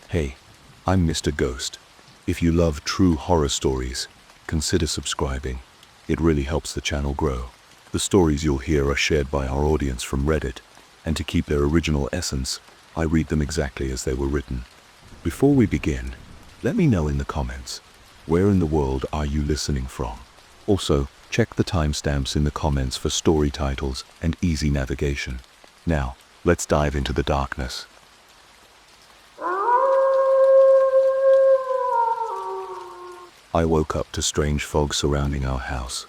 Hey, I'm Mr. Ghost. If you love true horror stories, consider subscribing. It really helps the channel grow. The stories you'll hear are shared by our audience from Reddit, and to keep their original essence, I read them exactly as they were written. Before we begin, let me know in the comments, where in the world are you listening from? Also, check the timestamps in the comments for story titles and easy navigation. Now, let's dive into the darkness. I woke up to strange fog surrounding our house.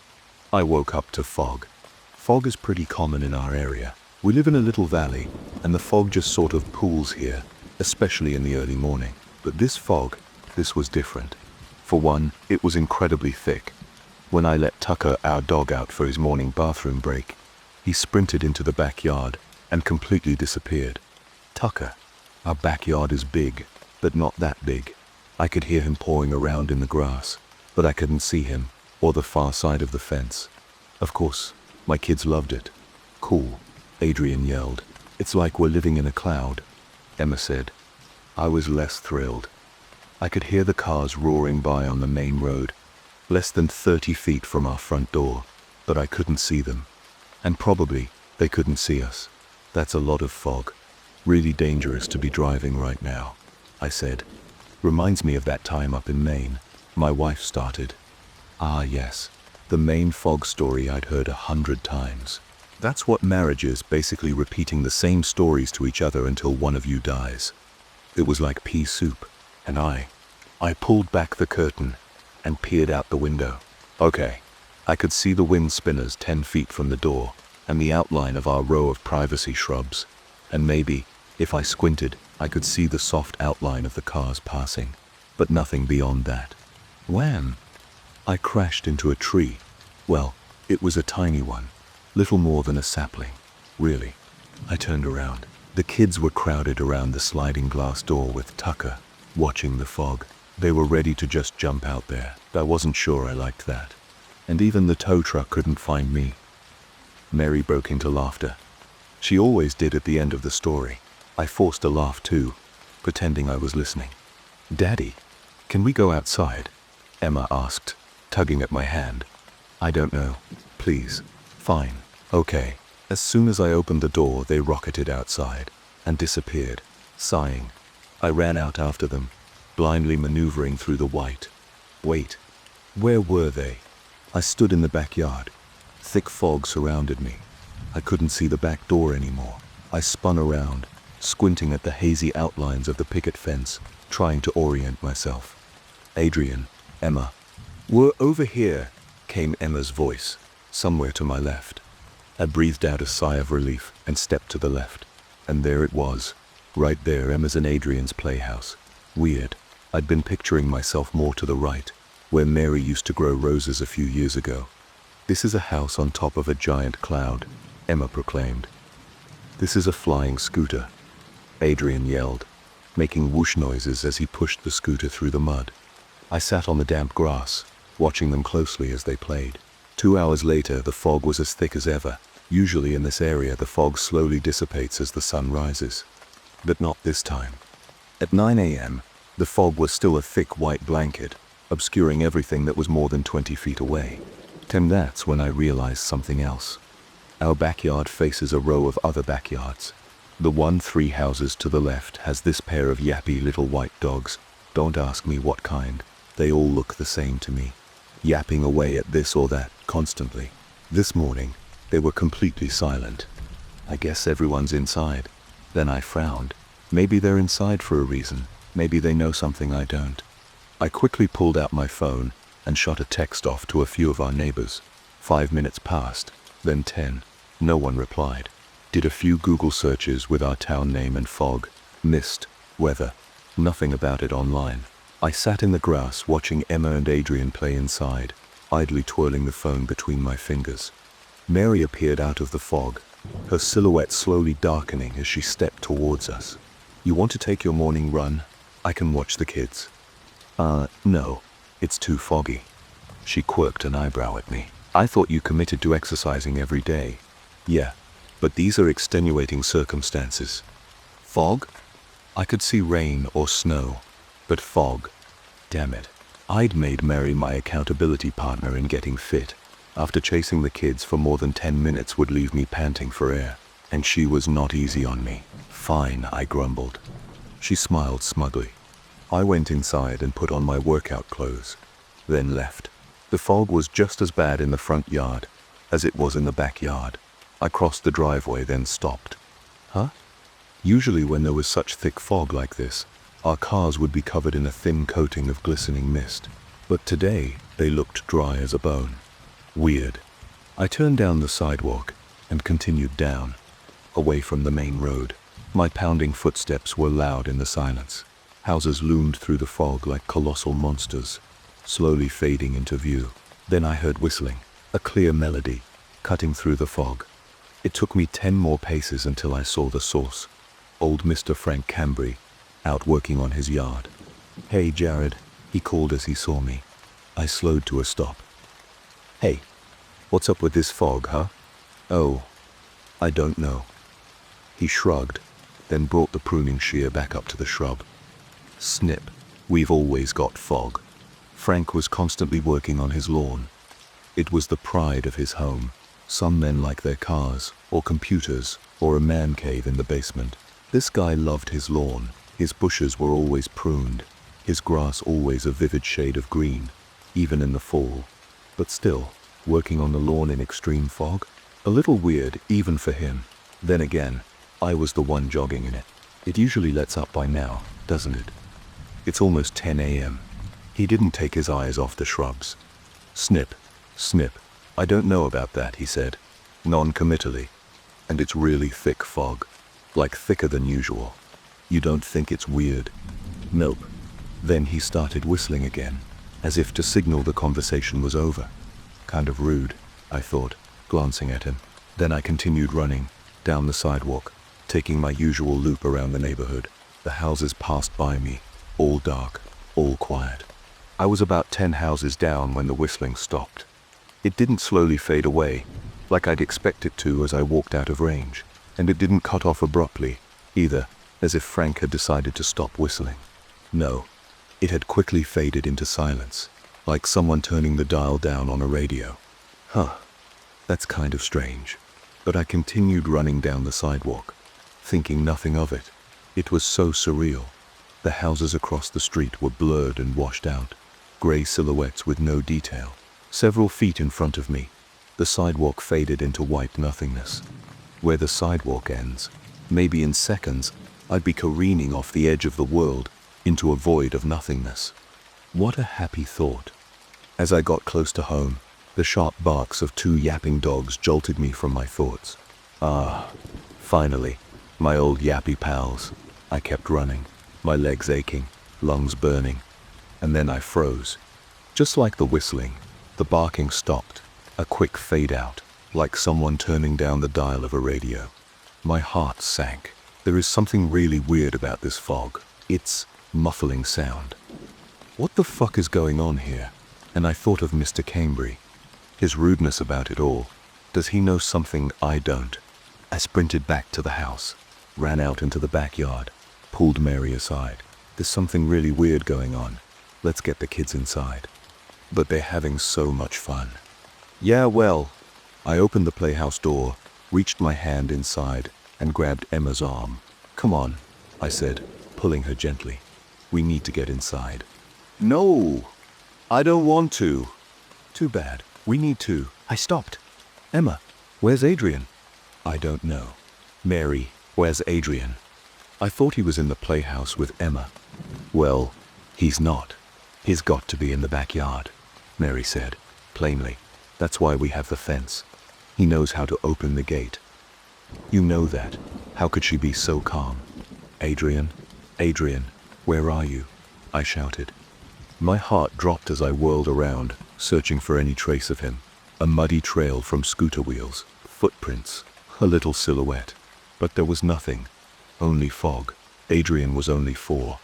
I woke up to fog. Fog is pretty common in our area. We live in a little valley, and the fog just sort of pools here, especially in the early morning. But this fog, this was different. For one, it was incredibly thick. When I let Tucker, our dog, out for his morning bathroom break, he sprinted into the backyard and completely disappeared. Tucker, our backyard is big, but not that big. I could hear him pawing around in the grass, but I couldn't see him or the far side of the fence. Of course, my kids loved it. Cool, Adrian yelled. It's like we're living in a cloud, Emma said. I was less thrilled. I could hear the cars roaring by on the main road, less than 30 feet from our front door, but I couldn't see them. And probably they couldn't see us. That's a lot of fog. Really dangerous to be driving right now, I said. Reminds me of that time up in Maine, my wife started. Ah yes, the Maine fog story I'd heard 100 times. That's what marriage is, basically repeating the same stories to each other until one of you dies. It was like pea soup, and I pulled back the curtain and peered out the window. Okay, I could see the wind spinners 10 feet from the door and the outline of our row of privacy shrubs, and maybe, if I squinted, I could see the soft outline of the cars passing, but nothing beyond that. Wham! I crashed into a tree. Well, it was a tiny one, little more than a sapling, really. I turned around. The kids were crowded around the sliding glass door with Tucker, watching the fog. They were ready to just jump out there. I wasn't sure I liked that. And even the tow truck couldn't find me. Mary broke into laughter. She always did at the end of the story. I forced a laugh too, pretending I was listening. Daddy, can we go outside? Emma asked, tugging at my hand. I don't know. Please. Fine. Okay. As soon as I opened the door, they rocketed outside and disappeared, sighing. I ran out after them, blindly maneuvering through the white. Wait. Where were they? I stood in the backyard. Thick fog surrounded me. I couldn't see the back door anymore. I spun around, squinting at the hazy outlines of the picket fence, trying to orient myself. Adrian, Emma. We're over here, came Emma's voice, somewhere to my left. I breathed out a sigh of relief and stepped to the left. And there it was, right there, Emma's and Adrian's playhouse. Weird. I'd been picturing myself more to the right, where Mary used to grow roses a few years ago. This is a house on top of a giant cloud, Emma proclaimed. This is a flying scooter, Adrian yelled, making whoosh noises as he pushed the scooter through the mud. I sat on the damp grass, watching them closely as they played. 2 hours later, the fog was as thick as ever. Usually in this area, the fog slowly dissipates as the sun rises. But not this time. At 9 a.m., the fog was still a thick white blanket, obscuring everything that was more than 20 feet away. That's when I realized something else. Our backyard faces a row of other backyards. The one 3 houses to the left has this pair of yappy little white dogs. Don't ask me what kind. They all look the same to me, yapping away at this or that constantly. This morning, they were completely silent. I guess everyone's inside. Then I frowned. Maybe they're inside for a reason. Maybe they know something I don't. I quickly pulled out my phone and shot a text off to a few of our neighbors. 5 minutes passed, then 10. No one replied. Did a few Google searches with our town name and fog, mist, weather. Nothing about it online. I sat in the grass watching Emma and Adrian play inside, idly twirling the phone between my fingers. Mary appeared out of the fog, her silhouette slowly darkening as she stepped towards us. You want to take your morning run? I can watch the kids. No, it's too foggy. She quirked an eyebrow at me. I thought you committed to exercising every day. Yeah, but these are extenuating circumstances. Fog? I could see rain or snow, but fog. Damn it. I'd made Mary my accountability partner in getting fit. After chasing the kids for more than 10 minutes would leave me panting for air, and she was not easy on me. Fine, I grumbled. She smiled smugly. I went inside and put on my workout clothes, then left. The fog was just as bad in the front yard as it was in the backyard. I crossed the driveway, then stopped. Huh? Usually when there was such thick fog like this, our cars would be covered in a thin coating of glistening mist. But today, they looked dry as a bone. Weird. I turned down the sidewalk and continued down, away from the main road. My pounding footsteps were loud in the silence. Houses loomed through the fog like colossal monsters, slowly fading into view. Then I heard whistling, a clear melody, cutting through the fog. It took me 10 more paces until I saw the source. Old Mr. Frank Cambry, out working on his yard. "Hey, Jared," he called as he saw me. I slowed to a stop. "Hey, what's up with this fog, huh?" "Oh, I don't know." He shrugged, then brought the pruning shear back up to the shrub. Snip. We've always got fog. Frank was constantly working on his lawn. It was the pride of his home. Some men like their cars, or computers, or a man cave in the basement. This guy loved his lawn. His bushes were always pruned, his grass always a vivid shade of green, even in the fall. But still, working on the lawn in extreme fog? A little weird, even for him. Then again, I was the one jogging in it. It usually lets up by now, doesn't it? It's almost 10 a.m. He didn't take his eyes off the shrubs. "Snip, snip. I don't know about that," he said, non-committally. "And it's really thick fog. Like thicker than usual. You don't think it's weird?" "Nope." Then he started whistling again, as if to signal the conversation was over. Kind of rude, I thought, glancing at him. Then I continued running, down the sidewalk, taking my usual loop around the neighborhood. The houses passed by me, all dark, all quiet. I was about 10 houses down when the whistling stopped. It didn't slowly fade away, like I'd expect it to as I walked out of range. And it didn't cut off abruptly, either, as if Frank had decided to stop whistling. No, it had quickly faded into silence, like someone turning the dial down on a radio. Huh, that's kind of strange. But I continued running down the sidewalk, thinking nothing of it. It was so surreal. The houses across the street were blurred and washed out, gray silhouettes with no detail. Several feet in front of me, the sidewalk faded into white nothingness. Where the sidewalk ends, maybe in seconds, I'd be careening off the edge of the world into a void of nothingness. What a happy thought. As I got close to home, the sharp barks of 2 yapping dogs jolted me from my thoughts. Ah, finally, my old yappy pals. I kept running, my legs aching, lungs burning, and then I froze. Just like the whistling, the barking stopped, a quick fade out, like someone turning down the dial of a radio. My heart sank. There is something really weird about this fog. It's muffling sound. What the fuck is going on here? And I thought of Mr. Cambry. His rudeness about it all. Does he know something I don't? I sprinted back to the house, ran out into the backyard, pulled Mary aside. There's something really weird going on. Let's get the kids inside. But they're having so much fun. Yeah, well, I opened the playhouse door, reached my hand inside, and grabbed Emma's arm. "Come on," I said, pulling her gently. "We need to get inside." "No, I don't want to." "Too bad. We need to." I stopped. "Emma, where's Adrian?" "I don't know." "Mary, where's Adrian?" I thought he was in the playhouse with Emma. "Well, he's not. He's got to be in the backyard," Mary said, plainly. "That's why we have the fence. He knows how to open the gate." "You know that. How could she be so calm?" "Adrian, Adrian, where are you?" I shouted. My heart dropped as I whirled around, searching for any trace of him. A muddy trail from scooter wheels, footprints, a little silhouette. But there was nothing, only fog. Adrian was only 4.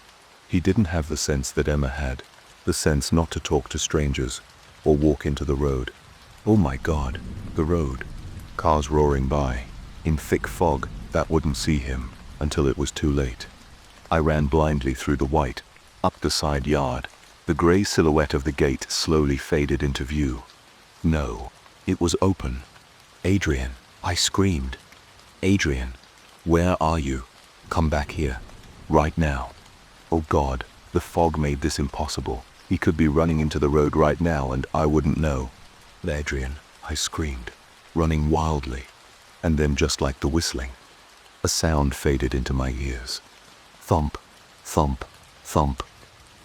He didn't have the sense that Emma had, the sense not to talk to strangers or walk into the road. Oh my God, the road. Cars roaring by, in thick fog that wouldn't see him until it was too late. I ran blindly through the white, up the side yard. The grey silhouette of the gate slowly faded into view. No, it was open. Adrian, I screamed. Adrian, where are you? Come back here. Right now. Oh God, the fog made this impossible. He could be running into the road right now and I wouldn't know. Adrian, I screamed, running wildly. And then just like the whistling, a sound faded into my ears. Thump, thump, thump.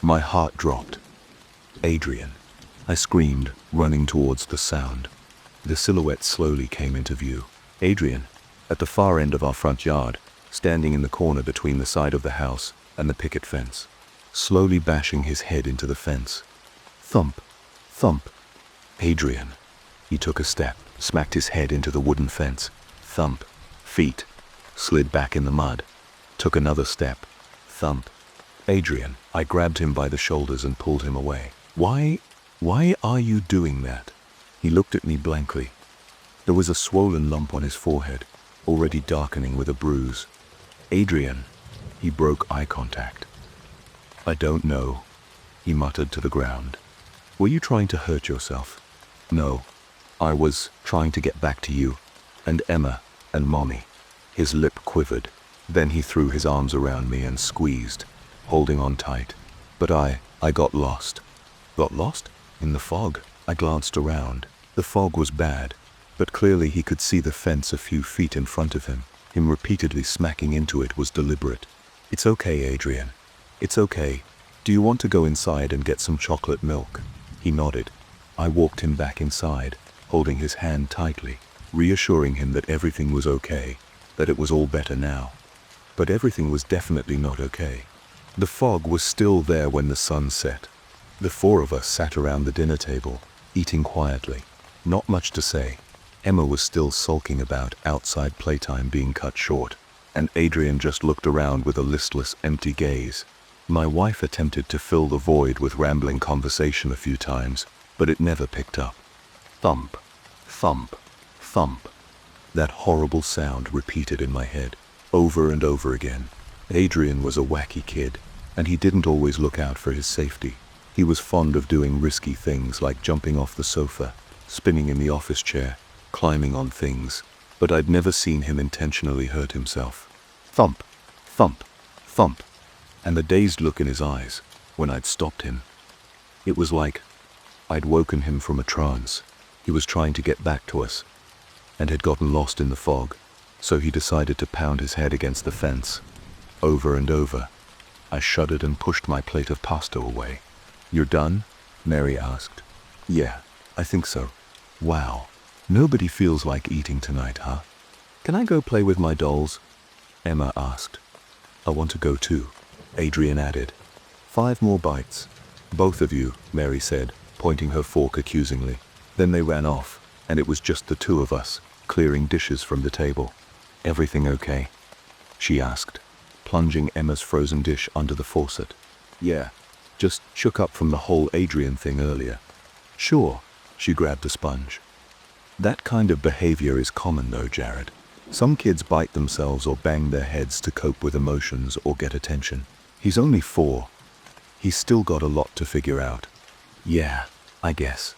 My heart dropped. Adrian, I screamed, running towards the sound. The silhouette slowly came into view. Adrian, at the far end of our front yard, standing in the corner between the side of the house and the picket fence, slowly bashing his head into the fence. Thump, thump. Adrian. He took a step, smacked his head into the wooden fence. Thump, feet, slid back in the mud. Took another step. Thump. Adrian. I grabbed him by the shoulders and pulled him away. Why are you doing that? He looked at me blankly. There was a swollen lump on his forehead, already darkening with a bruise. Adrian. He broke eye contact. I don't know, he muttered to the ground. Were you trying to hurt yourself? No, I was trying to get back to you, and Emma, and Mommy. His lip quivered. Then he threw his arms around me and squeezed, holding on tight. But I got lost. Got lost? In the fog. I glanced around. The fog was bad, but clearly he could see the fence a few feet in front of him. Him repeatedly smacking into it was deliberate. It's okay, Adrian. It's okay. Do you want to go inside and get some chocolate milk? He nodded. I walked him back inside, holding his hand tightly, reassuring him that everything was okay, that it was all better now. But everything was definitely not okay. The fog was still there when the sun set. The four of us sat around the dinner table, eating quietly. Not much to say. Emma was still sulking about outside playtime being cut short, and Adrian just looked around with a listless, empty gaze. My wife attempted to fill the void with rambling conversation a few times, but it never picked up. Thump, thump, thump. That horrible sound repeated in my head, over and over again. Adrian was a wacky kid, and he didn't always look out for his safety. He was fond of doing risky things like jumping off the sofa, spinning in the office chair, climbing on things, but I'd never seen him intentionally hurt himself. Thump, thump, thump, and the dazed look in his eyes when I'd stopped him. It was like I'd woken him from a trance. He was trying to get back to us, and had gotten lost in the fog, so he decided to pound his head against the fence, over and over. I shuddered and pushed my plate of pasta away. You're done? Mary asked. Yeah, I think so. Wow, nobody feels like eating tonight, huh? Can I go play with my dolls? Emma asked. I want to go too, Adrian added. 5 more bites. Both of you, Mary said, pointing her fork accusingly. Then they ran off, and it was just the two of us, clearing dishes from the table. Everything okay? She asked, plunging Emma's frozen dish under the faucet. Yeah, just shook up from the whole Adrian thing earlier. Sure, she grabbed a sponge. That kind of behavior is common though, Jared. Some kids bite themselves or bang their heads to cope with emotions or get attention. He's only 4. He's still got a lot to figure out. Yeah, I guess.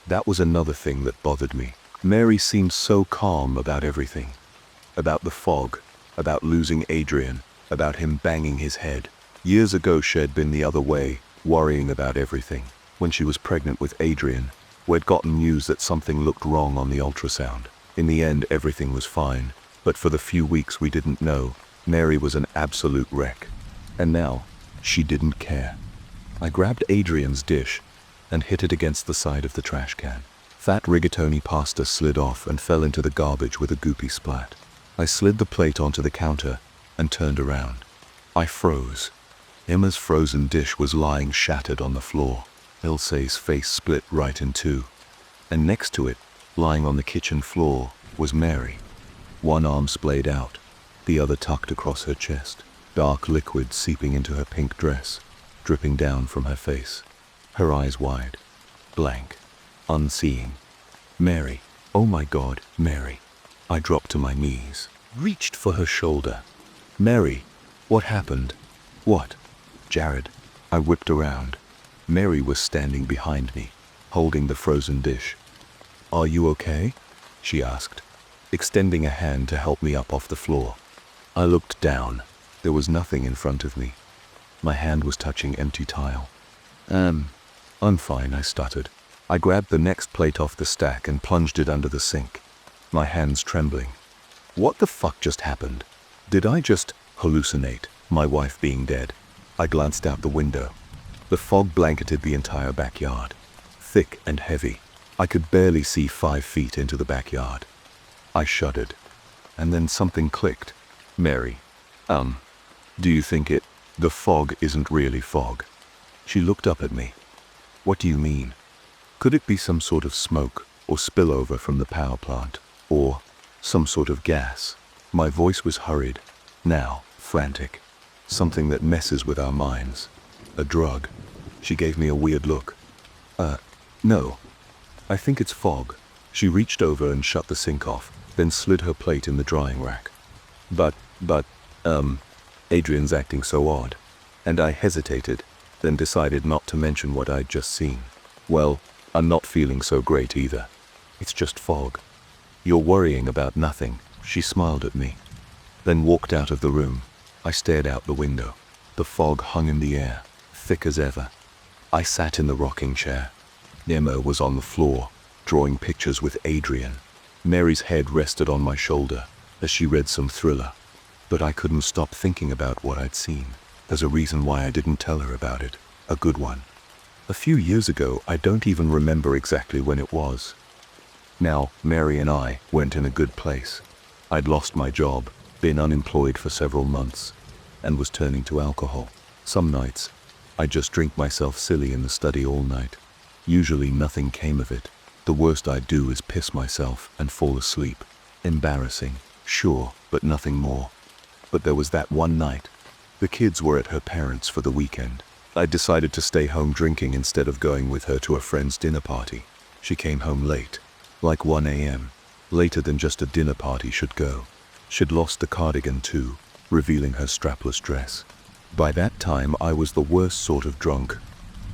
That was another thing that bothered me. Mary seemed so calm about everything. About the fog, about losing Adrian, about him banging his head. Years ago she'd been the other way, worrying about everything. When she was pregnant with Adrian, we'd gotten news that something looked wrong on the ultrasound. In the end, everything was fine, but for the few weeks we didn't know, Mary was an absolute wreck. And now, she didn't care. I grabbed Adrian's dish and hit it against the side of the trash can. Fat rigatoni pasta slid off and fell into the garbage with a goopy splat. I slid the plate onto the counter and turned around. I froze. Emma's frozen dish was lying shattered on the floor. Ilse's face split right in two. And next to it, lying on the kitchen floor, was Mary. One arm splayed out, the other tucked across her chest. Dark liquid seeping into her pink dress, dripping down from her face. Her eyes wide, blank, unseeing. Mary, oh my God, Mary. I dropped to my knees, reached for her shoulder. Mary, what happened? What? Jared. I whipped around. Mary was standing behind me, holding the frozen dish. Are you okay? She asked, extending a hand to help me up off the floor. I looked down. There was nothing in front of me. My hand was touching empty tile. I'm fine, I stuttered. I grabbed the next plate off the stack and plunged it under the sink, my hands trembling. What the fuck just happened? Did I just hallucinate my wife being dead? I glanced out the window. The fog blanketed the entire backyard, thick and heavy. I could barely see 5 feet into the backyard. I shuddered, and then something clicked. Mary, do you think the fog isn't really fog? She looked up at me. What do you mean? Could it be some sort of smoke or spillover from the power plant, or some sort of gas? My voice was hurried, now frantic. Something that messes with our minds. A drug. She gave me a weird look. No. I think it's fog. She reached over and shut the sink off, then slid her plate in the drying rack. But, Adrian's acting so odd. And I hesitated, then decided not to mention what I'd just seen. Well, I'm not feeling so great either. It's just fog. You're worrying about nothing, she smiled at me, then walked out of the room. I stared out the window. The fog hung in the air, thick as ever. I sat in the rocking chair. Emma was on the floor, drawing pictures with Adrian. Mary's head rested on my shoulder as she read some thriller. But I couldn't stop thinking about what I'd seen. There's a reason why I didn't tell her about it. A good one. A few years ago, I don't even remember exactly when it was. Now, Mary and I weren't in a good place. I'd lost my job, been unemployed for several months, and was turning to alcohol. Some nights, I'd just drink myself silly in the study all night. Usually nothing came of it. The worst I'd do is piss myself and fall asleep. Embarrassing, sure, but nothing more. But there was that one night. The kids were at her parents' for the weekend. I decided to stay home drinking instead of going with her to a friend's dinner party. She came home late, like 1 a.m., later than just a dinner party should go. She'd lost the cardigan too, revealing her strapless dress. By that time, I was the worst sort of drunk.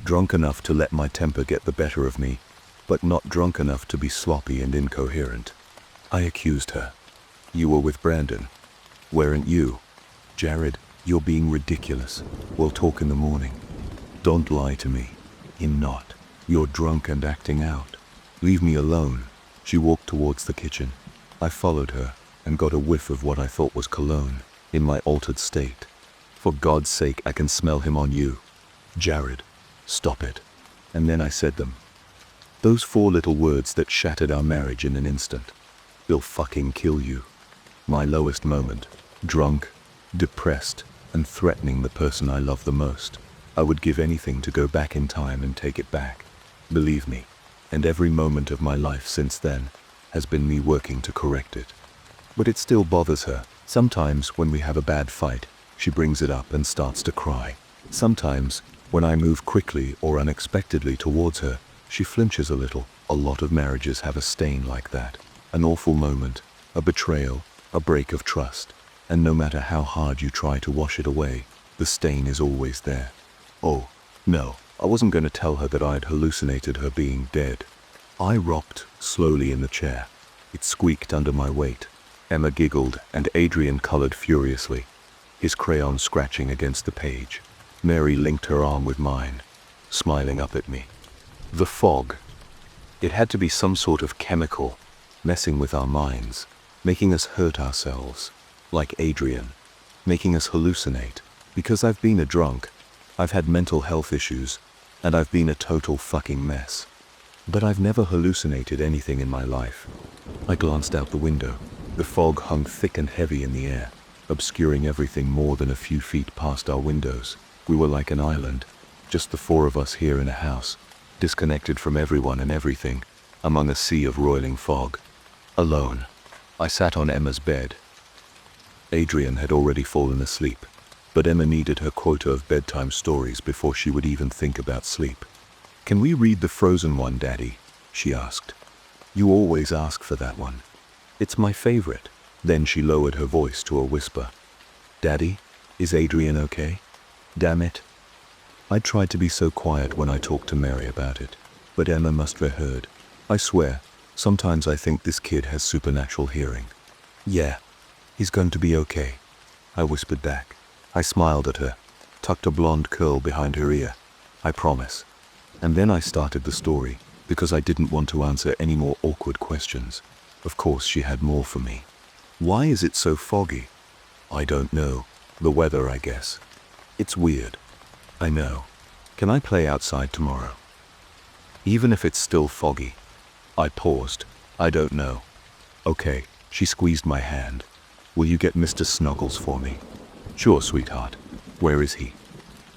Drunk enough to let my temper get the better of me, but not drunk enough to be sloppy and incoherent. I accused her. You were with Brandon. Weren't you? Jared, you're being ridiculous. We'll talk in the morning. Don't lie to me. I'm not. You're drunk and acting out. Leave me alone. She walked towards the kitchen. I followed her and got a whiff of what I thought was cologne in my altered state. For God's sake, I can smell him on you. Jared, stop it. And then I said them. Those 4 little words that shattered our marriage in an instant. They'll fucking kill you. My lowest moment. Drunk, depressed, and threatening the person I love the most. I would give anything to go back in time and take it back. Believe me. And every moment of my life since then has been me working to correct it. But it still bothers her. Sometimes when we have a bad fight, she brings it up and starts to cry. Sometimes, when I move quickly or unexpectedly towards her, she flinches a little. A lot of marriages have a stain like that. An awful moment, a betrayal, a break of trust. And no matter how hard you try to wash it away, the stain is always there. Oh, no, I wasn't going to tell her that I'd hallucinated her being dead. I rocked slowly in the chair. It squeaked under my weight. Emma giggled and Adrian colored furiously, his crayon scratching against the page. Mary linked her arm with mine, smiling up at me. The fog. It had to be some sort of chemical, messing with our minds, making us hurt ourselves, like Adrian, making us hallucinate. Because I've been a drunk, I've had mental health issues, and I've been a total fucking mess. But I've never hallucinated anything in my life. I glanced out the window. The fog hung thick and heavy in the air, obscuring everything more than a few feet past our windows. We were like an island, just the 4 of us here in a house, disconnected from everyone and everything, among a sea of roiling fog. Alone. I sat on Emma's bed. Adrian had already fallen asleep, but Emma needed her quota of bedtime stories before she would even think about sleep. "Can we read the Frozen one, Daddy?" she asked. "You always ask for that one. It's my favorite." Then she lowered her voice to a whisper. "Daddy, is Adrian okay?" Damn it. I tried to be so quiet when I talked to Mary about it, but Emma must have heard. I swear, sometimes I think this kid has supernatural hearing. Yeah, he's going to be okay, I whispered back. I smiled at her, tucked a blonde curl behind her ear. I promise. And then I started the story, because I didn't want to answer any more awkward questions. Of course she had more for me. Why is it so foggy? I don't know. The weather, I guess. It's weird. I know. Can I play outside tomorrow? Even if it's still foggy. I paused. I don't know. Okay, she squeezed my hand. Will you get Mr. Snuggles for me? Sure, sweetheart. Where is he?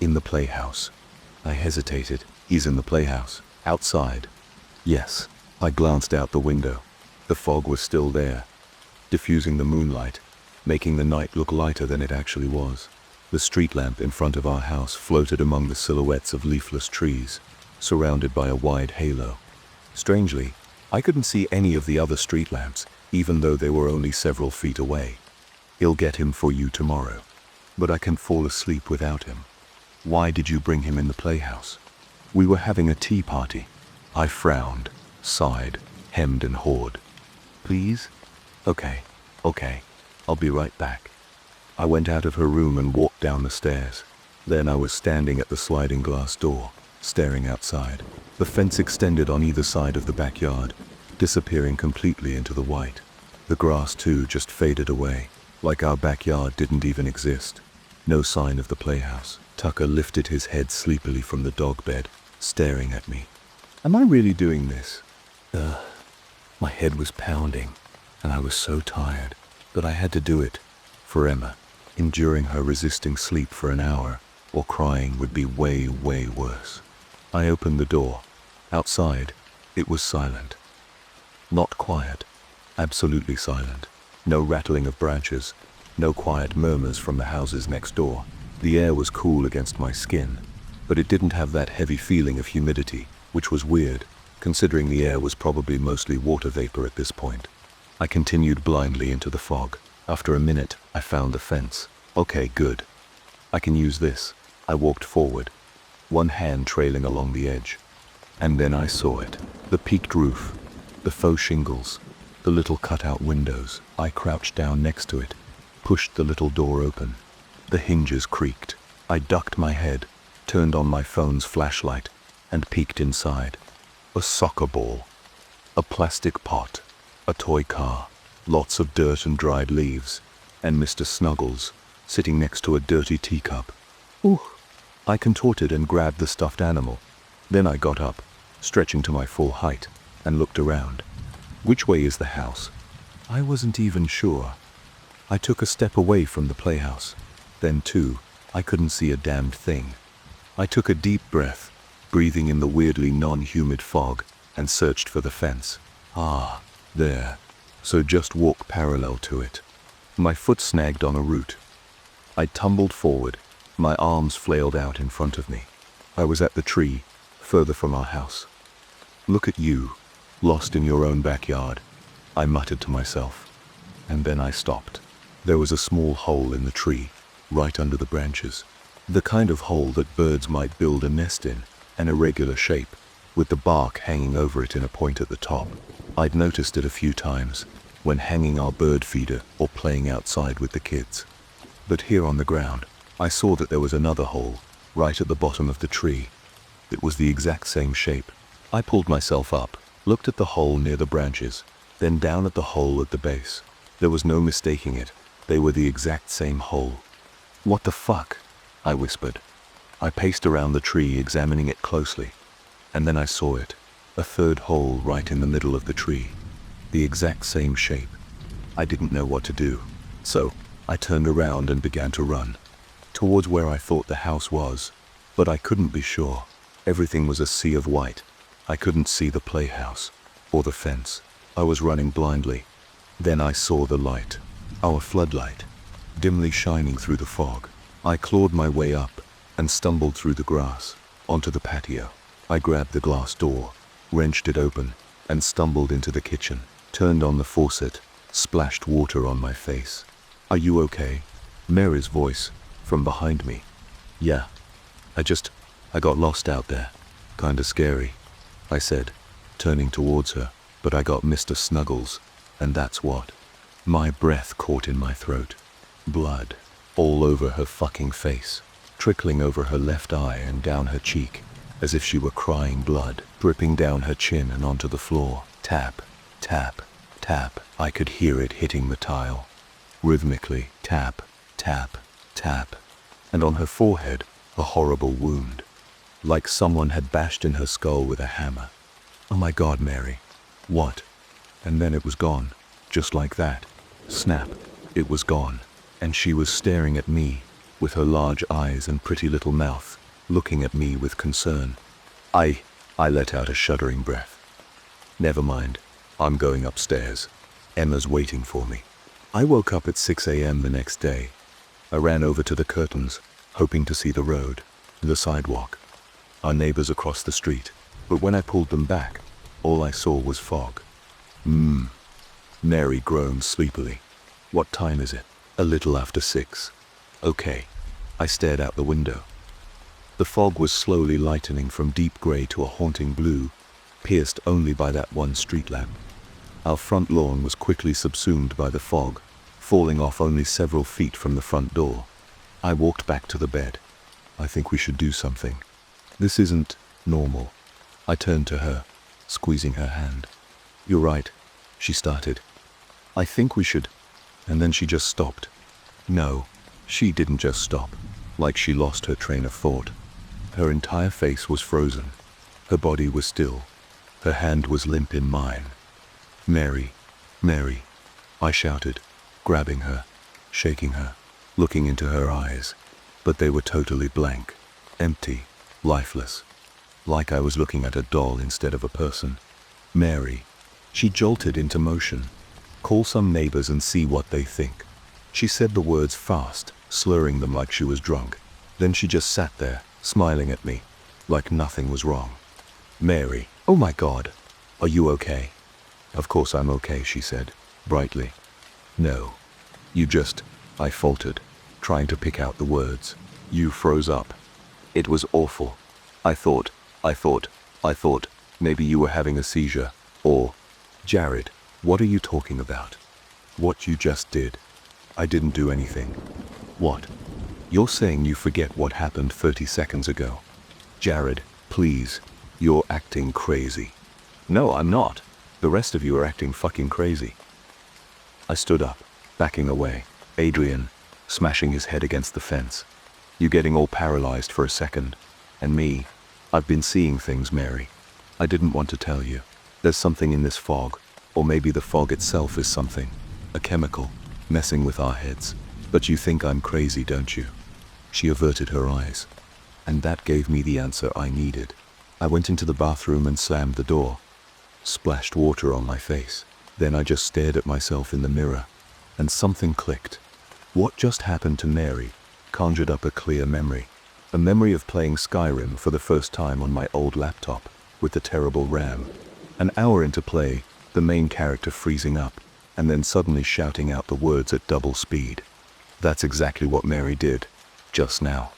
In the playhouse. I hesitated. He's in the playhouse. Outside. Yes. I glanced out the window. The fog was still there, diffusing the moonlight, making the night look lighter than it actually was. The street lamp in front of our house floated among the silhouettes of leafless trees, surrounded by a wide halo. Strangely, I couldn't see any of the other street lamps, even though they were only several feet away. He'll get him for you tomorrow. But I can fall asleep without him. Why did you bring him in the playhouse? We were having a tea party. I frowned, sighed, hemmed and hawed. Please? Okay. I'll be right back. I went out of her room and walked down the stairs. Then I was standing at the sliding glass door, staring outside. The fence extended on either side of the backyard, disappearing completely into the white. The grass too just faded away, like our backyard didn't even exist. No sign of the playhouse. Tucker lifted his head sleepily from the dog bed, staring at me. Am I really doing this? My head was pounding, and I was so tired, but I had to do it. For Emma, enduring her resisting sleep for an hour, or crying would be way, way worse. I opened the door. Outside, it was silent. Not quiet. Absolutely silent. No rattling of branches. No quiet murmurs from the houses next door. The air was cool against my skin, but it didn't have that heavy feeling of humidity, which was weird, considering the air was probably mostly water vapor at this point. I continued blindly into the fog. After a minute, I found the fence. Okay, good. I can use this. I walked forward, one hand trailing along the edge. And then I saw it. The peaked roof, the faux shingles, the little cutout windows. I crouched down next to it, pushed the little door open. The hinges creaked. I ducked my head, turned on my phone's flashlight, and peeked inside. A soccer ball, a plastic pot, a toy car, lots of dirt and dried leaves, and Mr. Snuggles, sitting next to a dirty teacup. Ooh! I contorted and grabbed the stuffed animal. Then I got up, stretching to my full height, and looked around. Which way is the house? I wasn't even sure. I took a step away from the playhouse. Then, too, I couldn't see a damned thing. I took a deep breath, breathing in the weirdly non-humid fog, and searched for the fence. Ah, there. So just walk parallel to it. My foot snagged on a root. I tumbled forward, my arms flailed out in front of me. I was at the tree, further from our house. Look at you, lost in your own backyard, I muttered to myself. And then I stopped. There was a small hole in the tree, right under the branches. The kind of hole that birds might build a nest in, an irregular shape, with the bark hanging over it in a point at the top. I'd noticed it a few times, when hanging our bird feeder or playing outside with the kids. But here on the ground, I saw that there was another hole, right at the bottom of the tree. It was the exact same shape. I pulled myself up, looked at the hole near the branches, then down at the hole at the base. There was no mistaking it. They were the exact same hole. What the fuck? I whispered. I paced around the tree, examining it closely, and then I saw it. A third hole right in the middle of the tree. The exact same shape. I didn't know what to do, so I turned around and began to run, towards where I thought the house was, but I couldn't be sure. Everything was a sea of white. I couldn't see the playhouse, or the fence. I was running blindly. Then I saw the light, our floodlight, dimly shining through the fog. I clawed my way up and stumbled through the grass, onto the patio. I grabbed the glass door, wrenched it open, and stumbled into the kitchen, turned on the faucet, splashed water on my face. Are you okay? Mary's voice, from behind me. Yeah. I got lost out there. Kinda scary, I said, turning towards her, but I got Mr. Snuggles, and that's what. My breath caught in my throat. Blood all over her fucking face, trickling over her left eye and down her cheek, as if she were crying blood, dripping down her chin and onto the floor. Tap, tap, tap. I could hear it hitting the tile. Rhythmically, tap, tap, tap. And on her forehead, a horrible wound, like someone had bashed in her skull with a hammer. Oh my God, Mary. What? And then it was gone, just like that. Snap. It was gone. And she was staring at me, with her large eyes and pretty little mouth, looking at me with concern. I let out a shuddering breath. Never mind. I'm going upstairs. Emma's waiting for me. I woke up at 6 a.m. the next day. I ran over to the curtains, hoping to see the road, the sidewalk, our neighbors across the street. But when I pulled them back, all I saw was fog. Mary groaned sleepily. What time is it? A little after 6. Okay. I stared out the window. The fog was slowly lightening from deep gray to a haunting blue, pierced only by that one street lamp. Our front lawn was quickly subsumed by the fog, falling off only several feet from the front door. I walked back to the bed. I think we should do something. This isn't normal. I turned to her, squeezing her hand. You're right, she started. I think we should. And then she just stopped. No, she didn't just stop, like she lost her train of thought. Her entire face was frozen. Her body was still. Her hand was limp in mine. Mary, Mary, I shouted, grabbing her, shaking her, looking into her eyes. But they were totally blank, empty, lifeless. Like I was looking at a doll instead of a person. Mary. She jolted into motion. Call some neighbors and see what they think. She said the words fast, slurring them like she was drunk. Then she just sat there, smiling at me, like nothing was wrong. Mary, oh my God, are you okay? Of course I'm okay, she said, brightly. No. I faltered, trying to pick out the words. You froze up. It was awful. I thought, maybe you were having a seizure, or... Jared, what are you talking about? What you just did. I didn't do anything. What? You're saying you forget what happened 30 seconds ago. Jared, please, you're acting crazy. No, I'm not. The rest of you are acting fucking crazy. I stood up, backing away. Adrian, smashing his head against the fence. You getting all paralyzed for a second. And me, I've been seeing things, Mary. I didn't want to tell you. There's something in this fog, or maybe the fog itself is something, a chemical, messing with our heads. But you think I'm crazy, don't you? She averted her eyes. And that gave me the answer I needed. I went into the bathroom and slammed the door. Splashed water on my face. Then I just stared at myself in the mirror. And something clicked. What just happened to Mary conjured up a clear memory. A memory of playing Skyrim for the first time on my old laptop, with the terrible RAM. An hour into play, the main character freezing up, and then suddenly shouting out the words at double speed. That's exactly what Mary did, just now.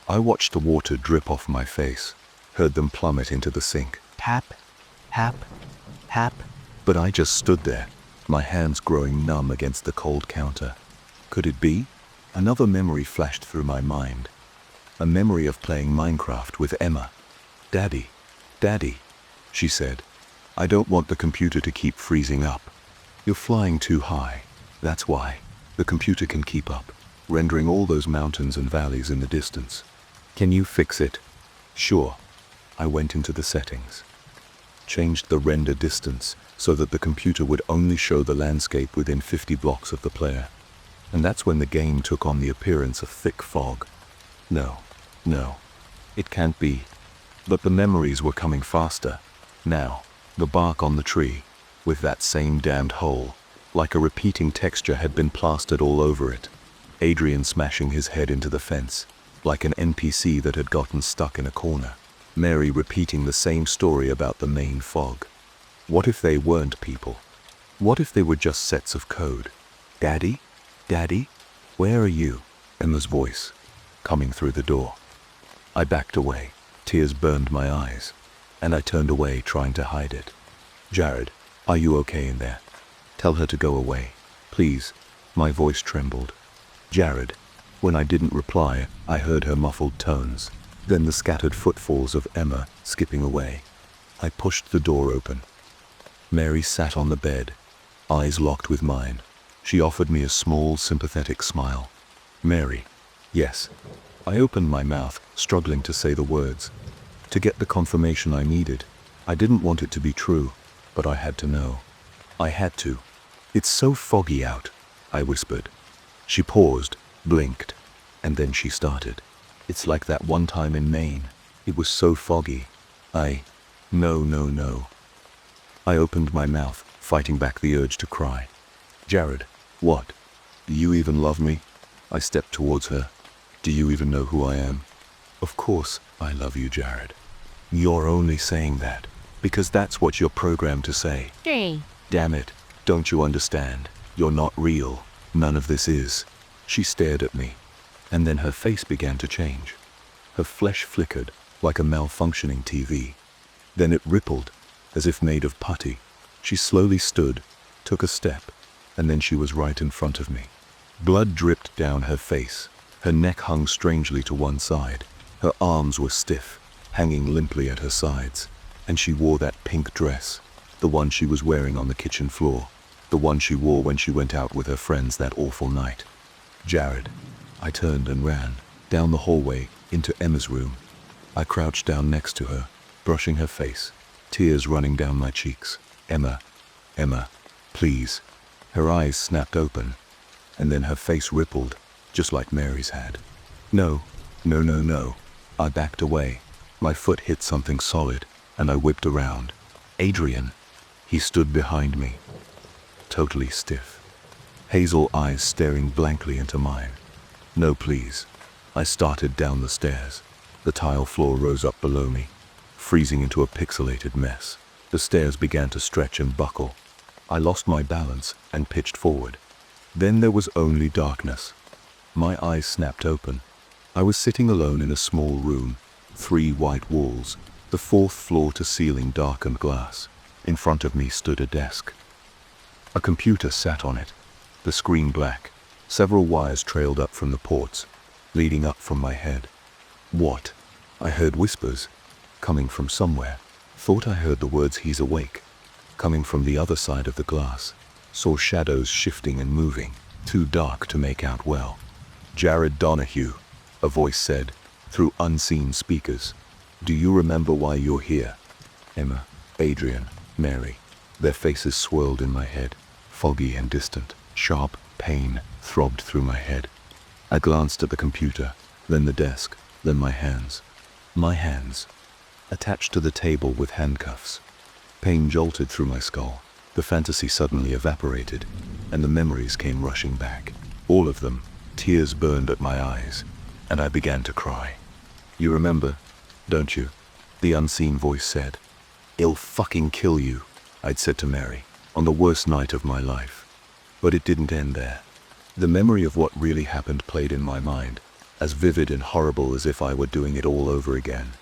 I watched the water drip off my face, heard them plummet into the sink. Tap, tap, tap. But I just stood there, my hands growing numb against the cold counter. Could it be? Another memory flashed through my mind. A memory of playing Minecraft with Emma. Daddy, she said, I don't want the computer to keep freezing up. You're flying too high. That's why. The computer can keep up, rendering all those mountains and valleys in the distance. Can you fix it? Sure. I went into the settings. Changed the render distance so that the computer would only show the landscape within 50 blocks of the player. And that's when the game took on the appearance of thick fog. No, it can't be. But the memories were coming faster. Now, the bark on the tree, with that same damned hole, like a repeating texture had been plastered all over it. Adrian smashing his head into the fence, like an NPC that had gotten stuck in a corner. Mary repeating the same story about the main fog. What if they weren't people? What if they were just sets of code? Daddy, where are you? Emma's voice, coming through the door. I backed away. Tears burned my eyes, and I turned away, trying to hide it. Jared, are you okay in there? Tell her to go away, please. My voice trembled. Jared. When I didn't reply, I heard her muffled tones, then the scattered footfalls of Emma skipping away. I pushed the door open. Mary sat on the bed, eyes locked with mine. She offered me a small, sympathetic smile. Mary. Yes. I opened my mouth, struggling to say the words. To get the confirmation I needed. I didn't want it to be true, but I had to know. I had to. It's so foggy out, I whispered. She paused, blinked, and then she started. It's like that one time in Maine. It was so foggy. No. I opened my mouth, fighting back the urge to cry. Jared, what? Do you even love me? I stepped towards her. Do you even know who I am? Of course, I love you, Jared. You're only saying that because that's what you're programmed to say. Damn it, don't you understand? You're not real. None of this is. She stared at me, and then her face began to change. Her flesh flickered like a malfunctioning TV. Then it rippled, as if made of putty. She slowly stood, took a step, and then she was right in front of me. Blood dripped down her face. Her neck hung strangely to one side. Her arms were stiff, hanging limply at her sides, and she wore that pink dress, the one she was wearing on the kitchen floor, the one she wore when she went out with her friends that awful night. Jared. I turned and ran, down the hallway, into Emma's room. I crouched down next to her, brushing her face, tears running down my cheeks. Emma, please. Her eyes snapped open, and then her face rippled, just like Mary's had. No. I backed away. My foot hit something solid, and I whipped around. Adrian. He stood behind me, totally stiff. Hazel eyes staring blankly into mine. No, please. I started down the stairs. The tile floor rose up below me, freezing into a pixelated mess. The stairs began to stretch and buckle. I lost my balance and pitched forward. Then there was only darkness. My eyes snapped open. I was sitting alone in a small room, 3 white walls, the 4th floor to ceiling darkened glass. In front of me stood a desk. A computer sat on it, the screen black. Several wires trailed up from the ports, leading up from my head. What? I heard whispers, coming from somewhere. Thought I heard the words "he's awake," coming from the other side of the glass. Saw shadows shifting and moving, too dark to make out well. Jared Donahue, a voice said, through unseen speakers. Do you remember why you're here? Emma, Adrian, Mary. Their faces swirled in my head, foggy and distant. Sharp pain throbbed through my head. I glanced at the computer, then the desk, then my hands. My hands, attached to the table with handcuffs. Pain jolted through my skull. The fantasy suddenly evaporated, and the memories came rushing back. All of them. Tears burned at my eyes, and I began to cry. You remember, don't you? The unseen voice said. He'll fucking kill you, I'd said to Mary, on the worst night of my life. But it didn't end there. The memory of what really happened played in my mind, as vivid and horrible as if I were doing it all over again.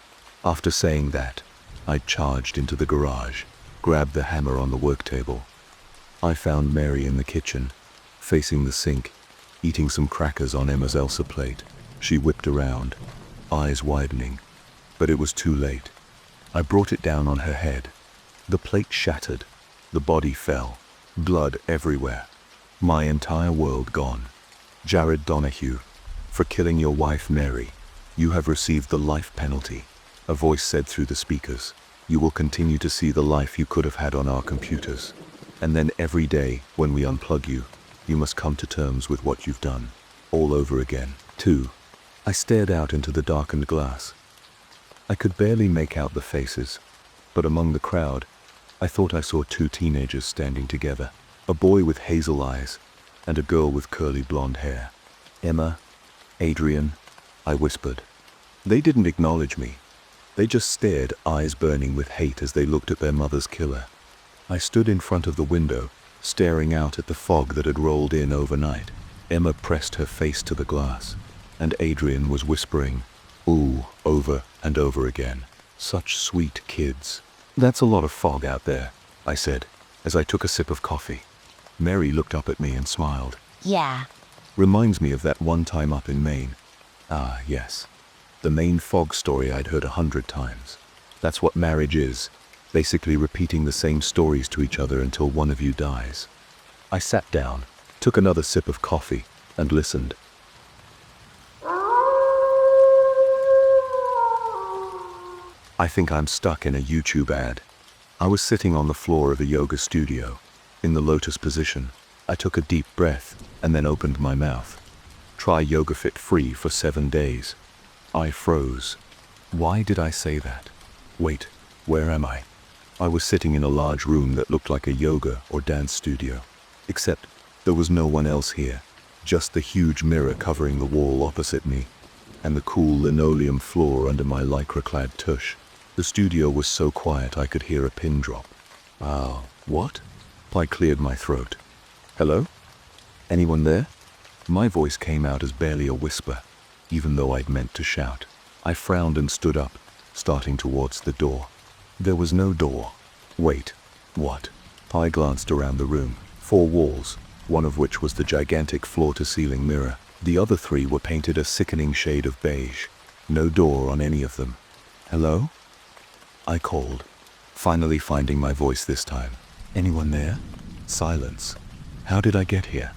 After saying that, I charged into the garage, grabbed the hammer on the work table. I found Mary in the kitchen, facing the sink, eating some crackers on Emma's Elsa plate. She whipped around, eyes widening, but it was too late. I brought it down on her head. The plate shattered, the body fell, blood everywhere. My entire world gone. Jared Donahue, for killing your wife Mary, you have received the life penalty, a voice said through the speakers. You will continue to see the life you could have had on our computers. And then every day, when we unplug you, you must come to terms with what you've done, all over again. 2. I stared out into the darkened glass. I could barely make out the faces, but among the crowd, I thought I saw 2 teenagers standing together, a boy with hazel eyes and a girl with curly blonde hair. Emma, Adrian, I whispered. They didn't acknowledge me. They just stared, eyes burning with hate as they looked at their mother's killer. I stood in front of the window, staring out at the fog that had rolled in overnight. Emma pressed her face to the glass, and Adrian was whispering, Ooh, over and over again. Such sweet kids. That's a lot of fog out there, I said, as I took a sip of coffee. Mary looked up at me and smiled. Yeah. Reminds me of that one time up in Maine. Ah, yes. The Maine fog story I'd heard 100 times. That's what marriage is. Basically repeating the same stories to each other until one of you dies. I sat down, took another sip of coffee, and listened. I think I'm stuck in a YouTube ad. I was sitting on the floor of a yoga studio, in the lotus position. I took a deep breath and then opened my mouth. Try YogaFit free for 7 days. I froze. Why did I say that? Wait, where am I? I was sitting in a large room that looked like a yoga or dance studio. Except there was no one else here. Just the huge mirror covering the wall opposite me, and the cool linoleum floor under my lycra-clad tush. The studio was so quiet I could hear a pin drop. Ah, what? I cleared my throat. Hello? Anyone there? My voice came out as barely a whisper, even though I'd meant to shout. I frowned and stood up, starting towards the door. There was no door. Wait, what? I glanced around the room. 4 walls, one of which was the gigantic floor-to-ceiling mirror. The other 3 were painted a sickening shade of beige. No door on any of them. Hello? I called, finally finding my voice this time. Anyone there? Silence. How did I get here?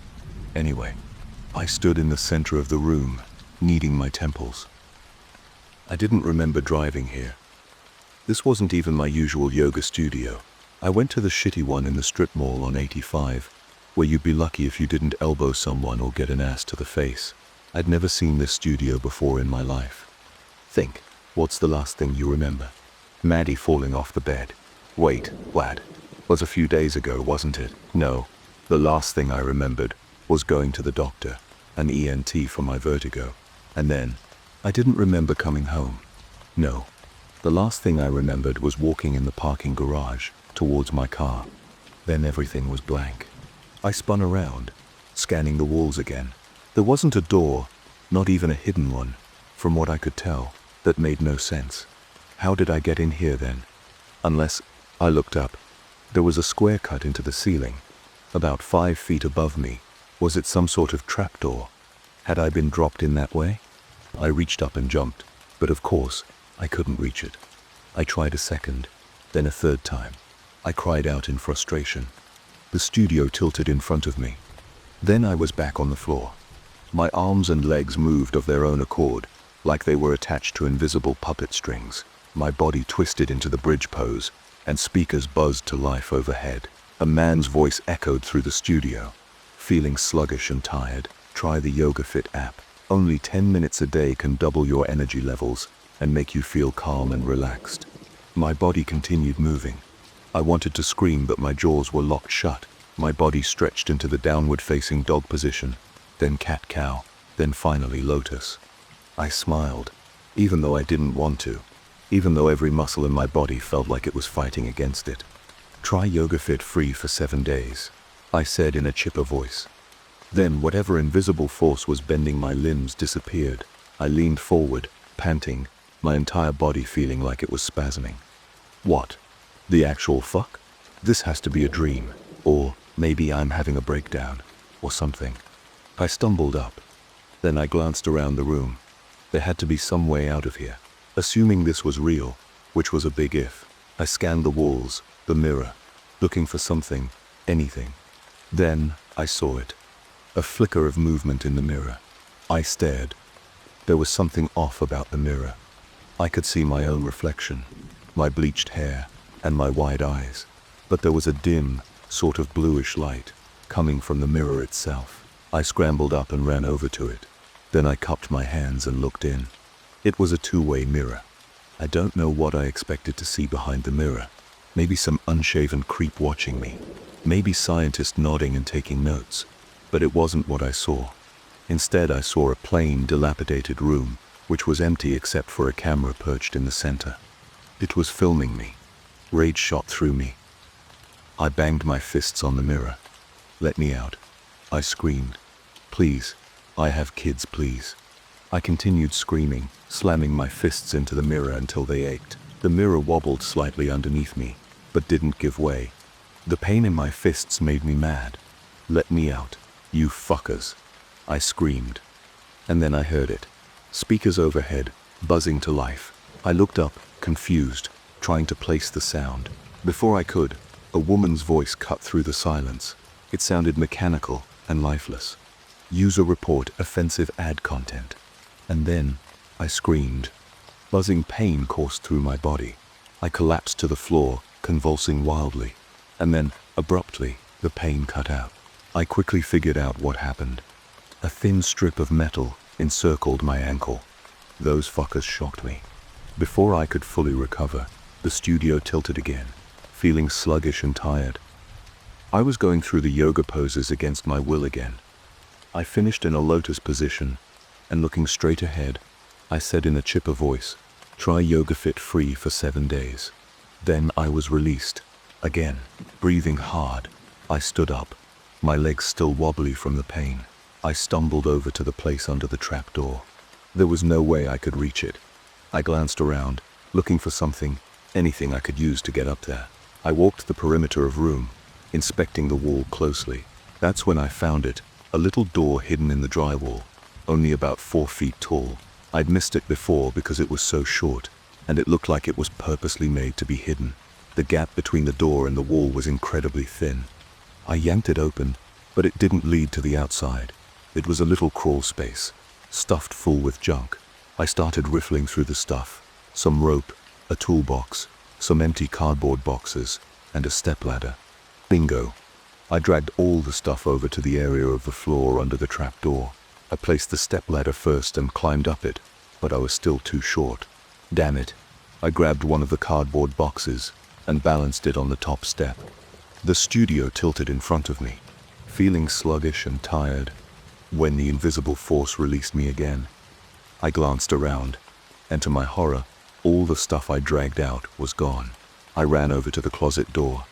Anyway, I stood in the center of the room, kneading my temples. I didn't remember driving here. This wasn't even my usual yoga studio. I went to the shitty one in the strip mall on 85, where you'd be lucky if you didn't elbow someone or get an ass to the face. I'd never seen this studio before in my life. Think, what's the last thing you remember? Maddie falling off the bed. Wait, lad. Was a few days ago, wasn't it? No. The last thing I remembered was going to the doctor, an ENT for my vertigo. And then, I didn't remember coming home. No. The last thing I remembered was walking in the parking garage towards my car. Then everything was blank. I spun around, scanning the walls again. There wasn't a door, not even a hidden one, from what I could tell. That made no sense. How did I get in here then? Unless, I looked up. There was a square cut into the ceiling, about 5 feet above me. Was it some sort of trapdoor? Had I been dropped in that way? I reached up and jumped, but of course, I couldn't reach it. I tried a second, then a third time. I cried out in frustration. The studio tilted in front of me. Then I was back on the floor. My arms and legs moved of their own accord, like they were attached to invisible puppet strings. My body twisted into the bridge pose, and speakers buzzed to life overhead. A man's voice echoed through the studio. Feeling sluggish and tired? Try the YogaFit app. Only 10 minutes a day can double your energy levels and make you feel calm and relaxed. My body continued moving. I wanted to scream, but my jaws were locked shut. My body stretched into the downward-facing dog position, then cat-cow, then finally lotus. I smiled, even though I didn't want to. Even though every muscle in my body felt like it was fighting against it. Try YogaFit free for 7 days, I said in a chipper voice. Then whatever invisible force was bending my limbs disappeared. I leaned forward, panting, my entire body feeling like it was spasming. What? The actual fuck? This has to be a dream, or maybe I'm having a breakdown, or something. I stumbled up. Then I glanced around the room. There had to be some way out of here. Assuming this was real, which was a big if, I scanned the walls, the mirror, looking for something, anything. Then I saw it. A flicker of movement in the mirror. I stared. There was something off about the mirror. I could see my own reflection, my bleached hair, and my wide eyes. But there was a dim, sort of bluish light, coming from the mirror itself. I scrambled up and ran over to it. Then I cupped my hands and looked in. It was a 2-way mirror. I don't know what I expected to see behind the mirror. Maybe some unshaven creep watching me. Maybe scientist nodding and taking notes. But it wasn't what I saw. Instead, I saw a plain, dilapidated room, which was empty except for a camera perched in the center. It was filming me. Rage shot through me. I banged my fists on the mirror. Let me out. I screamed. Please. I have kids, please. I continued screaming, slamming my fists into the mirror until they ached. The mirror wobbled slightly underneath me, but didn't give way. The pain in my fists made me mad. "Let me out, you fuckers," I screamed. And then I heard it. Speakers overhead, buzzing to life. I looked up, confused, trying to place the sound. Before I could, a woman's voice cut through the silence. It sounded mechanical and lifeless. "User report offensive ad content." And then I screamed. Buzzing pain coursed through my body. I collapsed to the floor, convulsing wildly. And then, abruptly, the pain cut out. I quickly figured out what happened. A thin strip of metal encircled my ankle. Those fuckers shocked me. Before I could fully recover, the studio tilted again, feeling sluggish and tired. I was going through the yoga poses against my will again. I finished in a lotus position, and looking straight ahead, I said in a chipper voice, "Try Yoga Fit free for 7 days." Then I was released. Again, breathing hard, I stood up, my legs still wobbly from the pain. I stumbled over to the place under the trapdoor. There was no way I could reach it. I glanced around, looking for something, anything I could use to get up there. I walked the perimeter of room, inspecting the wall closely. That's when I found it, a little door hidden in the drywall, only about 4 feet tall. I'd missed it before because it was so short, and it looked like it was purposely made to be hidden. The gap between the door and the wall was incredibly thin. I yanked it open, but it didn't lead to the outside. It was a little crawl space, stuffed full with junk. I started riffling through the stuff. Some rope, a toolbox, some empty cardboard boxes, and a stepladder. Bingo. I dragged all the stuff over to the area of the floor under the trapdoor. I placed the stepladder first and climbed up it, but I was still too short. Damn it. I grabbed one of the cardboard boxes and balanced it on the top step. The studio tilted in front of me, feeling sluggish and tired. When the invisible force released me again, I glanced around, and to my horror, all the stuff I dragged out was gone. I ran over to the closet door.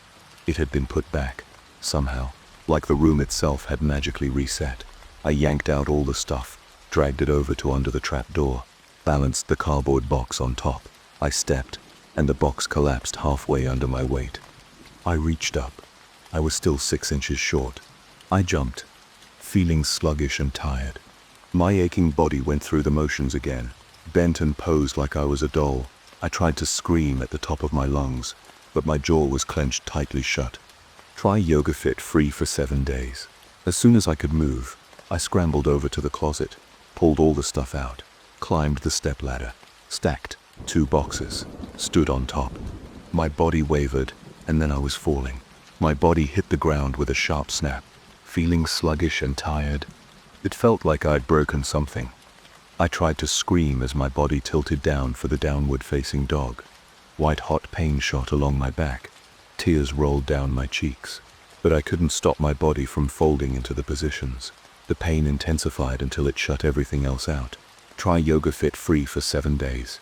It had been put back, somehow, like the room itself had magically reset. I yanked out all the stuff, dragged it over to under the trapdoor, balanced the cardboard box on top. I stepped, and the box collapsed halfway under my weight. I reached up. I was still 6 inches short. I jumped, feeling sluggish and tired. My aching body went through the motions again, bent and posed like I was a doll. I tried to scream at the top of my lungs, but my jaw was clenched tightly shut. Try Yoga Fit free for 7 days. As soon as I could move, I scrambled over to the closet, pulled all the stuff out, climbed the stepladder, stacked 2 boxes, stood on top. My body wavered, and then I was falling. My body hit the ground with a sharp snap. Feeling sluggish and tired, it felt like I'd broken something. I tried to scream as my body tilted down for the downward-facing dog. White-hot pain shot along my back. Tears rolled down my cheeks. But I couldn't stop my body from folding into the positions. The pain intensified until it shut everything else out. Try Yoga Fit free for 7 days.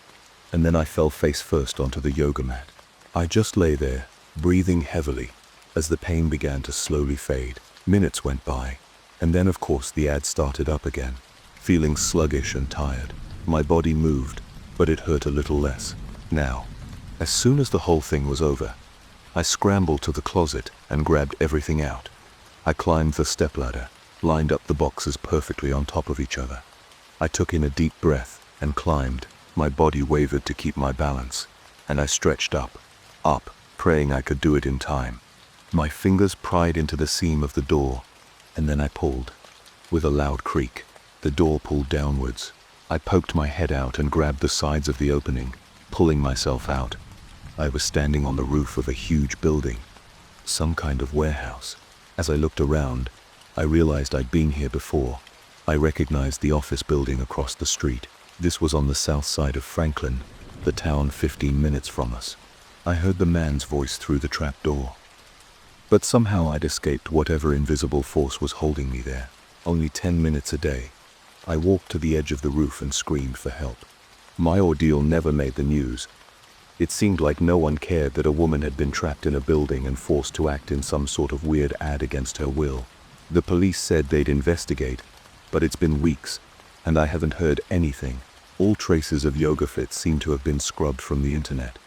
And then I fell face first onto the yoga mat. I just lay there, breathing heavily, as the pain began to slowly fade. Minutes went by, and then of course the ad started up again. Feeling sluggish and tired, my body moved, but it hurt a little less. Now, as soon as the whole thing was over, I scrambled to the closet and grabbed everything out. I climbed the stepladder, lined up the boxes perfectly on top of each other. I took in a deep breath and climbed. My body wavered to keep my balance, and I stretched up, praying I could do it in time. My fingers pried into the seam of the door, and then I pulled. With a loud creak, the door pulled downwards. I poked my head out and grabbed the sides of the opening, pulling myself out. I was standing on the roof of a huge building, some kind of warehouse. As I looked around, I realized I'd been here before. I recognized the office building across the street. This was on the south side of Franklin, the town 15 minutes from us. I heard the man's voice through the trapdoor. But somehow I'd escaped whatever invisible force was holding me there. Only 10 minutes a day. I walked to the edge of the roof and screamed for help. My ordeal never made the news. It seemed like no one cared that a woman had been trapped in a building and forced to act in some sort of weird ad against her will. The police said they'd investigate, but it's been weeks, and I haven't heard anything. All traces of yoga fits seem to have been scrubbed from the internet.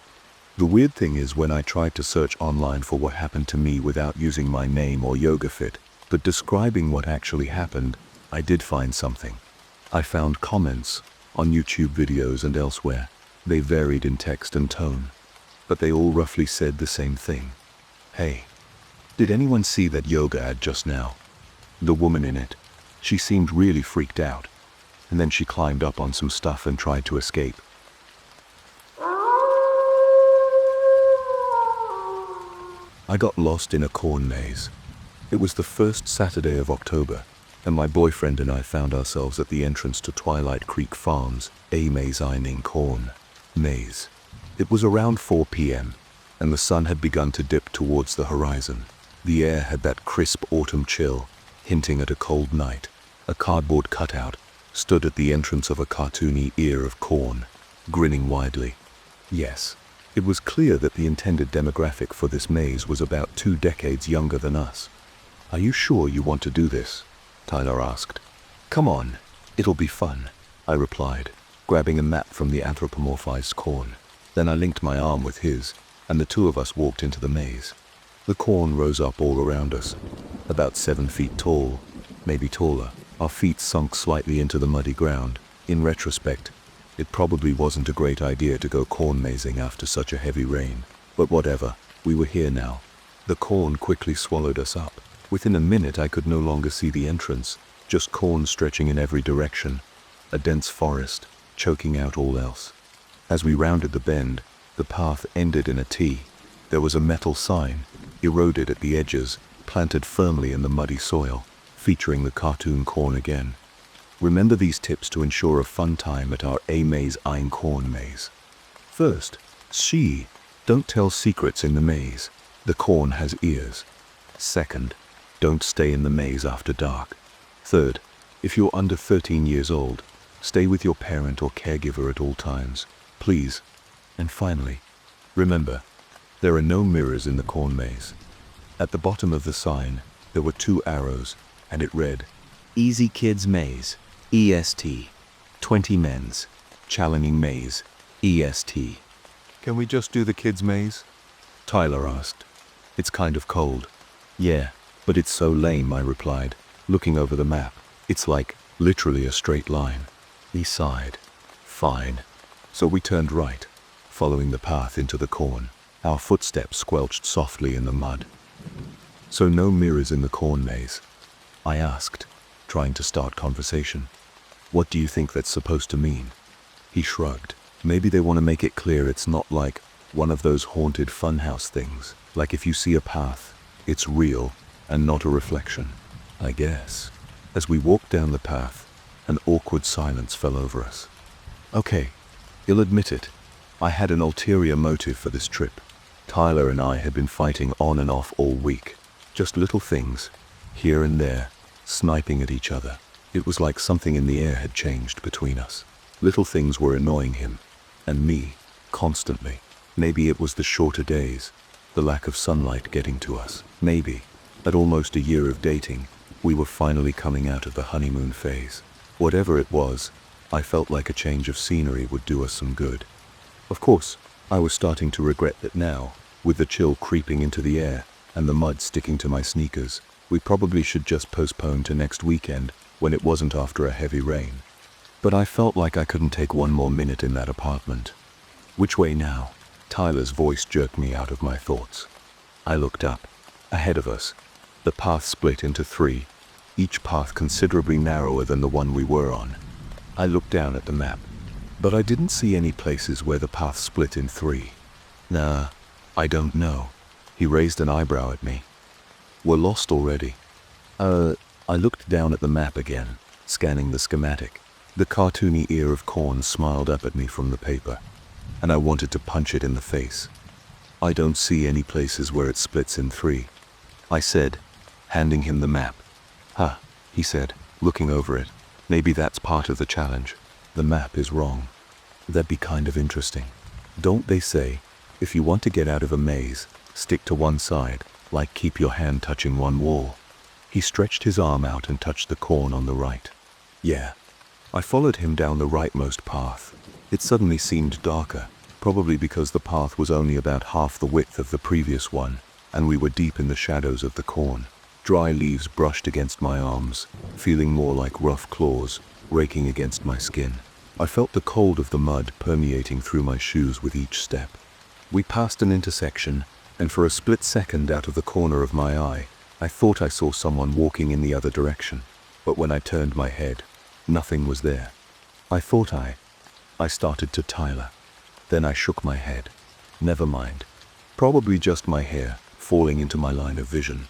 The weird thing is when I tried to search online for what happened to me without using my name or yoga fit, but describing what actually happened, I did find something. I found comments on YouTube videos and elsewhere. They varied in text and tone, but they all roughly said the same thing. Hey, did anyone see that yoga ad just now? The woman in it, she seemed really freaked out, and then she climbed up on some stuff and tried to escape. I got lost in a corn maze. It was the first Saturday of October, and my boyfriend and I found ourselves at the entrance to Twilight Creek Farms, a maze-ining corn maze. It was around 4 p.m., and the sun had begun to dip towards the horizon. The air had that crisp autumn chill, hinting at a cold night. A cardboard cutout stood at the entrance of a cartoony ear of corn, grinning widely. Yes, it was clear that the intended demographic for this maze was about 2 decades younger than us. "Are you sure you want to do this?" Tyler asked. "Come on, it'll be fun," I replied, grabbing a map from the anthropomorphized corn. Then I linked my arm with his, and the two of us walked into the maze. The corn rose up all around us, about 7 feet tall, maybe taller. Our feet sunk slightly into the muddy ground. In retrospect, it probably wasn't a great idea to go corn mazing after such a heavy rain, but whatever, we were here now. The corn quickly swallowed us up. Within a minute I could no longer see the entrance, just corn stretching in every direction, a dense forest, choking out all else. As we rounded the bend, the path ended in a T. There was a metal sign, eroded at the edges, planted firmly in the muddy soil, featuring the cartoon corn again. Remember these tips to ensure a fun time at our A-maze-ing corn maze. First, don't tell secrets in the maze. The corn has ears. Second, don't stay in the maze after dark. Third, if you're under 13 years old, stay with your parent or caregiver at all times, please. And finally, remember, there are no mirrors in the corn maze. At the bottom of the sign, there were 2 arrows, and it read, "Easy Kids Maze, EST, 20 Men's, Challenging Maze, EST." "Can we just do the kids' maze?" Tyler asked. "It's kind of cold." "Yeah, but it's so lame," I replied, looking over the map. "It's like literally a straight line." He sighed. "Fine." So we turned right, following the path into the corn. Our footsteps squelched softly in the mud. "So no mirrors in the corn maze?" I asked, trying to start conversation. "What do you think that's supposed to mean?" He shrugged. "Maybe they want to make it clear it's not like one of those haunted funhouse things. Like if you see a path, it's real and not a reflection, I guess." As we walked down the path, an awkward silence fell over us. Okay, you'll admit it. I had an ulterior motive for this trip. Tyler and I had been fighting on and off all week. Just little things, here and there, sniping at each other. It was like something in the air had changed between us. Little things were annoying him, and me, constantly. Maybe it was the shorter days, the lack of sunlight getting to us. Maybe, at almost a year of dating, we were finally coming out of the honeymoon phase. Whatever it was, I felt like a change of scenery would do us some good. Of course, I was starting to regret that now, with the chill creeping into the air and the mud sticking to my sneakers, we probably should just postpone to next weekend when it wasn't after a heavy rain. But I felt like I couldn't take one more minute in that apartment. "Which way now?" Tyler's voice jerked me out of my thoughts. I looked up. Ahead of us, the path split into 3, each path considerably narrower than the one we were on. I looked down at the map, but I didn't see any places where the path split in 3. "Nah, I don't know." He raised an eyebrow at me. "We're lost already." I looked down at the map again, scanning the schematic. The cartoony ear of corn smiled up at me from the paper, and I wanted to punch it in the face. "I don't see any places where it splits in 3, I said, handing him the map. "Huh," he said, looking over it. "Maybe that's part of the challenge. The map is wrong." "That'd be kind of interesting. Don't they say, if you want to get out of a maze, stick to one side, like keep your hand touching one wall?" He stretched his arm out and touched the corn on the right. "Yeah, I followed him down the rightmost path. It suddenly seemed darker, probably because the path was only about half the width of the previous one, and we were deep in the shadows of the corn. Dry leaves brushed against my arms, feeling more like rough claws, raking against my skin. I felt the cold of the mud permeating through my shoes with each step. We passed an intersection, and for a split second out of the corner of my eye, I thought I saw someone walking in the other direction. But when I turned my head, nothing was there. I started to Tyler. Then I shook my head. Never mind. Probably just my hair falling into my line of vision.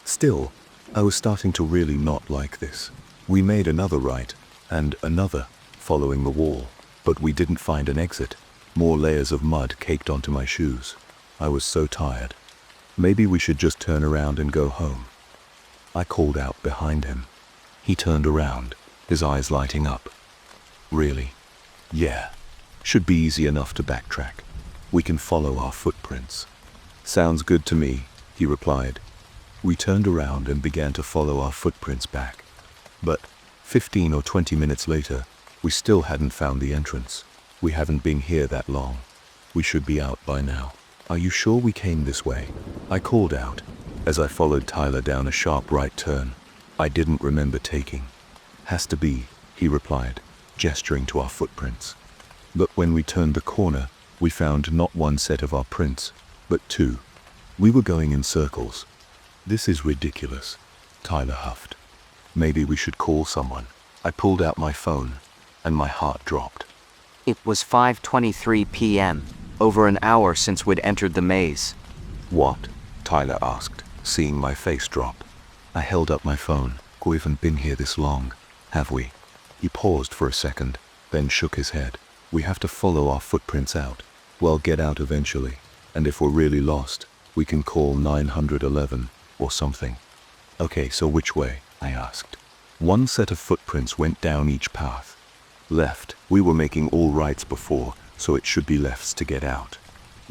Still, I was starting to really not like this. We made another right, and another, following the wall, but we didn't find an exit. More layers of mud caked onto my shoes. I was so tired. Maybe we should just turn around and go home. I called out behind him. He turned around, his eyes lighting up. Really? Yeah. Should be easy enough to backtrack. We can follow our footprints. Sounds good to me, he replied. We turned around and began to follow our footprints back. But 15 or 20 minutes later, we still hadn't found the entrance. We haven't been here that long. We should be out by now. Are you sure we came this way? I called out, as I followed Tyler down a sharp right turn I didn't remember taking. Has to be, he replied, gesturing to our footprints. But when we turned the corner, we found not one set of our prints, but two. We were going in circles. This is ridiculous, Tyler huffed. Maybe we should call someone. I pulled out my phone, and my heart dropped. It was 5:23 p.m., over an hour since we'd entered the maze. What? Tyler asked, seeing my face drop. I held up my phone. We haven't been here this long, have we? He paused for a second, then shook his head. We have to follow our footprints out. We'll get out eventually, and if we're really lost, we can call 911 or something. Okay, so which way? I asked. One set of footprints went down each path. Left. We were making all rights before, so it should be lefts to get out.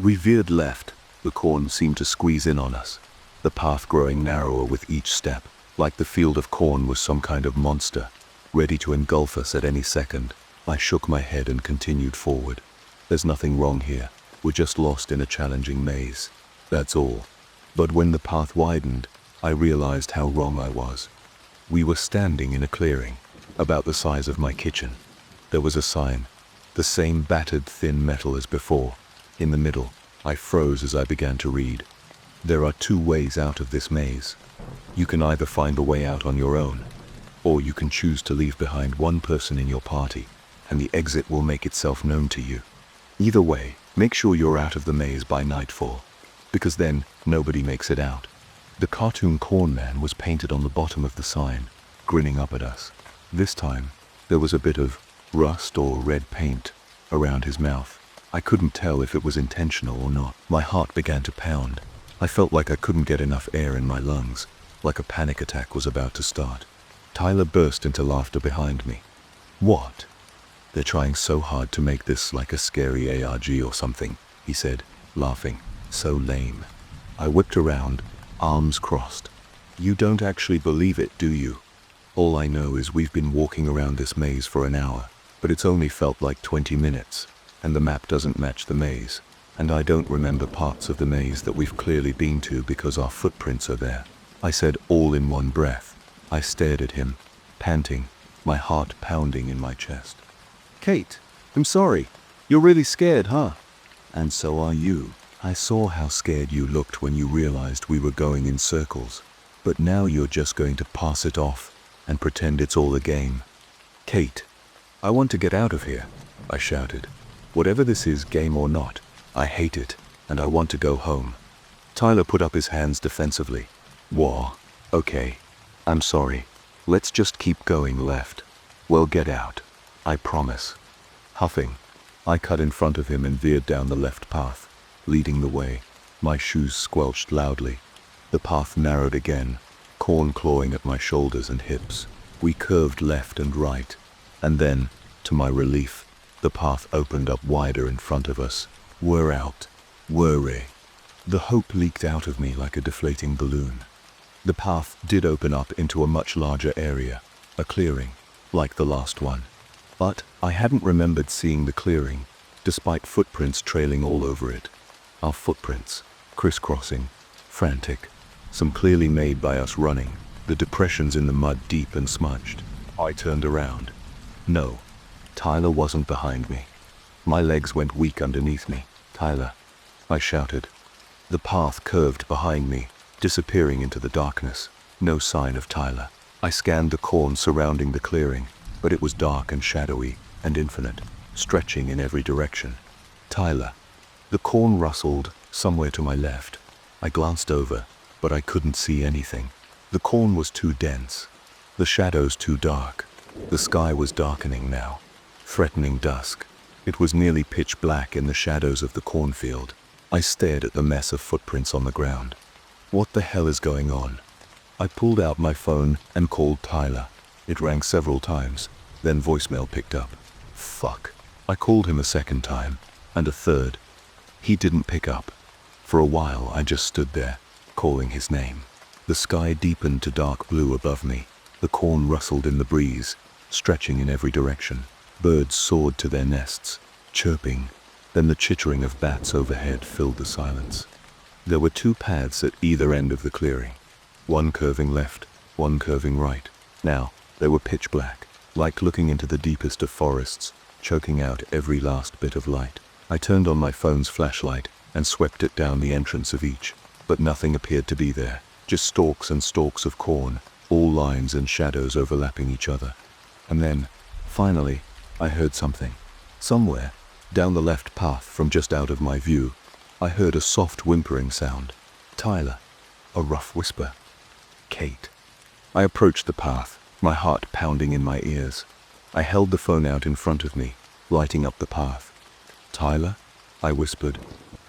We veered left. The corn seemed to squeeze in on us, the path growing narrower with each step, like the field of corn was some kind of monster, ready to engulf us at any second. I shook my head and continued forward. There's nothing wrong here. We're just lost in a challenging maze. That's all. But when the path widened, I realized how wrong I was. We were standing in a clearing, about the size of my kitchen. There was a sign, the same battered thin metal as before. In the middle, I froze as I began to read. There are two ways out of this maze. You can either find the way out on your own, or you can choose to leave behind one person in your party, and the exit will make itself known to you. Either way, make sure you're out of the maze by nightfall, because then nobody makes it out. The cartoon corn man was painted on the bottom of the sign, grinning up at us. This time, there was a bit of rust or red paint around his mouth. I couldn't tell if it was intentional or not. My heart began to pound. I felt like I couldn't get enough air in my lungs, like a panic attack was about to start. Tyler burst into laughter behind me. What? They're trying so hard to make this like a scary ARG or something, he said, laughing. So lame. I whipped around, arms crossed. You don't actually believe it, do you? All I know is we've been walking around this maze for an hour, but it's only felt like 20 minutes, and the map doesn't match the maze, and I don't remember parts of the maze that we've clearly been to because our footprints are there. I said all in one breath. I stared at him, panting, my heart pounding in my chest. Kate, I'm sorry. You're really scared, huh? And so are you. I saw how scared you looked when you realized we were going in circles, but now you're just going to pass it off and pretend it's all a game. Kate, I want to get out of here, I shouted. Whatever this is, game or not, I hate it, and I want to go home. Tyler put up his hands defensively. Whoa, okay, I'm sorry. Let's just keep going left. We'll get out, I promise. Huffing, I cut in front of him and veered down the left path, leading the way. My shoes squelched loudly. The path narrowed again, corn clawing at my shoulders and hips. We curved left and right, and then, to my relief, the path opened up wider in front of us. We're out. We're. The hope leaked out of me like a deflating balloon. The path did open up into a much larger area, a clearing, like the last one. But I hadn't remembered seeing the clearing, despite footprints trailing all over it. Our footprints, crisscrossing, frantic, some clearly made by us running, the depressions in the mud deep and smudged. I turned around. No, Tyler wasn't behind me. My legs went weak underneath me. "Tyler," I shouted. The path curved behind me, disappearing into the darkness. No sign of Tyler. I scanned the corn surrounding the clearing, but it was dark and shadowy and infinite, stretching in every direction. Tyler. The corn rustled somewhere to my left. I glanced over, but I couldn't see anything. The corn was too dense, the shadows too dark. The sky was darkening now, threatening dusk. It was nearly pitch black in the shadows of the cornfield. I stared at the mess of footprints on the ground. What the hell is going on? I pulled out my phone and called Tyler. It rang several times, then voicemail picked up. Fuck. I called him a second time, and a third. He didn't pick up. For a while I just stood there, calling his name. The sky deepened to dark blue above me. The corn rustled in the breeze, stretching in every direction. Birds soared to their nests, chirping. Then the chittering of bats overhead filled the silence. There were two paths at either end of the clearing, one curving left, one curving right. Now, they were pitch black, like looking into the deepest of forests, choking out every last bit of light. I turned on my phone's flashlight and swept it down the entrance of each, but nothing appeared to be there, just stalks and stalks of corn, all lines and shadows overlapping each other. And then, finally, I heard something. Somewhere, down the left path from just out of my view, I heard a soft whimpering sound. Tyler. A rough whisper. Kate. I approached the path, my heart pounding in my ears. I held the phone out in front of me, lighting up the path. Tyler? I whispered,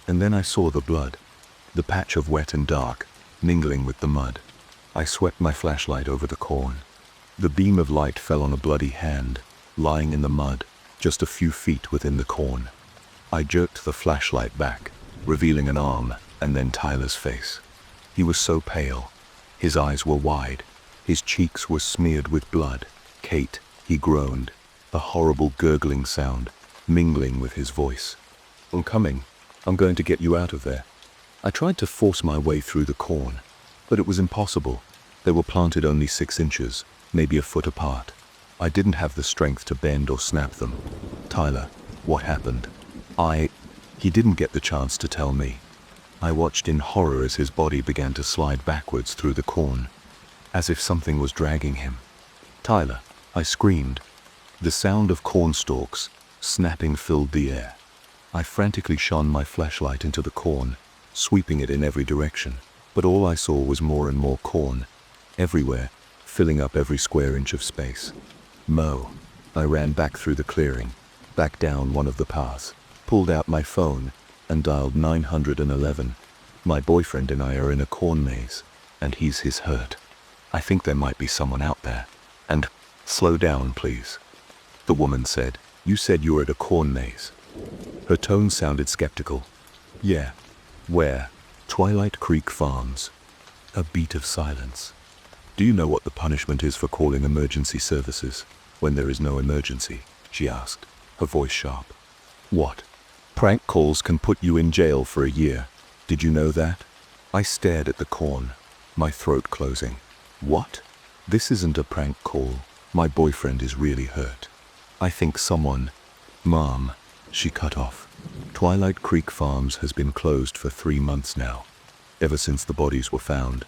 and then I saw the blood, the patch of wet and dark, mingling with the mud. I swept my flashlight over the corn. The beam of light fell on a bloody hand, lying in the mud, just a few feet within the corn. I jerked the flashlight back, revealing an arm and then Tyler's face. He was so pale. His eyes were wide. His cheeks were smeared with blood. Kate, he groaned, a horrible gurgling sound, mingling with his voice. I'm coming. I'm going to get you out of there. I tried to force my way through the corn, but it was impossible. They were planted only 6 inches, maybe a foot apart. I didn't have the strength to bend or snap them. Tyler, what happened? He didn't get the chance to tell me. I watched in horror as his body began to slide backwards through the corn, as if something was dragging him. Tyler, I screamed. The sound of corn stalks snapping filled the air. I frantically shone my flashlight into the corn, sweeping it in every direction, but all I saw was more and more corn, everywhere, filling up every square inch of space. Mo. I ran back through the clearing, back down one of the paths, pulled out my phone, and dialed 911. My boyfriend and I are in a corn maze, and he's hurt. I think there might be someone out there. And, slow down, please. The woman said, You said you were at a corn maze. Her tone sounded skeptical. Yeah. Where? Twilight Creek Farms. A beat of silence. Do you know what the punishment is for calling emergency services when there is no emergency? She asked, her voice sharp. What? Prank calls can put you in jail for a year. Did you know that? I stared at the corn, my throat closing. What? This isn't a prank call. My boyfriend is really hurt. I think someone... Mom, she cut off. Twilight Creek Farms has been closed for 3 months now, ever since the bodies were found.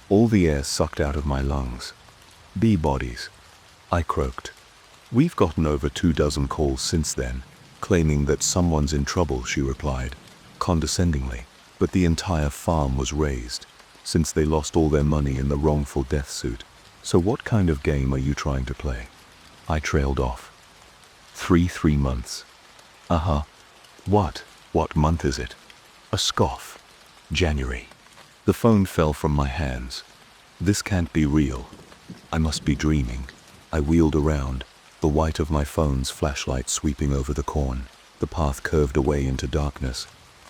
All the air sucked out of my lungs. Bee bodies. I croaked. We've gotten over 24 calls since then, claiming that someone's in trouble, she replied, condescendingly. But the entire farm was razed, since they lost all their money in the wrongful death suit. So what kind of game are you trying to play? I trailed off. 3 months. Uh-huh. What month is it? A scoff. January. The phone fell from my hands. This can't be real. I must be dreaming. I wheeled around, the white of my phone's flashlight sweeping over the corn. The path curved away into darkness,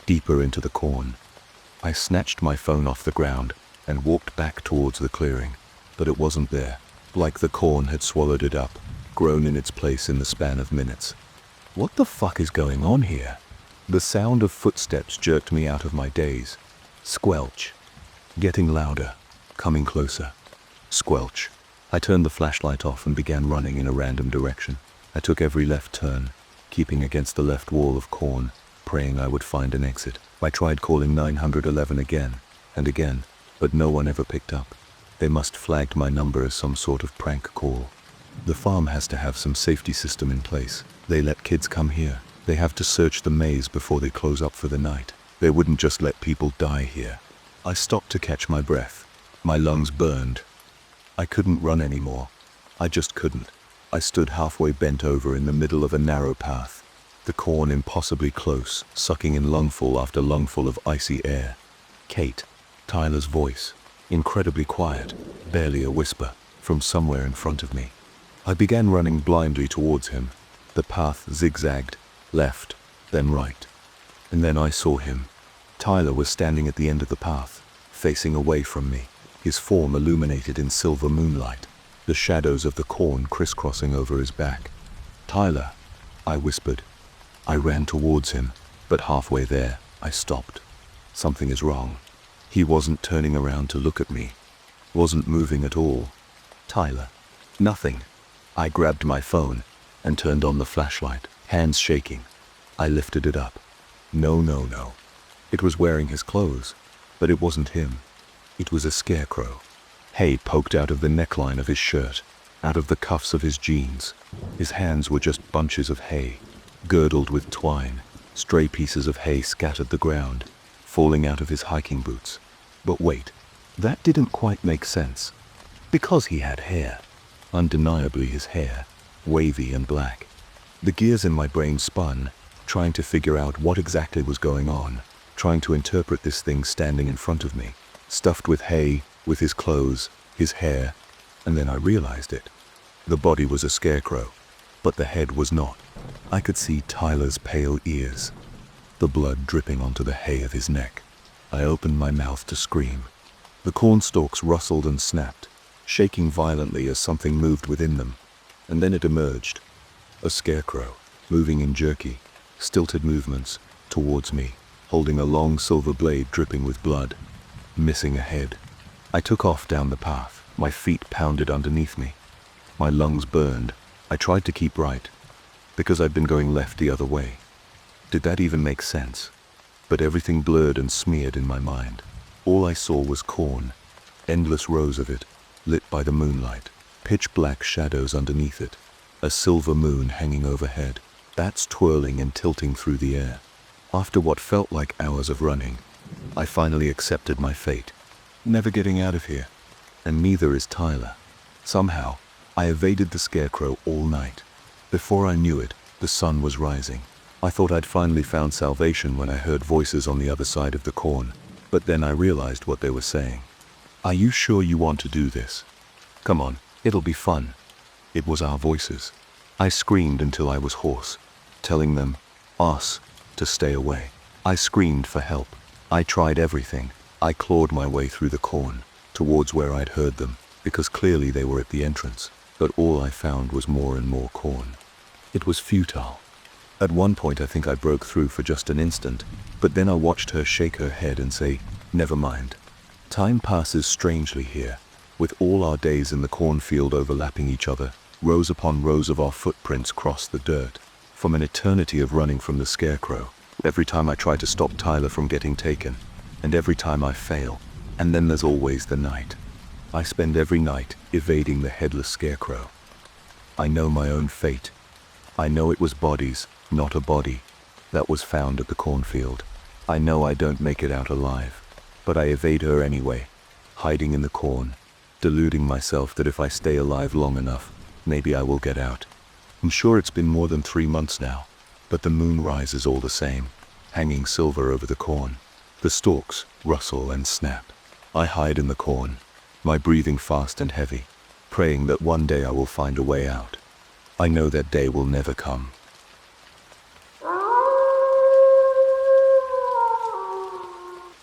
deeper into the corn. I snatched my phone off the ground and walked back towards the clearing, but it wasn't there. Like the corn had swallowed it up, grown in its place in the span of minutes. What the fuck is going on here? The sound of footsteps jerked me out of my daze. Squelch. Getting louder. Coming closer. Squelch. I turned the flashlight off and began running in a random direction. I took every left turn, keeping against the left wall of corn, praying I would find an exit. I tried calling 911 again and again, but no one ever picked up. They must flagged my number as some sort of prank call. The farm has to have some safety system in place. They let kids come here. They have to search the maze before they close up for the night. They wouldn't just let people die here. I stopped to catch my breath. My lungs burned. I couldn't run anymore. I just couldn't. I stood halfway bent over in the middle of a narrow path. The corn impossibly close, sucking in lungful after lungful of icy air. Kate, Tyler's voice, incredibly quiet, barely a whisper, from somewhere in front of me. I began running blindly towards him. The path zigzagged, left, then right. And then I saw him. Tyler was standing at the end of the path, facing away from me, his form illuminated in silver moonlight, the shadows of the corn crisscrossing over his back. "Tyler," I whispered. I ran towards him, but halfway there, I stopped. Something is wrong. He wasn't turning around to look at me, wasn't moving at all. "Tyler." Nothing. I grabbed my phone and turned on the flashlight, hands shaking. I lifted it up. No. It was wearing his clothes, but it wasn't him. It was a scarecrow. Hay poked out of the neckline of his shirt, out of the cuffs of his jeans. His hands were just bunches of hay, girdled with twine. Stray pieces of hay scattered the ground, falling out of his hiking boots. But wait, that didn't quite make sense. Because he had hair. Undeniably his hair, wavy and black. The gears in my brain spun, trying to figure out what exactly was going on, trying to interpret this thing standing in front of me, stuffed with hay, with his clothes, his hair, and then I realized it. The body was a scarecrow, but the head was not. I could see Tyler's pale ears, the blood dripping onto the hay of his neck. I opened my mouth to scream. The corn stalks rustled and snapped, shaking violently as something moved within them, and then it emerged. A scarecrow, moving in jerky, stilted movements, towards me, holding a long silver blade dripping with blood, missing a head. I took off down the path, my feet pounded underneath me. My lungs burned. I tried to keep right, because I'd been going left the other way. Did that even make sense? But everything blurred and smeared in my mind. All I saw was corn, endless rows of it, lit by the moonlight, pitch black shadows underneath it, a silver moon hanging overhead, bats twirling and tilting through the air. After what felt like hours of running, I finally accepted my fate, never getting out of here, and neither is Tyler. Somehow, I evaded the scarecrow all night. Before I knew it, the sun was rising. I thought I'd finally found salvation when I heard voices on the other side of the corn, but then I realized what they were saying. "Are you sure you want to do this? Come on, it'll be fun." It was our voices. I screamed until I was hoarse, telling them, us, to stay away. I screamed for help. I tried everything. I clawed my way through the corn, towards where I'd heard them, because clearly they were at the entrance, but all I found was more and more corn. It was futile. At one point I think I broke through for just an instant, but then I watched her shake her head and say, "Never mind." Time passes strangely here, with all our days in the cornfield overlapping each other. Rows upon rows of our footprints cross the dirt, from an eternity of running from the scarecrow. Every time I try to stop Tyler from getting taken, and every time I fail, and then there's always the night. I spend every night evading the headless scarecrow. I know my own fate. I know it was bodies, not a body, that was found at the cornfield. I know I don't make it out alive, but I evade her anyway, hiding in the corn, deluding myself that if I stay alive long enough, maybe I will get out. I'm sure it's been more than 3 months now, but the moon rises all the same, hanging silver over the corn. The stalks rustle and snap. I hide in the corn, my breathing fast and heavy, praying that one day I will find a way out. I know that day will never come.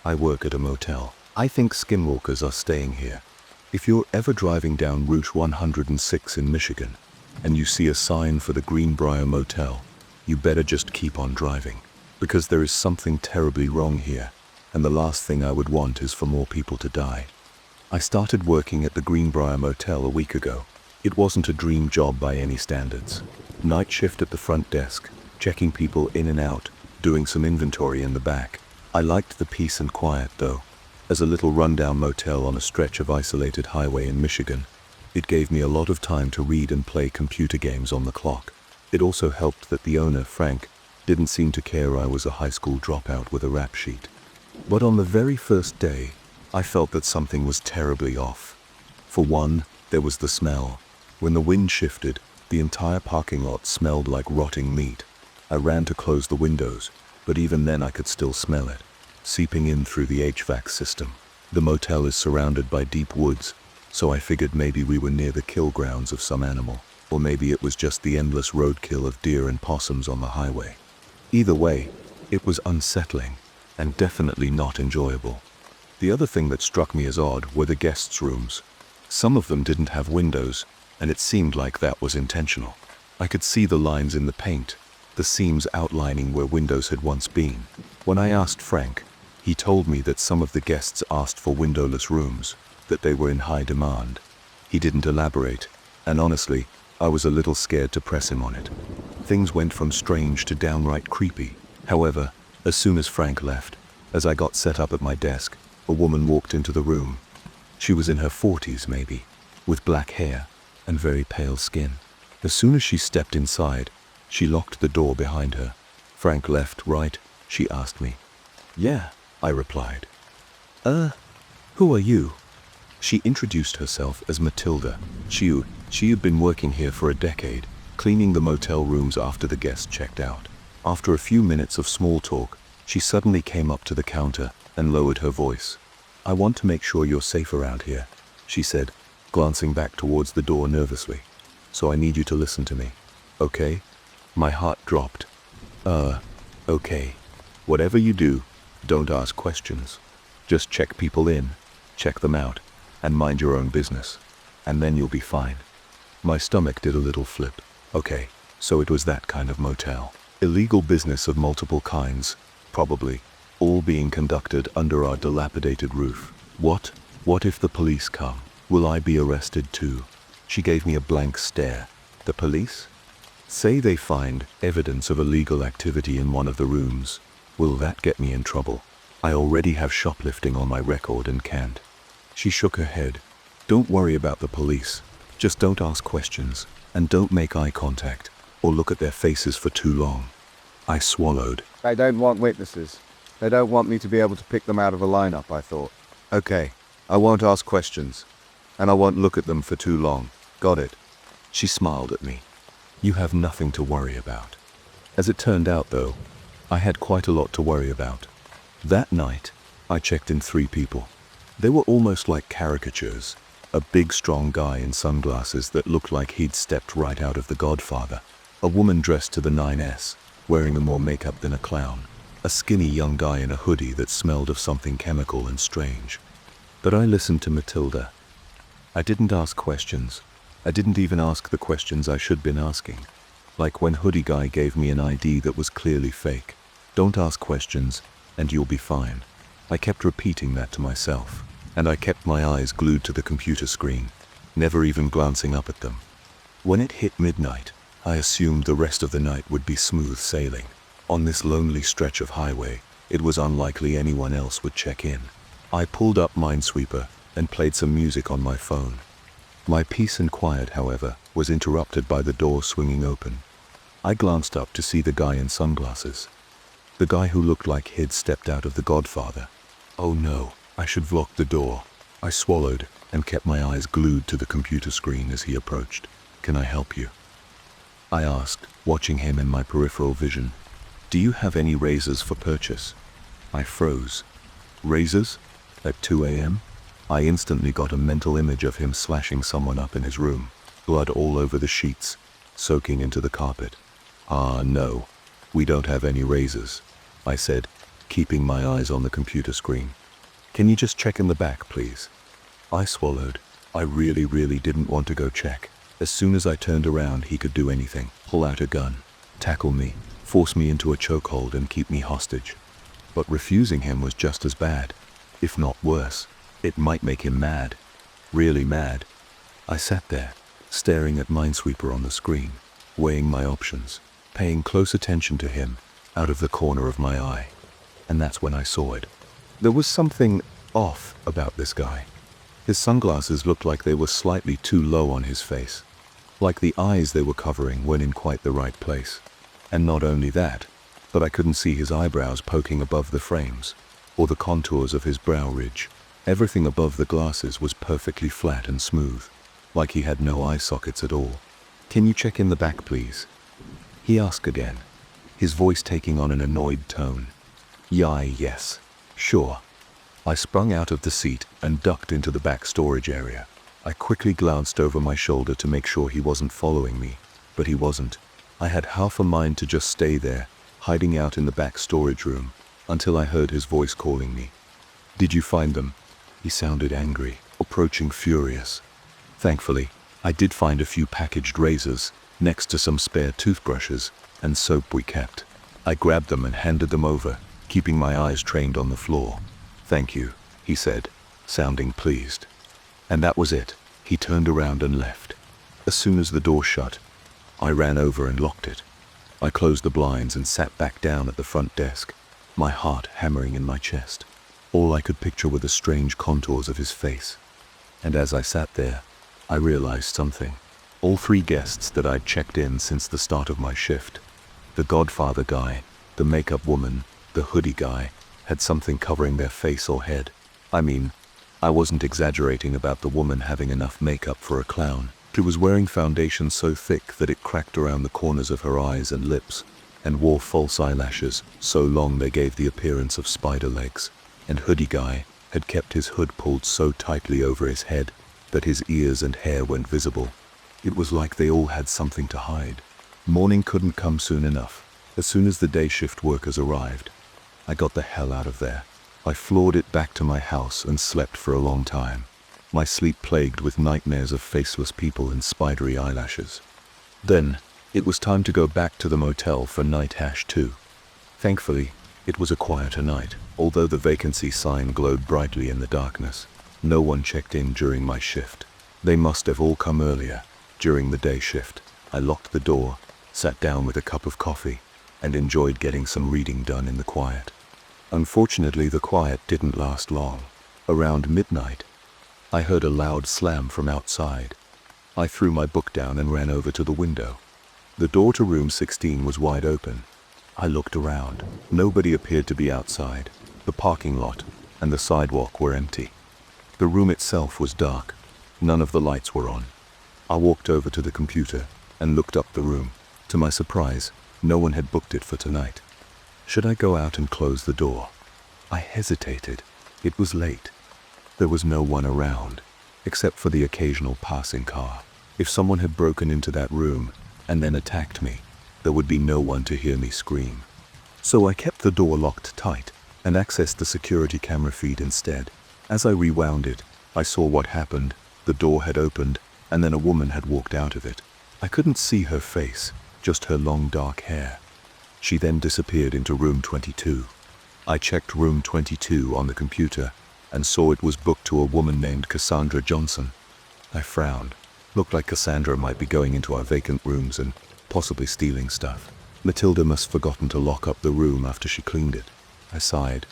I work at a motel. I think Skinwalkers are staying here. If you're ever driving down Route 106 in Michigan, and you see a sign for the Greenbrier Motel, you better just keep on driving, because there is something terribly wrong here, and the last thing I would want is for more people to die. I started working at the Greenbrier Motel a week ago. It wasn't a dream job by any standards. Night shift at the front desk, checking people in and out, doing some inventory in the back. I liked the peace and quiet though. As a little rundown motel on a stretch of isolated highway in Michigan, it gave me a lot of time to read and play computer games on the clock. It also helped that the owner, Frank, didn't seem to care I was a high school dropout with a rap sheet. But on the very first day, I felt that something was terribly off. For one, there was the smell. When the wind shifted, the entire parking lot smelled like rotting meat. I ran to close the windows, but even then I could still smell it, seeping in through the HVAC system. The motel is surrounded by deep woods, so I figured maybe we were near the kill grounds of some animal, or maybe it was just the endless roadkill of deer and possums on the highway. Either way, it was unsettling, and definitely not enjoyable. The other thing that struck me as odd were the guests' rooms. Some of them didn't have windows, and it seemed like that was intentional. I could see the lines in the paint, the seams outlining where windows had once been. When I asked Frank, he told me that some of the guests asked for windowless rooms, that they were in high demand. He didn't elaborate, and honestly, I was a little scared to press him on it. Things went from strange to downright creepy. However, as soon as Frank left, as I got set up at my desk, a woman walked into the room. She was in her 40s maybe, with black hair and very pale skin. As soon as she stepped inside, she locked the door behind her. "Frank left, right?" she asked me. "Yeah," I replied. Who are you?" She introduced herself as Matilda. She had been working here for a decade, cleaning the motel rooms after the guests checked out. After a few minutes of small talk, she suddenly came up to the counter and lowered her voice. "I want to make sure you're safe around here," she said, glancing back towards the door nervously. "So I need you to listen to me. Okay?" My heart dropped. Okay. Whatever you do, don't ask questions. Just check people in, check them out, and mind your own business. And then you'll be fine." My stomach did a little flip. Okay, so it was that kind of motel. Illegal business of multiple kinds, probably, all being conducted under our dilapidated roof. What if the police come? Will I be arrested too? She gave me a blank stare. The police? Say they find evidence of illegal activity in one of the rooms. Will that get me in trouble? I already have shoplifting on my record and can't. She shook her head. "Don't worry about the police. Just don't ask questions, and don't make eye contact, or look at their faces for too long." I swallowed. They don't want witnesses. They don't want me to be able to pick them out of a lineup, I thought. Okay, I won't ask questions, and I won't look at them for too long. Got it? She smiled at me. "You have nothing to worry about." As it turned out though, I had quite a lot to worry about. That night, I checked in 3 people. They were almost like caricatures. A big strong guy in sunglasses that looked like he'd stepped right out of The Godfather. A woman dressed to the 9S, wearing more makeup than a clown. A skinny young guy in a hoodie that smelled of something chemical and strange. But I listened to Matilda. I didn't ask questions. I didn't even ask the questions I should been asking. Like when hoodie guy gave me an ID that was clearly fake. Don't ask questions, and you'll be fine. I kept repeating that to myself, and I kept my eyes glued to the computer screen, never even glancing up at them. When it hit midnight, I assumed the rest of the night would be smooth sailing. On this lonely stretch of highway, it was unlikely anyone else would check in. I pulled up Minesweeper and played some music on my phone. My peace and quiet, however, was interrupted by the door swinging open. I glanced up to see the guy in sunglasses. The guy who looked like he'd stepped out of The Godfather. Oh no, I should have locked the door. I swallowed and kept my eyes glued to the computer screen as he approached. "Can I help you?" I asked, watching him in my peripheral vision. "Do you have any razors for purchase?" I froze. Razors? At 2 a.m.? I instantly got a mental image of him slashing someone up in his room, blood all over the sheets, soaking into the carpet. No, we don't have any razors," I said, keeping my eyes on the computer screen. "Can you just check in the back, please?" I swallowed. I really didn't want to go check. As soon as I turned around, he could do anything: pull out a gun, tackle me, force me into a chokehold and keep me hostage. But refusing him was just as bad, if not worse. It might make him mad. Really mad. I sat there, staring at Minesweeper on the screen, weighing my options, paying close attention to him out of the corner of my eye. And that's when I saw it. There was something off about this guy. His sunglasses looked like they were slightly too low on his face, like the eyes they were covering weren't in quite the right place. And not only that, but I couldn't see his eyebrows poking above the frames, or the contours of his brow ridge. Everything above the glasses was perfectly flat and smooth, like he had no eye sockets at all. "Can you check in the back, please?" he asked again, his voice taking on an annoyed tone. Yes, sure. I sprung out of the seat and ducked into the back storage area. I quickly glanced over my shoulder to make sure he wasn't following me, but he wasn't. I had half a mind to just stay there, hiding out in the back storage room, until I heard his voice calling me. "Did you find them?" He sounded angry, approaching furious. Thankfully, I did find a few packaged razors, next to some spare toothbrushes and soap we kept. I grabbed them and handed them over, keeping my eyes trained on the floor. "Thank you," he said, sounding pleased. And that was it. He turned around and left. As soon as the door shut, I ran over and locked it. I closed the blinds and sat back down at the front desk, my heart hammering in my chest. All I could picture were the strange contours of his face. And as I sat there, I realized something. All three guests that I'd checked in since the start of my shift, the Godfather guy, the makeup woman, the hoodie guy, had something covering their face or head. I mean, I wasn't exaggerating about the woman having enough makeup for a clown. She was wearing foundation so thick that it cracked around the corners of her eyes and lips, and wore false eyelashes so long they gave the appearance of spider legs. And hoodie guy had kept his hood pulled so tightly over his head that his ears and hair weren't visible. It was like they all had something to hide. Morning couldn't come soon enough. As soon as the day shift workers arrived, I got the hell out of there. I floored it back to my house and slept for a long time, my sleep plagued with nightmares of faceless people and spidery eyelashes. Then, it was time to go back to the motel for night hash 2. Thankfully, it was a quieter night, although the vacancy sign glowed brightly in the darkness. No one checked in during my shift. They must have all come earlier, during the day shift. I locked the door, sat down with a cup of coffee, and enjoyed getting some reading done in the quiet. Unfortunately, the quiet didn't last long. Around midnight, I heard a loud slam from outside. I threw my book down and ran over to the window. The door to room 16 was wide open. I looked around. Nobody appeared to be outside. The parking lot and the sidewalk were empty. The room itself was dark. None of the lights were on. I walked over to the computer and looked up the room. To my surprise, no one had booked it for tonight. Should I go out and close the door? I hesitated. It was late. There was no one around, except for the occasional passing car. If someone had broken into that room and then attacked me, there would be no one to hear me scream. So I kept the door locked tight and accessed the security camera feed instead. As I rewound it, I saw what happened. The door had opened, and then a woman had walked out of it. I couldn't see her face, just her long dark hair. She then disappeared into room 22. I checked room 22 on the computer and saw it was booked to a woman named Cassandra Johnson. I frowned. Looked like Cassandra might be going into our vacant rooms and possibly stealing stuff. Matilda must have forgotten to lock up the room after she cleaned it. I sighed,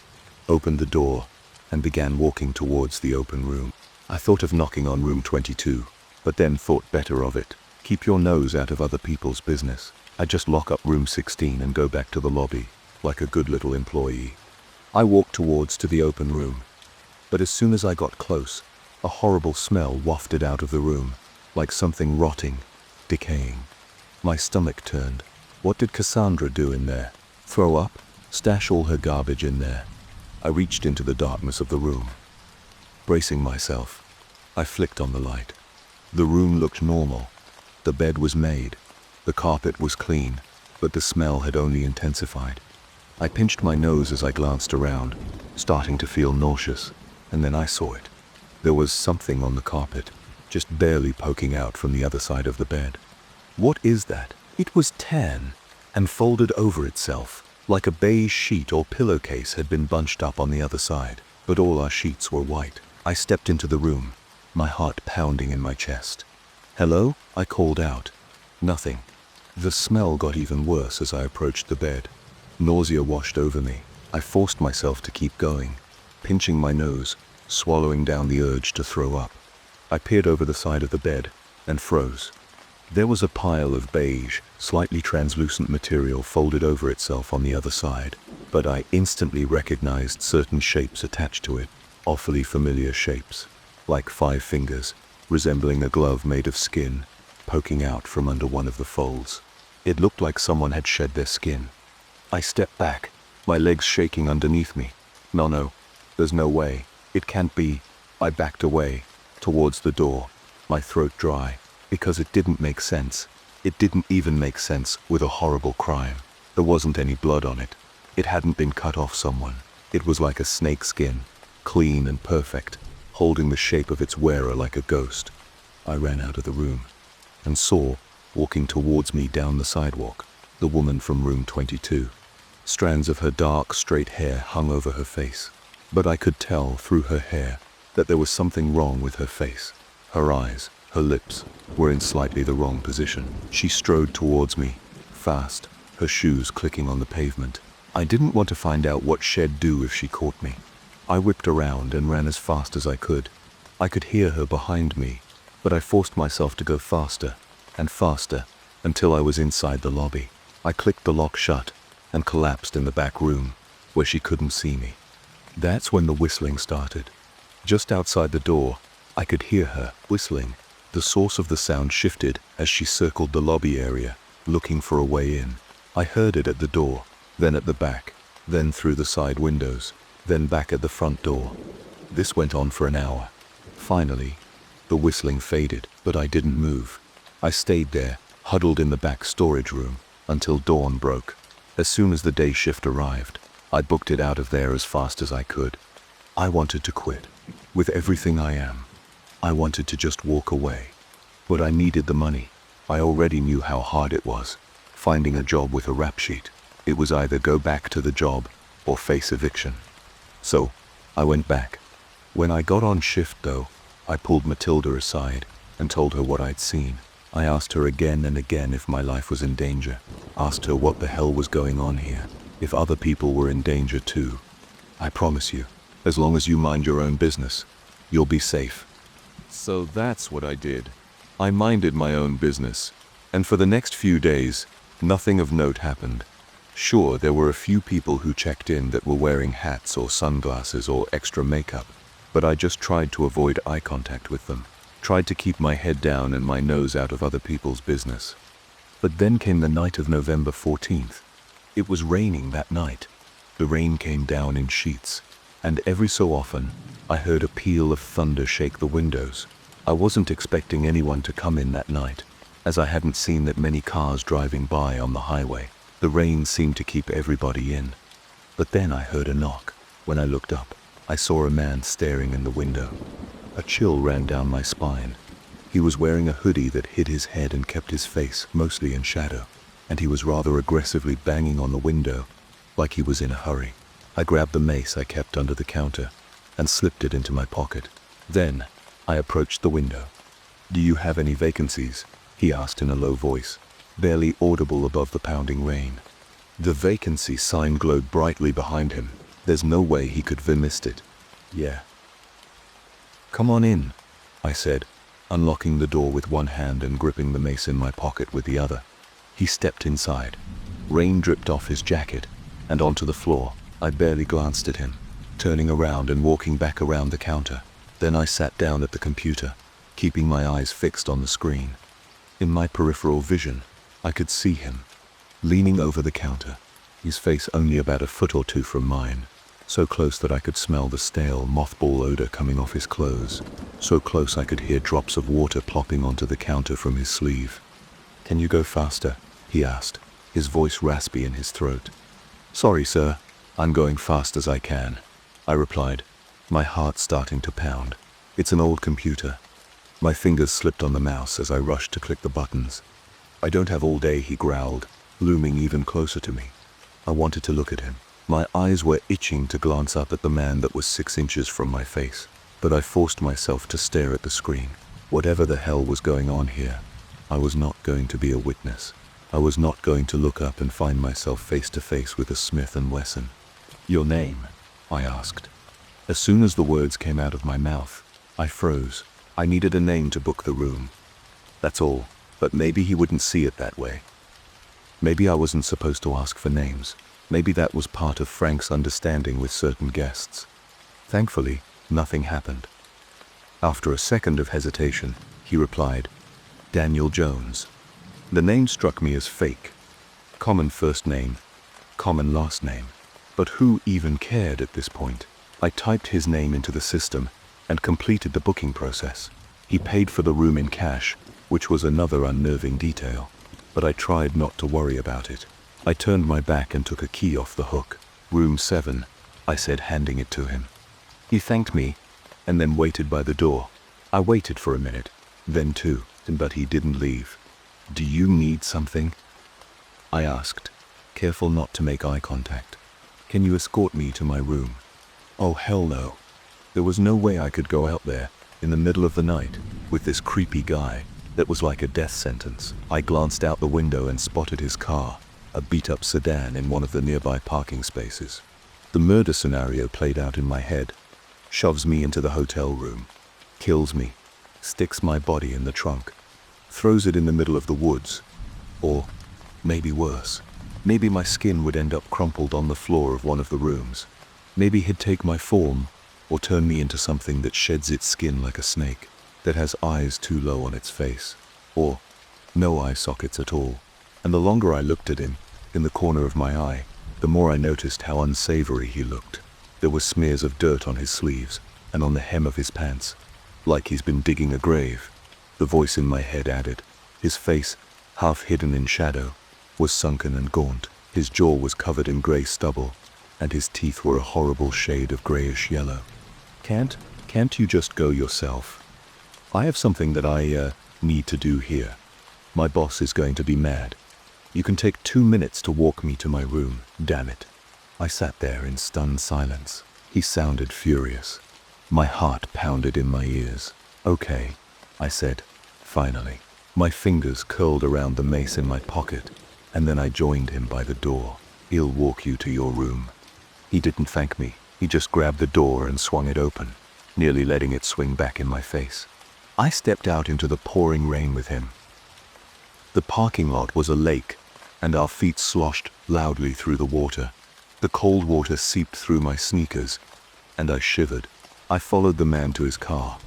opened the door, and began walking towards the open room. I thought of knocking on room 22, but then thought better of it. Keep your nose out of other people's business. I'd just lock up room 16 and go back to the lobby, like a good little employee. I walked towards to the open room, but as soon as I got close, a horrible smell wafted out of the room, like something rotting, decaying. My stomach turned. What did Cassandra do in there? Throw up? Stash all her garbage in there? I reached into the darkness of the room. Bracing myself, I flicked on the light. The room looked normal. The bed was made. The carpet was clean, but the smell had only intensified. I pinched my nose as I glanced around, starting to feel nauseous, and then I saw it. There was something on the carpet. just barely poking out from the other side of the bed. What is that? It was tan and folded over itself, like a beige sheet or pillowcase had been bunched up on the other side, but all our sheets were white. I stepped into the room, my heart pounding in my chest. "Hello?" I called out. Nothing. The smell got even worse as I approached the bed. Nausea washed over me. I forced myself to keep going, pinching my nose, swallowing down the urge to throw up. I peered over the side of the bed and froze. There was a pile of beige, slightly translucent material folded over itself on the other side, but I instantly recognized certain shapes attached to it, awfully familiar shapes, like 5 fingers, resembling a glove made of skin, poking out from under one of the folds. It looked like someone had shed their skin. I stepped back, my legs shaking underneath me. No, there's no way. It can't be. I backed away, towards the door, my throat dry, because it didn't make sense. It didn't even make sense with a horrible crime. There wasn't any blood on it. It hadn't been cut off someone. It was like a snake skin, clean and perfect, holding the shape of its wearer like a ghost. I ran out of the room and saw, walking towards me down the sidewalk, the woman from room 22. Strands of her dark, straight hair hung over her face, but I could tell through her hair that there was something wrong with her face. Her eyes, her lips, were in slightly the wrong position. She strode towards me, fast, her shoes clicking on the pavement. I didn't want to find out what she'd do if she caught me. I whipped around and ran as fast as I could. I could hear her behind me, but I forced myself to go faster and faster until I was inside the lobby. I clicked the lock shut and collapsed in the back room where she couldn't see me. That's when the whistling started. Just outside the door, I could hear her whistling. The source of the sound shifted as she circled the lobby area, looking for a way in. I heard it at the door, then at the back, then through the side windows, then back at the front door. This went on for an hour. Finally, the whistling faded, but I didn't move. I stayed there, huddled in the back storage room, until dawn broke. As soon as the day shift arrived, I booked it out of there as fast as I could. I wanted to quit, with everything I am. I wanted to just walk away, but I needed the money. I already knew how hard it was, finding a job with a rap sheet. It was either go back to the job or face eviction. So, I went back. When I got on shift though, I pulled Matilda aside and told her what I'd seen. I asked her again and again if my life was in danger, asked her what the hell was going on here, if other people were in danger too. I promise you, as long as you mind your own business, you'll be safe. So that's what I did. I minded my own business, and for the next few days, nothing of note happened. Sure, there were a few people who checked in that were wearing hats or sunglasses or extra makeup, but I just tried to avoid eye contact with them, tried to keep my head down and my nose out of other people's business. But then came the night of November 14th. It was raining that night. The rain came down in sheets, and every so often, I heard a peal of thunder shake the windows. I wasn't expecting anyone to come in that night, as I hadn't seen that many cars driving by on the highway. The rain seemed to keep everybody in. But then I heard a knock. When I looked up, I saw a man staring in the window. A chill ran down my spine. He was wearing a hoodie that hid his head and kept his face mostly in shadow, and he was rather aggressively banging on the window, like he was in a hurry. I grabbed the mace I kept under the counter and slipped it into my pocket. Then, I approached the window. "Do you have any vacancies?" he asked in a low voice, barely audible above the pounding rain. The vacancy sign glowed brightly behind him. There's no way he could have missed it. "Yeah." "Come on in," I said, unlocking the door with one hand and gripping the mace in my pocket with the other. He stepped inside. Rain dripped off his jacket and onto the floor. I barely glanced at him, turning around and walking back around the counter. Then I sat down at the computer, keeping my eyes fixed on the screen. In my peripheral vision, I could see him, leaning over the counter, his face only about a foot or two from mine, so close that I could smell the stale mothball odor coming off his clothes, so close I could hear drops of water plopping onto the counter from his sleeve. "Can you go faster?" he asked, his voice raspy in his throat. "Sorry, sir. I'm going fast as I can," I replied, my heart starting to pound. "It's an old computer. My fingers slipped on the mouse as I rushed to click the buttons. I don't have all day, he growled, looming even closer to me. I wanted to look at him. My eyes were itching to glance up at the man that was 6 inches from my face, but I forced myself to stare at the screen. Whatever the hell was going on here, I was not going to be a witness. I was not going to look up and find myself face to face with a Smith & Wesson. "Your name?" I asked. As soon as the words came out of my mouth, I froze. I needed a name to book the room. That's all, but maybe he wouldn't see it that way. Maybe I wasn't supposed to ask for names. Maybe that was part of Frank's understanding with certain guests. Thankfully, nothing happened. After a second of hesitation, he replied, "Daniel Jones." The name struck me as fake. Common first name, common last name. But who even cared at this point? I typed his name into the system and completed the booking process. He paid for the room in cash, which was another unnerving detail, but I tried not to worry about it. I turned my back and took a key off the hook. "Room 7, I said, handing it to him. He thanked me and then waited by the door. I waited for a minute, then 2, but he didn't leave. "Do you need something?" I asked, careful not to make eye contact. "Can you escort me to my room?" Oh, hell no. There was no way I could go out there, in the middle of the night, with this creepy guy. That was like a death sentence. I glanced out the window and spotted his car, a beat-up sedan in one of the nearby parking spaces. The murder scenario played out in my head. Shoves me into the hotel room, kills me, sticks my body in the trunk, throws it in the middle of the woods, or maybe worse. Maybe my skin would end up crumpled on the floor of one of the rooms. Maybe he'd take my form, or turn me into something that sheds its skin like a snake, that has eyes too low on its face, or no eye sockets at all. And the longer I looked at him, in the corner of my eye, the more I noticed how unsavory he looked. There were smears of dirt on his sleeves, and on the hem of his pants, like he's been digging a grave. The voice in my head added. His face, half hidden in shadow, was sunken and gaunt. His jaw was covered in grey stubble, and his teeth were a horrible shade of greyish yellow. Can't you just go yourself? I have something that I need to do here. My boss is going to be mad. You can take 2 minutes to walk me to my room, damn it." I sat there in stunned silence. He sounded furious. My heart pounded in my ears. "Okay," I said, finally. My fingers curled around the mace in my pocket, and then I joined him by the door. "He'll walk you to your room." He didn't thank me. He just grabbed the door and swung it open, nearly letting it swing back in my face. I stepped out into the pouring rain with him. The parking lot was a lake, and our feet sloshed loudly through the water. The cold water seeped through my sneakers, and I shivered. I followed the man to his car,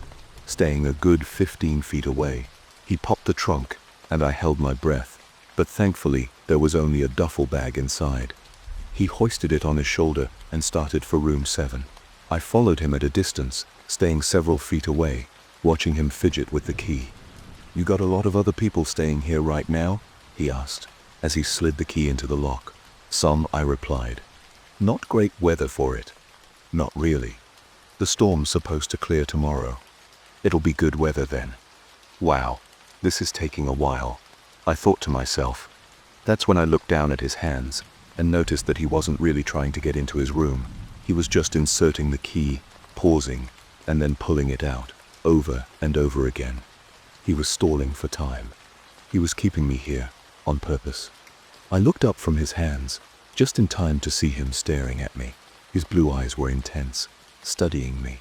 staying a good 15 feet away. He popped the trunk, and I held my breath, but thankfully there was only a duffel bag inside. He hoisted it on his shoulder and started for room 7. I followed him at a distance, staying several feet away, watching him fidget with the key. "You got a lot of other people staying here right now?" he asked, as he slid the key into the lock. "Some," I replied. "Not great weather for it." "Not really. The storm's supposed to clear tomorrow. It'll be good weather then." Wow, this is taking a while, I thought to myself. That's when I looked down at his hands and noticed that he wasn't really trying to get into his room. He was just inserting the key, pausing, and then pulling it out, over and over again. He was stalling for time. He was keeping me here, on purpose. I looked up from his hands, just in time to see him staring at me. His blue eyes were intense, studying me.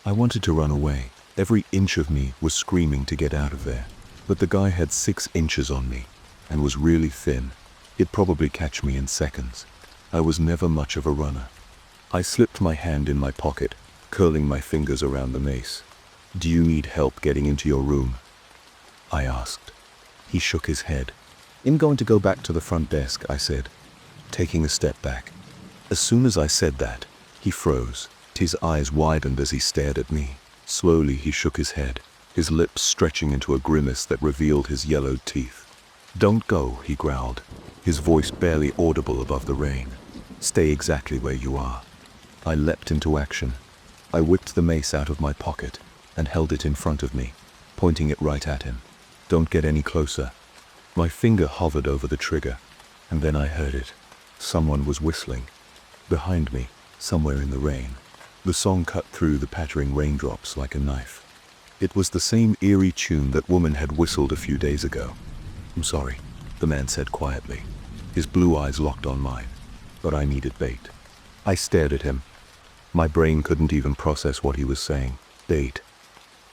I wanted to run away. Every inch of me was screaming to get out of there. But the guy had 6 inches on me, and was really thin. He'd probably catch me in seconds. I was never much of a runner. I slipped my hand in my pocket, curling my fingers around the mace. "Do you need help getting into your room?" I asked. He shook his head. "I'm going to go back to the front desk," I said, taking a step back. As soon as I said that, he froze. His eyes widened as he stared at me. Slowly he shook his head, his lips stretching into a grimace that revealed his yellowed teeth. "Don't go," he growled, his voice barely audible above the rain. "Stay exactly where you are." I leapt into action. I whipped the mace out of my pocket and held it in front of me. pointing it right at him. "Don't get any closer." My finger hovered over the trigger, and then I heard it. Someone was whistling. Behind me, somewhere in the rain. The song cut through the pattering raindrops like a knife. It was the same eerie tune that woman had whistled a few days ago. "I'm sorry," the man said quietly. His blue eyes locked on mine, but I needed bait. I stared at him. My brain couldn't even process what he was saying. Bait.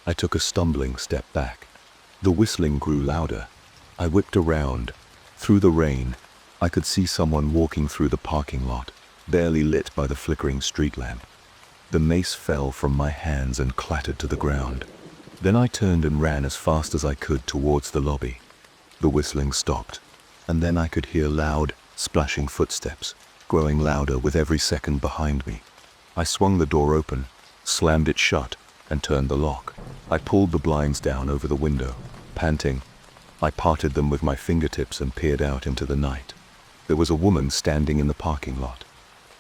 I took a stumbling step back. The whistling grew louder. I whipped around. Through the rain, I could see someone walking through the parking lot, barely lit by the flickering street lamp. The mace fell from my hands and clattered to the ground. Then I turned and ran as fast as I could towards the lobby. The whistling stopped, and then I could hear loud, splashing footsteps, growing louder with every second behind me. I swung the door open, slammed it shut, and turned the lock. I pulled the blinds down over the window, panting. I parted them with my fingertips and peered out into the night. There was a woman standing in the parking lot.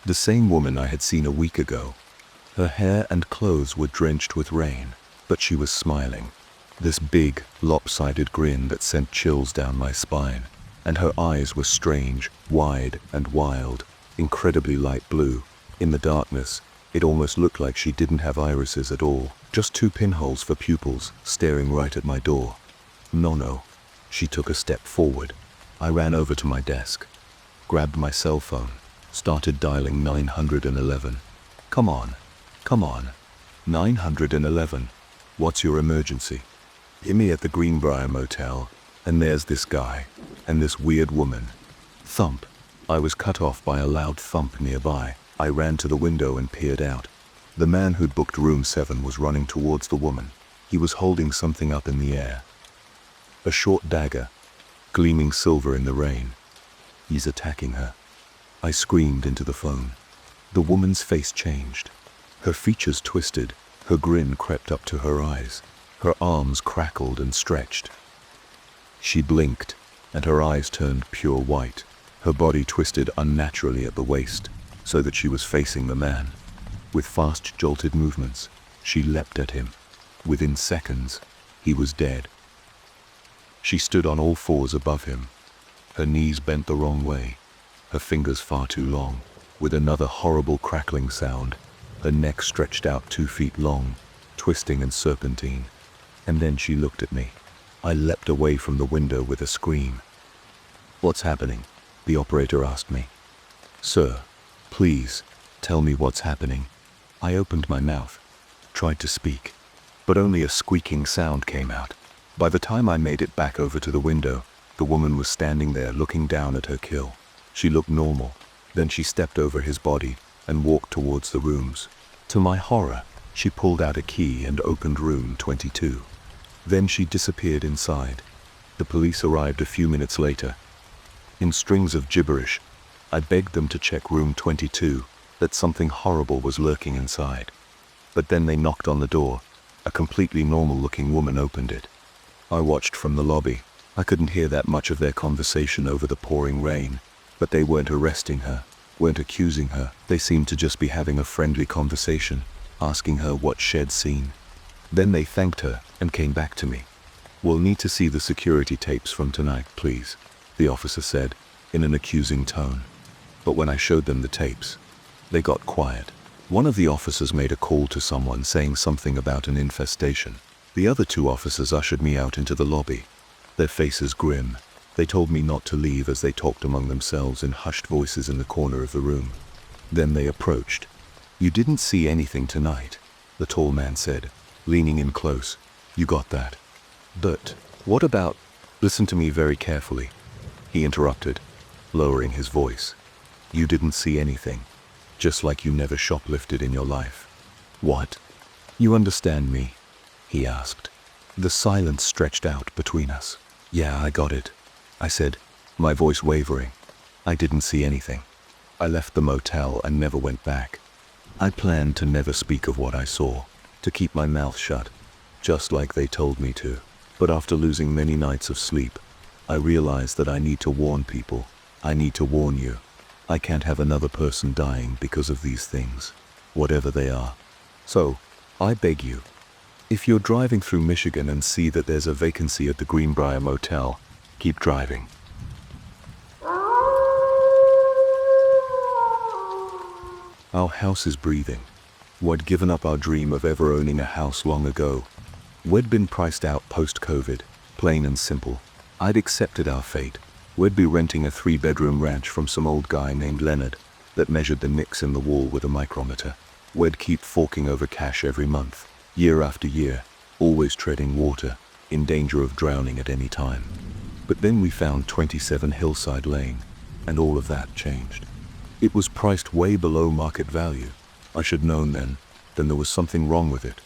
The same woman I had seen a week ago. Her hair and clothes were drenched with rain, but she was smiling. This big, lopsided grin that sent chills down my spine. And her eyes were strange, wide and wild, incredibly light blue. In the darkness, it almost looked like she didn't have irises at all, just 2 pinholes for pupils, staring right at my door. No. She took a step forward. I ran over to my desk, grabbed my cell phone, started dialing 911. Come on. 911. What's your emergency? Hit me at the Greenbrier Motel, and there's this guy, and this weird woman. Thump. I was cut off by a loud thump nearby. I ran to the window and peered out. The man who'd booked room 7 was running towards the woman. He was holding something up in the air. A short dagger, gleaming silver in the rain. He's attacking her. I screamed into the phone. The woman's face changed. Her features twisted. Her grin crept up to her eyes. Her arms crackled and stretched. She blinked, and her eyes turned pure white. Her body twisted unnaturally at the waist, so that she was facing the man. With fast, jolted movements, she leapt at him. Within seconds, he was dead. She stood on all fours above him, her knees bent the wrong way, her fingers far too long. With another horrible crackling sound, her neck stretched out 2 feet long, twisting and serpentine. And then she looked at me. I leapt away from the window with a scream. "What's happening?" the operator asked me. "Sir, please, tell me what's happening." I opened my mouth, tried to speak, but only a squeaking sound came out. By the time I made it back over to the window, the woman was standing there looking down at her kill. She looked normal. Then she stepped over his body and walked towards the rooms. To my horror, she pulled out a key and opened room 22. Then she disappeared inside. The police arrived a few minutes later. In strings of gibberish, I begged them to check room 22, that something horrible was lurking inside. But then they knocked on the door. A completely normal-looking woman opened it. I watched from the lobby. I couldn't hear that much of their conversation over the pouring rain, but they weren't arresting her, weren't accusing her. They seemed to just be having a friendly conversation, asking her what she'd seen. Then they thanked her and came back to me. "We'll need to see the security tapes from tonight, please," the officer said, in an accusing tone. But when I showed them the tapes, they got quiet. One of the officers made a call to someone saying something about an infestation. The other 2 officers ushered me out into the lobby, their faces grim. They told me not to leave as they talked among themselves in hushed voices in the corner of the room. Then they approached. "You didn't see anything tonight," the tall man said, leaning in close. "You got that. But what about—" "Listen to me very carefully," he interrupted, lowering his voice. "You didn't see anything, just like you never shoplifted in your life." "What? You understand me?" he asked. The silence stretched out between us. "Yeah, I got it," I said, my voice wavering. "I didn't see anything. I left the motel and never went back. I planned to never speak of what I saw, to keep my mouth shut, just like they told me to. But after losing many nights of sleep, I realized that I need to warn people. I need to warn you. I can't have another person dying because of these things, whatever they are. So, I beg you, If you're driving through Michigan and see that there's a vacancy at the Greenbrier Motel, keep driving. Our house is breathing. We'd given up our dream of ever owning a house long ago. We'd been priced out post-COVID, plain and simple. I'd accepted our fate. We'd be renting a 3-bedroom ranch from some old guy named Leonard that measured the nicks in the wall with a micrometer. We'd keep forking over cash every month, year after year, always treading water, in danger of drowning at any time. But then we found 27 Hillside Lane, and all of that changed. It was priced way below market value. I should known then there was something wrong with it.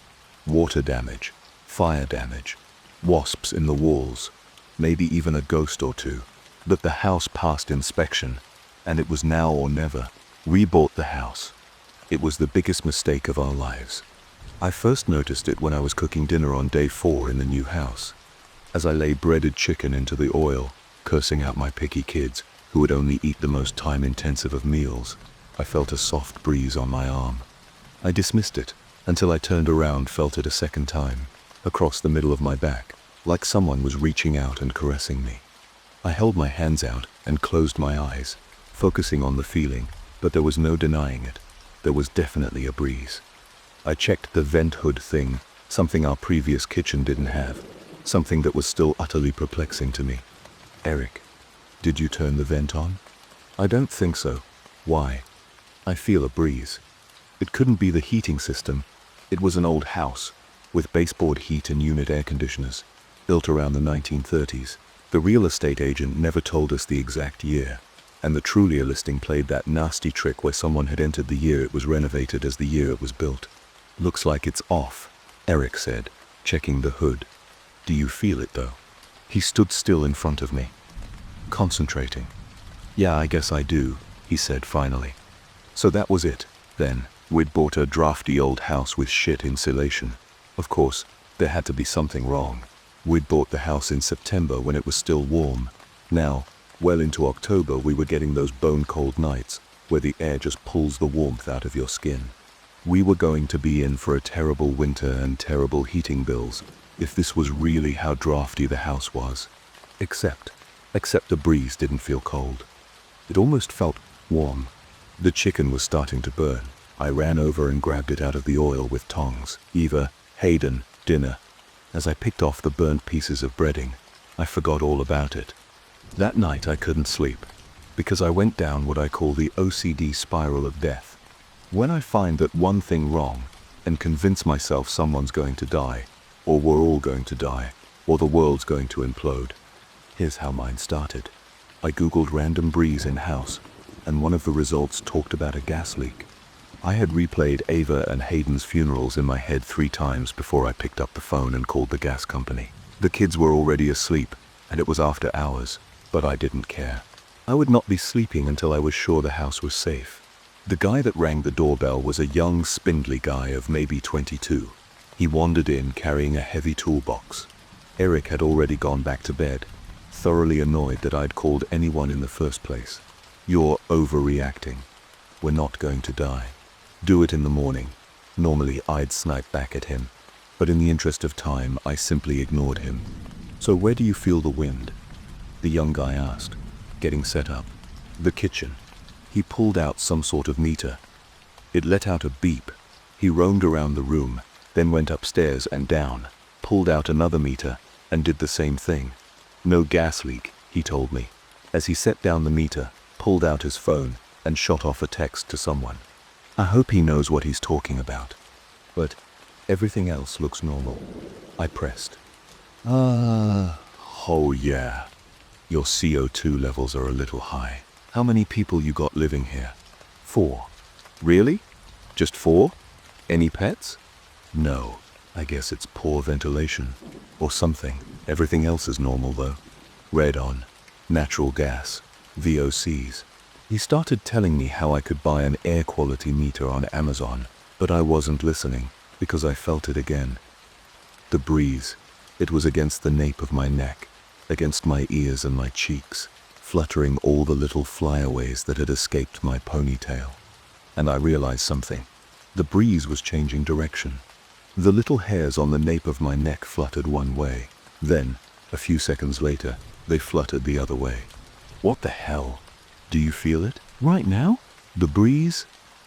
Water damage, fire damage, wasps in the walls, maybe even a ghost or two. But the house passed inspection, and it was now or never. We bought the house. It was the biggest mistake of our lives. I first noticed it when I was cooking dinner on day 4 in the new house. As I lay breaded chicken into the oil, cursing out my picky kids, who would only eat the most time-intensive of meals, I felt a soft breeze on my arm. I dismissed it until I turned around, felt it a second time, across the middle of my back, like someone was reaching out and caressing me. I held my hands out and closed my eyes, focusing on the feeling, but there was no denying it. There was definitely a breeze. I checked the vent hood thing, something our previous kitchen didn't have, something that was still utterly perplexing to me. Eric, did you turn the vent on? I don't think so. Why? I feel a breeze. It couldn't be the heating system. It was an old house, with baseboard heat and unit air conditioners, built around the 1930s. The real estate agent never told us the exact year, and the Trulia listing played that nasty trick where someone had entered the year it was renovated as the year it was built. Looks like it's off, Eric said, checking the hood. Do you feel it though? He stood still in front of me, concentrating. Yeah, I guess I do, he said finally. So that was it, then. We'd bought a drafty old house with shit insulation. Of course, there had to be something wrong. We'd bought the house in September when it was still warm. Now, well into October, we were getting those bone-cold nights where the air just pulls the warmth out of your skin. We were going to be in for a terrible winter and terrible heating bills if this was really how drafty the house was. Except the breeze didn't feel cold. It almost felt warm. The chicken was starting to burn. I ran over and grabbed it out of the oil with tongs. Eva, Hayden, dinner. As I picked off the burnt pieces of breading, I forgot all about it. That night I couldn't sleep, because I went down what I call the OCD spiral of death. When I find that one thing wrong, and convince myself someone's going to die, or we're all going to die, or the world's going to implode. Here's how mine started. I googled random breeze in house, and one of the results talked about a gas leak. I had replayed Ava and Hayden's funerals in my head 3 times before I picked up the phone and called the gas company. The kids were already asleep, and it was after hours, but I didn't care. I would not be sleeping until I was sure the house was safe. The guy that rang the doorbell was a young, spindly guy of maybe 22. He wandered in carrying a heavy toolbox. Eric had already gone back to bed, thoroughly annoyed that I'd called anyone in the first place. You're overreacting. We're not going to die. Do it in the morning. Normally I'd snipe back at him, but in the interest of time I simply ignored him. So where do you feel the wind? The young guy asked, getting set up. The kitchen. He pulled out some sort of meter. It let out a beep. He roamed around the room, then went upstairs and down, pulled out another meter, and did the same thing. No gas leak, he told me, as he set down the meter, pulled out his phone, and shot off a text to someone. I hope he knows what he's talking about. But everything else looks normal. I pressed. Oh yeah. Your CO2 levels are a little high. How many people you got living here? 4. Really? Just 4? Any pets? No. I guess it's poor ventilation. Or something. Everything else is normal though. Red on. Natural gas. VOCs. He started telling me how I could buy an air quality meter on Amazon, but I wasn't listening because I felt it again. The breeze. It was against the nape of my neck, against my ears and my cheeks, fluttering all the little flyaways that had escaped my ponytail. And I realized something. The breeze was changing direction. The little hairs on the nape of my neck fluttered one way. Then, a few seconds later, they fluttered the other way. What the hell? Do you feel it? Right now? The breeze?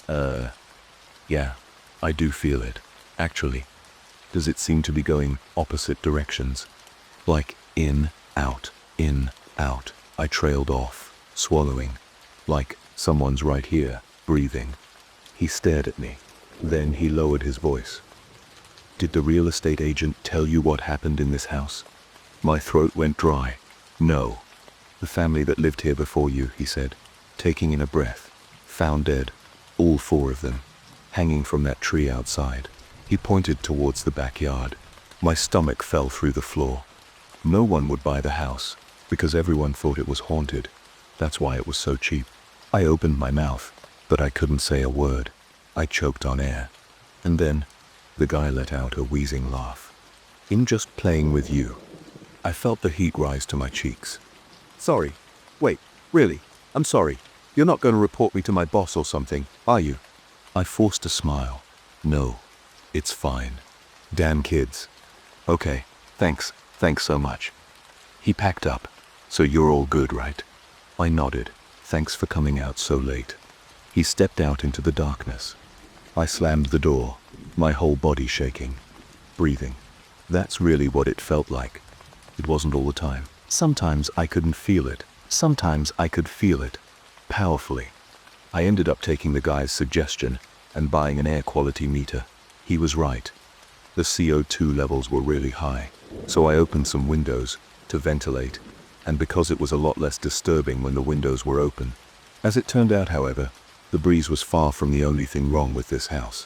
Yeah, I do feel it, actually. Does it seem to be going opposite directions? Like in, out, in, out. I trailed off, swallowing. Like someone's right here, breathing. He stared at me. Then he lowered his voice. Did the real estate agent tell you what happened in this house? My throat went dry. No. The family that lived here before you, he said, taking in a breath, found dead, all 4 of them, hanging from that tree outside. He pointed towards the backyard. My stomach fell through the floor. No one would buy the house, because everyone thought it was haunted. That's why it was so cheap. I opened my mouth, but I couldn't say a word. I choked on air. And then, the guy let out a wheezing laugh. In just playing with you. I felt the heat rise to my cheeks. Sorry. Wait, really? I'm sorry. You're not going to report me to my boss or something, are you? I forced a smile. No, it's fine. Damn kids. Okay, thanks so much. He packed up. So you're all good, right? I nodded. Thanks for coming out so late. He stepped out into the darkness. I slammed the door, my whole body shaking, breathing. That's really what it felt like. It wasn't all the time. Sometimes I couldn't feel it. Sometimes I could feel it. Powerfully. I ended up taking the guy's suggestion and buying an air quality meter. He was right. The CO2 levels were really high, so I opened some windows to ventilate, and because it was a lot less disturbing when the windows were open. As it turned out, however, the breeze was far from the only thing wrong with this house.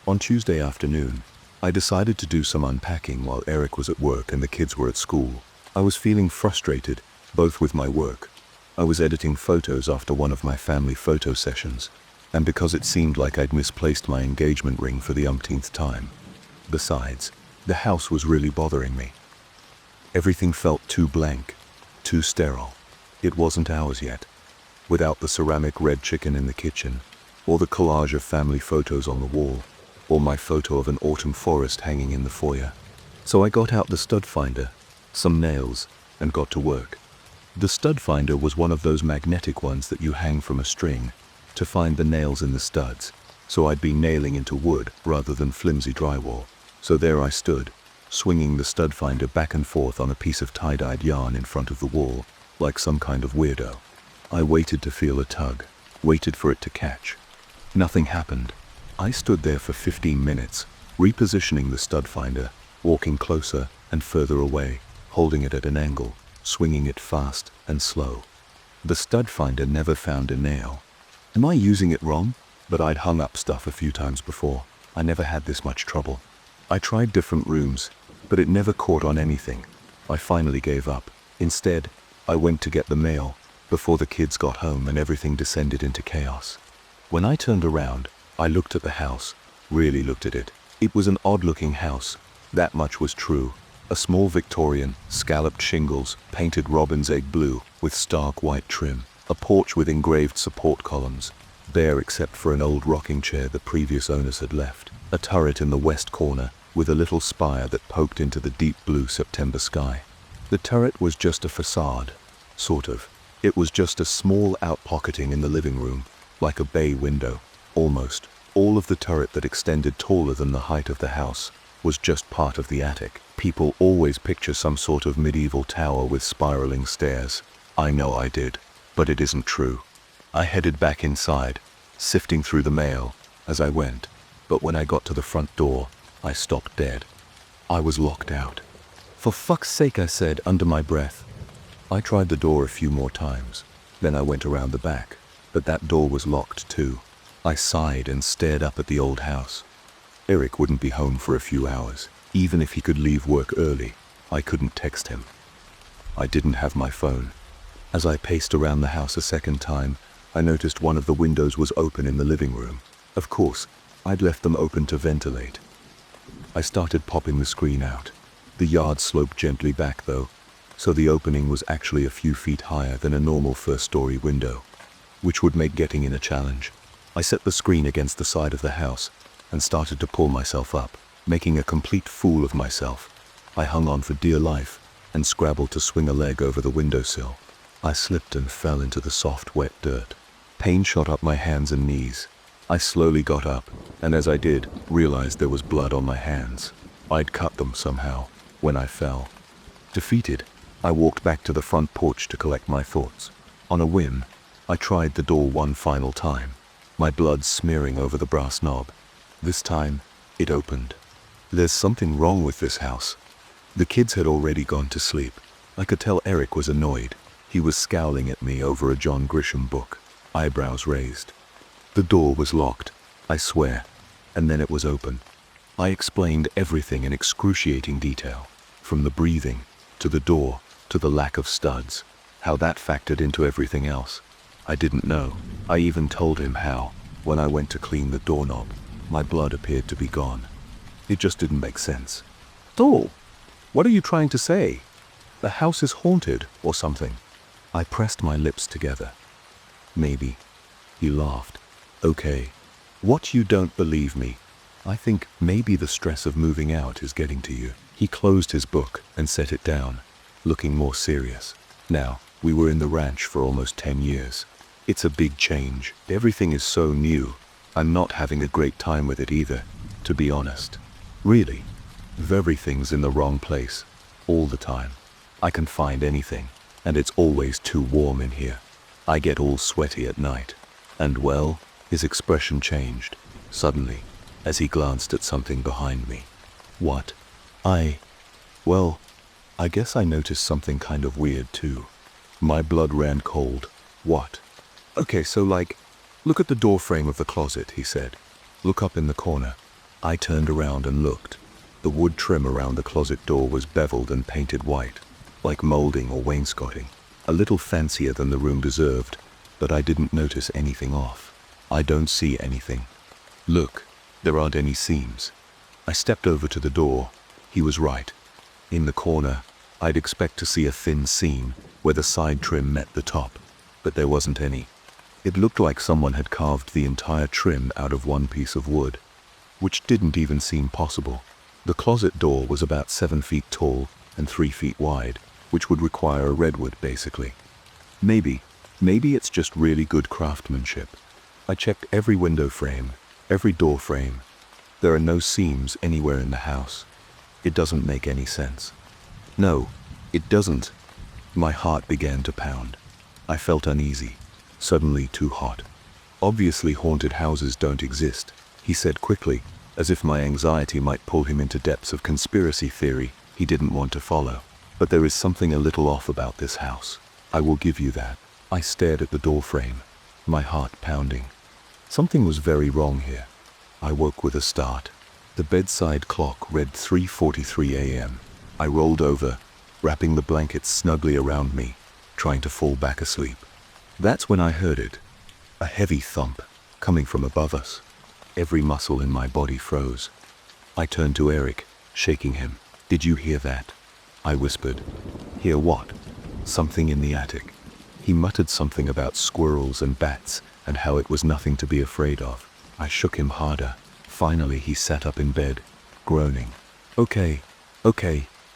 On Tuesday afternoon, I decided to do some unpacking while Eric was at work and the kids were at school. I was feeling frustrated, both with my work. I was editing photos after one of my family photo sessions, and because it seemed like I'd misplaced my engagement ring for the umpteenth time. Besides, the house was really bothering me. Everything felt too blank, too sterile. It wasn't ours yet. Without the ceramic red chicken in the kitchen, or the collage of family photos on the wall, or my photo of an autumn forest hanging in the foyer. So I got out the stud finder, some nails, and got to work. The stud finder was one of those magnetic ones that you hang from a string to find the nails in the studs, so I'd be nailing into wood rather than flimsy drywall. So there I stood, swinging the stud finder back and forth on a piece of tie-dyed yarn in front of the wall, like some kind of weirdo. I waited to feel a tug, waited for it to catch. Nothing happened. I stood there for 15 minutes, repositioning the stud finder, walking closer and further away, holding it at an angle, swinging it fast and slow. The stud finder never found a nail. Am I using it wrong? But I'd hung up stuff a few times before. I never had this much trouble. I tried different rooms, but it never caught on anything. I finally gave up. Instead, I went to get the mail before the kids got home and everything descended into chaos. When I turned around, I looked at the house, really looked at it. It was an odd-looking house. That much was true. A small Victorian, scalloped shingles, painted robin's egg blue with stark white trim. A porch with engraved support columns, bare except for an old rocking chair the previous owners had left. A turret in the west corner with a little spire that poked into the deep blue September sky. The turret was just a facade, sort of. It was just a small outpocketing in the living room, like a bay window, almost. All of the turret that extended taller than the height of the house was just part of the attic. People always picture some sort of medieval tower with spiraling stairs. I know I did, but it isn't true. I headed back inside, sifting through the mail as I went, but when I got to the front door, I stopped dead. I was locked out. For fuck's sake, I said under my breath. I tried the door a few more times, then I went around the back, but that door was locked too. I sighed and stared up at the old house. Eric wouldn't be home for a few hours. Even if he could leave work early, I couldn't text him. I didn't have my phone. As I paced around the house a second time, I noticed one of the windows was open in the living room. Of course, I'd left them open to ventilate. I started popping the screen out. The yard sloped gently back though, so the opening was actually a few feet higher than a normal first-story window, which would make getting in a challenge. I set the screen against the side of the house and started to pull myself up. making a complete fool of myself. I hung on for dear life and scrabbled to swing a leg over the windowsill. I slipped and fell into the soft, wet dirt. Pain shot up my hands and knees. I slowly got up, and as I did, realized there was blood on my hands. I'd cut them somehow when I fell. Defeated, I walked back to the front porch to collect my thoughts. On a whim, I tried the door one final time, my blood smearing over the brass knob. This time, it opened. There's something wrong with this house. The kids had already gone to sleep. I could tell Eric was annoyed. He was scowling at me over a John Grisham book, eyebrows raised. The door was locked, I swear, and then it was open. I explained everything in excruciating detail, from the breathing, to the door, to the lack of studs, how that factored into everything else. I didn't know. I even told him how, when I went to clean the doorknob, my blood appeared to be gone. It just didn't make sense. Dole, what are you trying to say? The house is haunted, or something? I pressed my lips together. Maybe. He laughed. Okay. What, you don't believe me? I think maybe the stress of moving out is getting to you. He closed his book and set it down, looking more serious. Now, we were in the ranch for almost 10 years. It's a big change. Everything is so new. I'm not having a great time with it either, to be honest. Really. Everything's in the wrong place, all the time. I can find anything, and it's always too warm in here. I get all sweaty at night. And well, his expression changed, suddenly, as he glanced at something behind me. What? Well, I guess I noticed something kind of weird too. My blood ran cold. What? Okay, so look at the door frame of the closet, he said. Look up in the corner. I turned around and looked. The wood trim around the closet door was beveled and painted white, like molding or wainscoting. A little fancier than the room deserved, but I didn't notice anything off. I don't see anything. Look, there aren't any seams. I stepped over to the door. He was right. In the corner, I'd expect to see a thin seam where the side trim met the top, but there wasn't any. It looked like someone had carved the entire trim out of one piece of wood, which didn't even seem possible. The closet door was about 7 feet tall and 3 feet wide, which would require a redwood, basically. Maybe it's just really good craftsmanship. I checked every window frame, every door frame. There are no seams anywhere in the house. It doesn't make any sense. No, it doesn't. My heart began to pound. I felt uneasy, suddenly too hot. Obviously haunted houses don't exist, he said quickly, as if my anxiety might pull him into depths of conspiracy theory he didn't want to follow. But there is something a little off about this house. I will give you that. I stared at the door frame, my heart pounding. Something was very wrong here. I woke with a start. The bedside clock read 3:43 a.m. I rolled over, wrapping the blankets snugly around me, trying to fall back asleep. That's when I heard it. A heavy thump, coming from above us. Every muscle in my body froze. I turned to Eric, shaking him. Did you hear that? I whispered. Hear what? Something in the attic. He muttered something about squirrels and bats and how it was nothing to be afraid of. I shook him harder. Finally, he sat up in bed, groaning. Okay,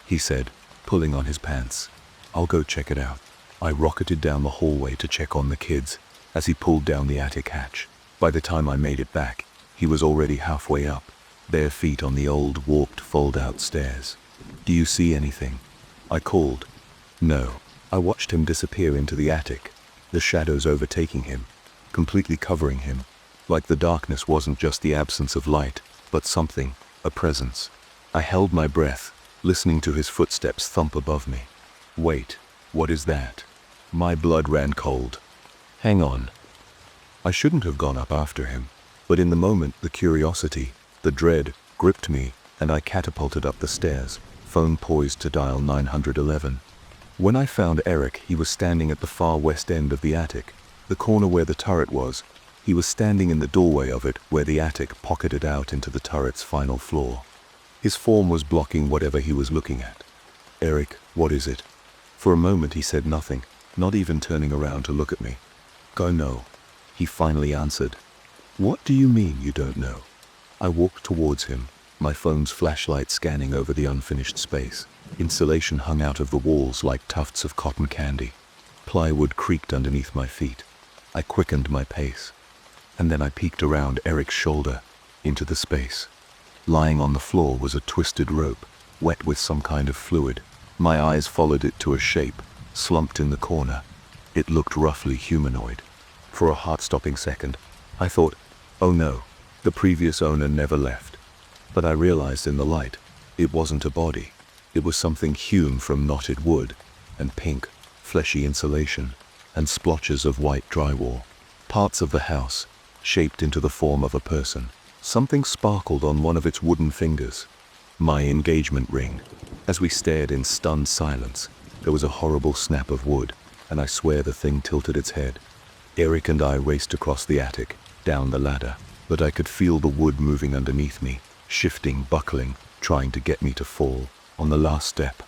he said, pulling on his pants. I'll go check it out. I rocketed down the hallway to check on the kids as he pulled down the attic hatch. By the time I made it back, he was already halfway up, bare feet on the old, warped fold-out stairs. Do you see anything? I called. No. I watched him disappear into the attic, the shadows overtaking him, completely covering him, like the darkness wasn't just the absence of light, but something, a presence. I held my breath, listening to his footsteps thump above me. Wait, what is that? My blood ran cold. Hang on. I shouldn't have gone up after him, but in the moment the curiosity, the dread, gripped me, and I catapulted up the stairs, phone poised to dial 911. When I found Eric, he was standing at the far west end of the attic, the corner where the turret was. He was standing in the doorway of it where the attic pocketed out into the turret's final floor. His form was blocking whatever he was looking at. Eric, what is it? For a moment he said nothing, not even turning around to look at me. Go no. He finally answered. What do you mean you don't know? I walked towards him, my phone's flashlight scanning over the unfinished space. Insulation hung out of the walls like tufts of cotton candy. Plywood creaked underneath my feet. I quickened my pace. And then I peeked around Eric's shoulder into the space. Lying on the floor was a twisted rope, wet with some kind of fluid. My eyes followed it to a shape, slumped in the corner. It looked roughly humanoid. For a heart-stopping second, I thought, oh no, the previous owner never left. But I realized in the light, it wasn't a body. It was something hewn from knotted wood, and pink, fleshy insulation, and splotches of white drywall. Parts of the house, shaped into the form of a person. Something sparkled on one of its wooden fingers. My engagement ring. As we stared in stunned silence, there was a horrible snap of wood, and I swear the thing tilted its head. Eric and I raced across the attic, down the ladder, but I could feel the wood moving underneath me, shifting, buckling, trying to get me to fall. On the last step,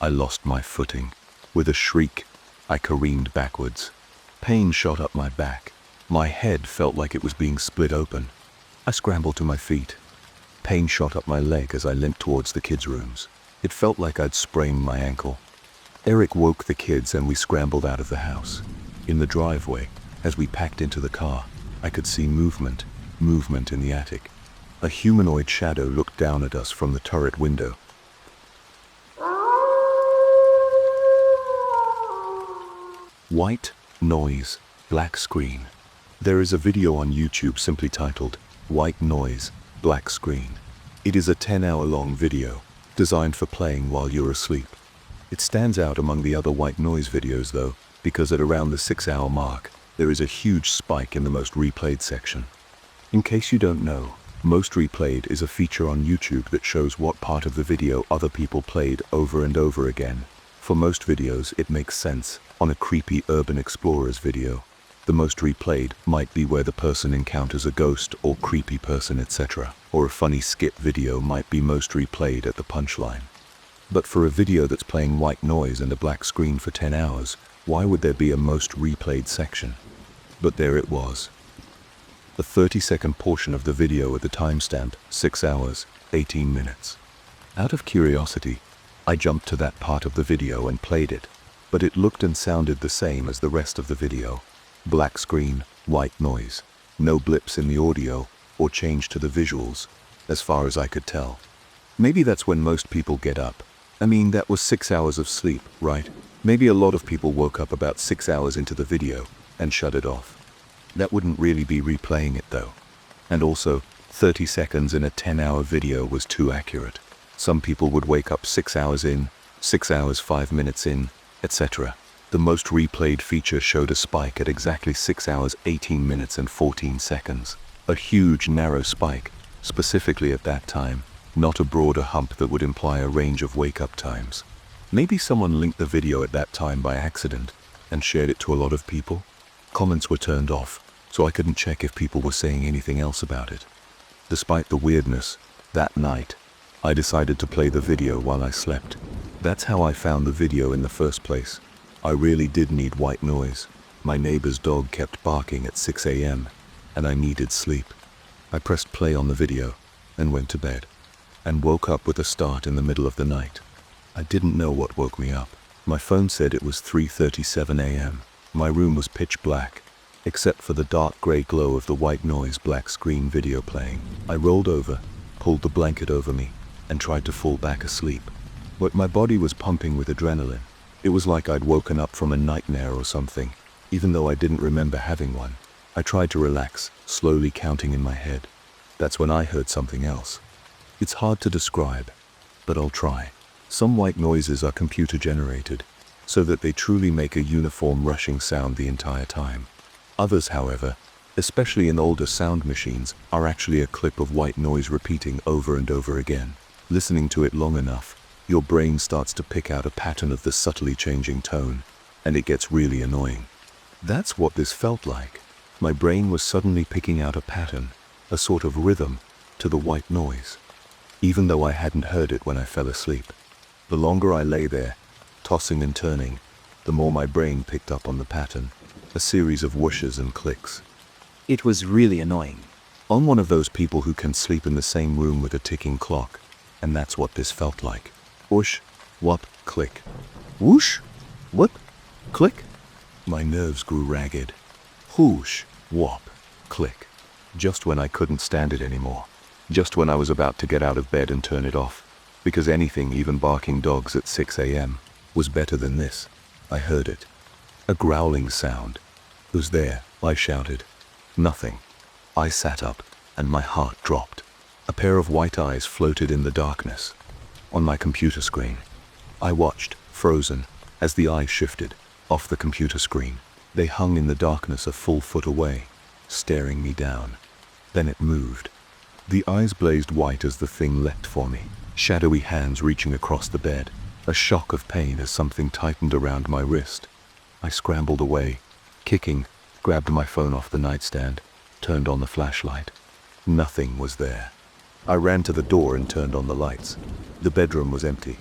I lost my footing. With a shriek, I careened backwards. Pain shot up my back. My head felt like it was being split open. I scrambled to my feet. Pain shot up my leg as I limped towards the kids' rooms. It felt like I'd sprained my ankle. Eric woke the kids and we scrambled out of the house. In the driveway, as we packed into the car, I could see movement in the attic. A humanoid shadow looked down at us from the turret window. White noise, black screen. There is a video on YouTube simply titled, White Noise, Black Screen. It is a 10-hour-long video, designed for playing while you're asleep. It stands out among the other white noise videos though, because at around the 6-hour mark, there is a huge spike in the most replayed section. In case you don't know, most replayed is a feature on YouTube that shows what part of the video other people played over and over again. For most videos, it makes sense. On a creepy urban explorers video, the most replayed might be where the person encounters a ghost or creepy person, etc. Or a funny skit video might be most replayed at the punchline. But for a video that's playing white noise and a black screen for 10 hours, why would there be a most replayed section? But there it was. The 30-second portion of the video at the timestamp, 6 hours, 18 minutes. Out of curiosity, I jumped to that part of the video and played it, but it looked and sounded the same as the rest of the video. Black screen, white noise. No blips in the audio or change to the visuals, as far as I could tell. Maybe that's when most people get up. I mean, that was 6 hours of sleep, right? Maybe a lot of people woke up about 6 hours into the video and shut it off. That wouldn't really be replaying it though. And also, 30 seconds in a 10-hour video was too accurate. Some people would wake up 6 hours in, 6 hours 5 minutes in, etc. The most replayed feature showed a spike at exactly 6 hours 18 minutes and 14 seconds. A huge narrow spike, specifically at that time, not a broader hump that would imply a range of wake-up times. Maybe someone linked the video at that time by accident and shared it to a lot of people. Comments were turned off, so I couldn't check if people were saying anything else about it. Despite the weirdness, that night, I decided to play the video while I slept. That's how I found the video in the first place. I really did need white noise. My neighbor's dog kept barking at 6 a.m. and I needed sleep. I pressed play on the video and went to bed, and woke up with a start in the middle of the night. I didn't know what woke me up. My phone said it was 3:37 a.m. My room was pitch black, except for the dark gray glow of the white noise black screen video playing. I rolled over, pulled the blanket over me, and tried to fall back asleep. But my body was pumping with adrenaline. It was like I'd woken up from a nightmare or something, even though I didn't remember having one. I tried to relax, slowly counting in my head. That's when I heard something else. It's hard to describe, but I'll try. Some white noises are computer generated, so that they truly make a uniform rushing sound the entire time. Others, however, especially in older sound machines, are actually a clip of white noise repeating over and over again. Listening to it long enough, your brain starts to pick out a pattern of the subtly changing tone, and it gets really annoying. That's what this felt like. My brain was suddenly picking out a pattern, a sort of rhythm, to the white noise, even though I hadn't heard it when I fell asleep. The longer I lay there, tossing and turning, the more my brain picked up on the pattern, a series of whooshes and clicks. It was really annoying. I'm one of those people who can sleep in the same room with a ticking clock, and that's what this felt like. Whoosh, whop, click. Whoosh, whoop, click. My nerves grew ragged. Whoosh, whop, click. Just when I couldn't stand it anymore. Just when I was about to get out of bed and turn it off. Because anything, even barking dogs at 6 a.m., was better than this. I heard it. A growling sound. Who's there? I shouted. Nothing. I sat up, and my heart dropped. A pair of white eyes floated in the darkness. On my computer screen. I watched, frozen, as the eyes shifted, off the computer screen. They hung in the darkness a full foot away, staring me down. Then it moved. The eyes blazed white as the thing leapt for me, shadowy hands reaching across the bed, a shock of pain as something tightened around my wrist. I scrambled away, kicking, grabbed my phone off the nightstand, turned on the flashlight. Nothing was there. I ran to the door and turned on the lights. The bedroom was empty.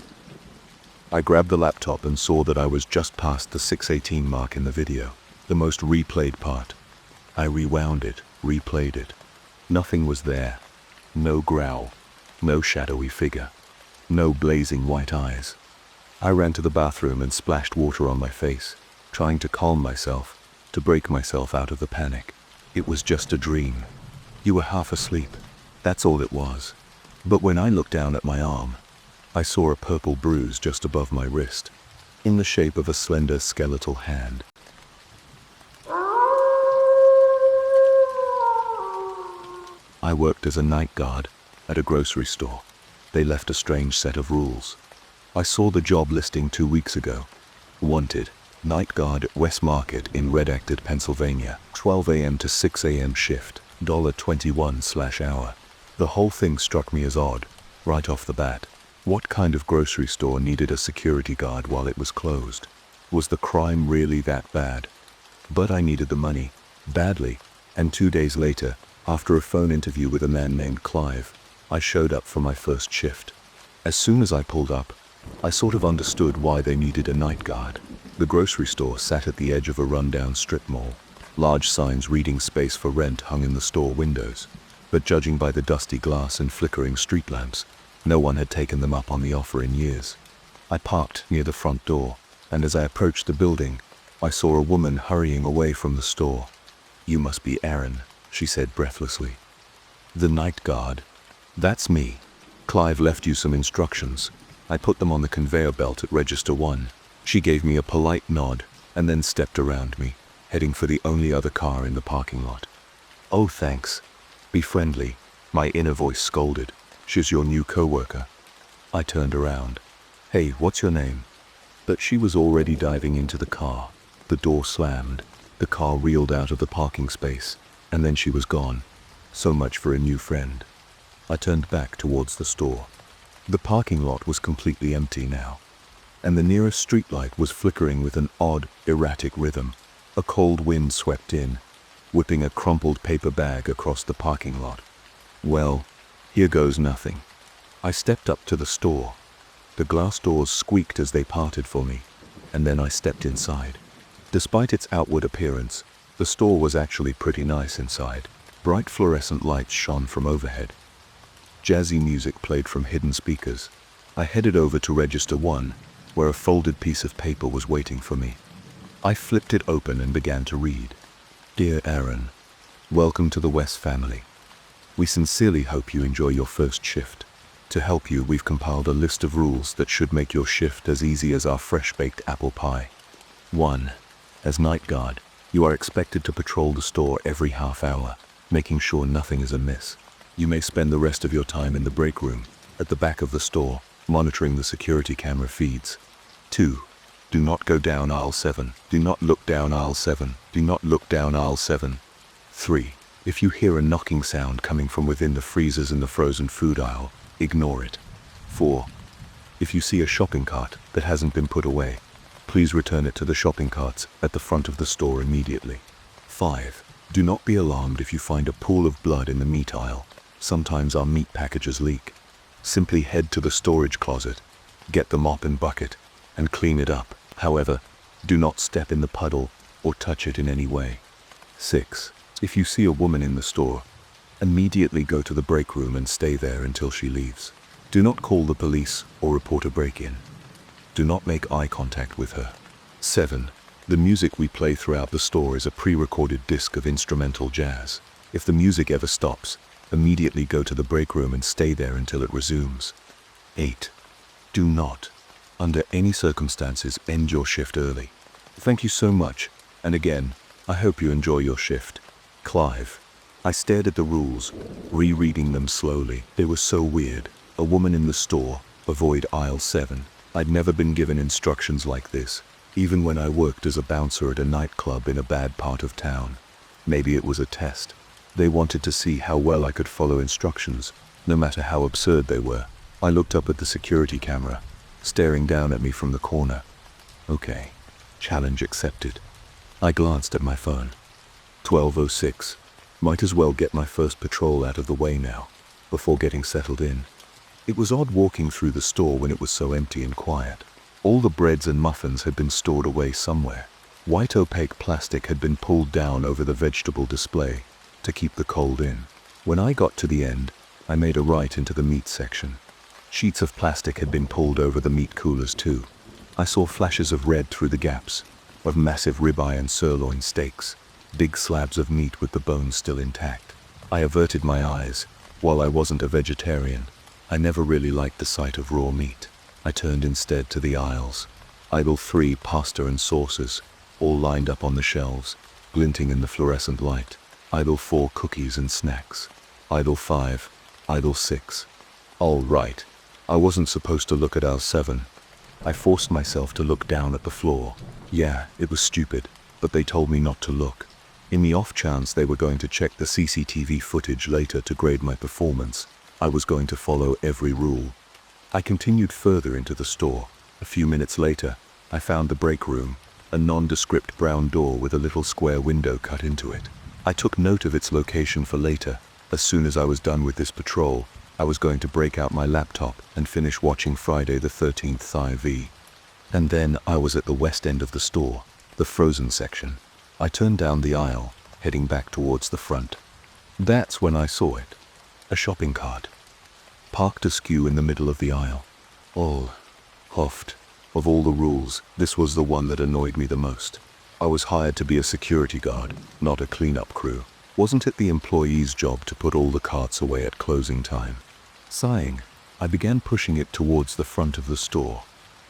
I grabbed the laptop and saw that I was just past the 6:18 mark in the video, the most replayed part. I rewound it, replayed it. Nothing was there. No growl, no shadowy figure, no blazing white eyes. I ran to the bathroom and splashed water on my face, trying to calm myself, to break myself out of the panic. It was just a dream. You were half asleep. That's all it was. But when I looked down at my arm, I saw a purple bruise just above my wrist, in the shape of a slender skeletal hand. I worked as a night guard at a grocery store. They left a strange set of rules. I saw the job listing 2 weeks ago. Wanted, night guard at West Market in Redacted, Pennsylvania, 12 a.m. to 6 a.m. shift, $21/hour. The whole thing struck me as odd, right off the bat. What kind of grocery store needed a security guard while it was closed? Was the crime really that bad? But I needed the money, badly, and 2 days later, after a phone interview with a man named Clive, I showed up for my first shift. As soon as I pulled up, I sort of understood why they needed a night guard. The grocery store sat at the edge of a rundown strip mall. Large signs reading space for rent hung in the store windows, but judging by the dusty glass and flickering street lamps, no one had taken them up on the offer in years. I parked near the front door, and as I approached the building, I saw a woman hurrying away from the store. "You must be Aaron," she said breathlessly. "The night guard." "That's me. Clive left you some instructions." I put them on the conveyor belt at Register 1. She gave me a polite nod, and then stepped around me, heading for the only other car in the parking lot. "Oh, thanks. Be friendly," my inner voice scolded. "She's your new coworker." I turned around. "Hey, what's your name?" But she was already diving into the car. The door slammed. The car reeled out of the parking space, and then she was gone. So much for a new friend. I turned back towards the store. The parking lot was completely empty now, and the nearest streetlight was flickering with an odd, erratic rhythm. A cold wind swept in, whipping a crumpled paper bag across the parking lot. Well, here goes nothing. I stepped up to the store. The glass doors squeaked as they parted for me, and then I stepped inside. Despite its outward appearance, the store was actually pretty nice inside. Bright fluorescent lights shone from overhead. Jazzy music played from hidden speakers. I headed over to Register 1, where a folded piece of paper was waiting for me. I flipped it open and began to read. "Dear Aaron, welcome to the West family. We sincerely hope you enjoy your first shift. To help you, we've compiled a list of rules that should make your shift as easy as our fresh-baked apple pie. 1. As night guard, you are expected to patrol the store every half hour, making sure nothing is amiss. You may spend the rest of your time in the break room, at the back of the store, monitoring the security camera feeds. 2. Do not go down aisle 7. Do not look down aisle 7. Do not look down aisle 7. 3. If you hear a knocking sound coming from within the freezers in the frozen food aisle, ignore it. 4. If you see a shopping cart that hasn't been put away, please return it to the shopping carts at the front of the store immediately. 5. Do not be alarmed if you find a pool of blood in the meat aisle. Sometimes our meat packages leak. Simply head to the storage closet, get the mop and bucket, and clean it up. However, do not step in the puddle or touch it in any way. 6. If you see a woman in the store, Immediately go to the break room and stay there until she leaves. Do not call the police or report a break-in. Do not make eye contact with her. 7. The music we play throughout the store is a pre-recorded disc of instrumental jazz. If the music ever stops, immediately go to the break room and stay there until it resumes. 8. Do not, under any circumstances, end your shift early. Thank you so much, and again, I hope you enjoy your shift. Clive. I stared at the rules, rereading them slowly. They were so weird. A woman in the store, avoid aisle 7. I'd never been given instructions like this, even when I worked as a bouncer at a nightclub in a bad part of town. Maybe it was a test. They wanted to see how well I could follow instructions, no matter how absurd they were. I looked up at the security camera, staring down at me from the corner. Okay, challenge accepted. I glanced at my phone. 12:06. Might as well get my first patrol out of the way now, before getting settled in. It was odd walking through the store when it was so empty and quiet. All the breads and muffins had been stored away somewhere. White opaque plastic had been pulled down over the vegetable display to keep the cold in. When I got to the end, I made a right into the meat section. Sheets of plastic had been pulled over the meat coolers too. I saw flashes of red through the gaps, of massive ribeye and sirloin steaks, big slabs of meat with the bones still intact. I averted my eyes. While I wasn't a vegetarian, I never really liked the sight of raw meat. I turned instead to the aisles. Aisle 3, pasta and sauces, all lined up on the shelves, glinting in the fluorescent light. Aisle 4, cookies and snacks. Aisle 5, aisle 6. All right. I wasn't supposed to look at aisle 7. I forced myself to look down at the floor. Yeah, it was stupid, but they told me not to look. In the off chance they were going to check the CCTV footage later to grade my performance, I was going to follow every rule. I continued further into the store. A few minutes later, I found the break room, a nondescript brown door with a little square window cut into it. I took note of its location for later. As soon as I was done with this patrol, I was going to break out my laptop and finish watching Friday the 13th IV. And then I was at the west end of the store, the frozen section. I turned down the aisle, heading back towards the front. That's when I saw it. A shopping cart. Parked askew in the middle of the aisle. Oh, Hoft. Of all the rules, this was the one that annoyed me the most. I was hired to be a security guard, not a cleanup crew. Wasn't it the employee's job to put all the carts away at closing time? Sighing, I began pushing it towards the front of the store.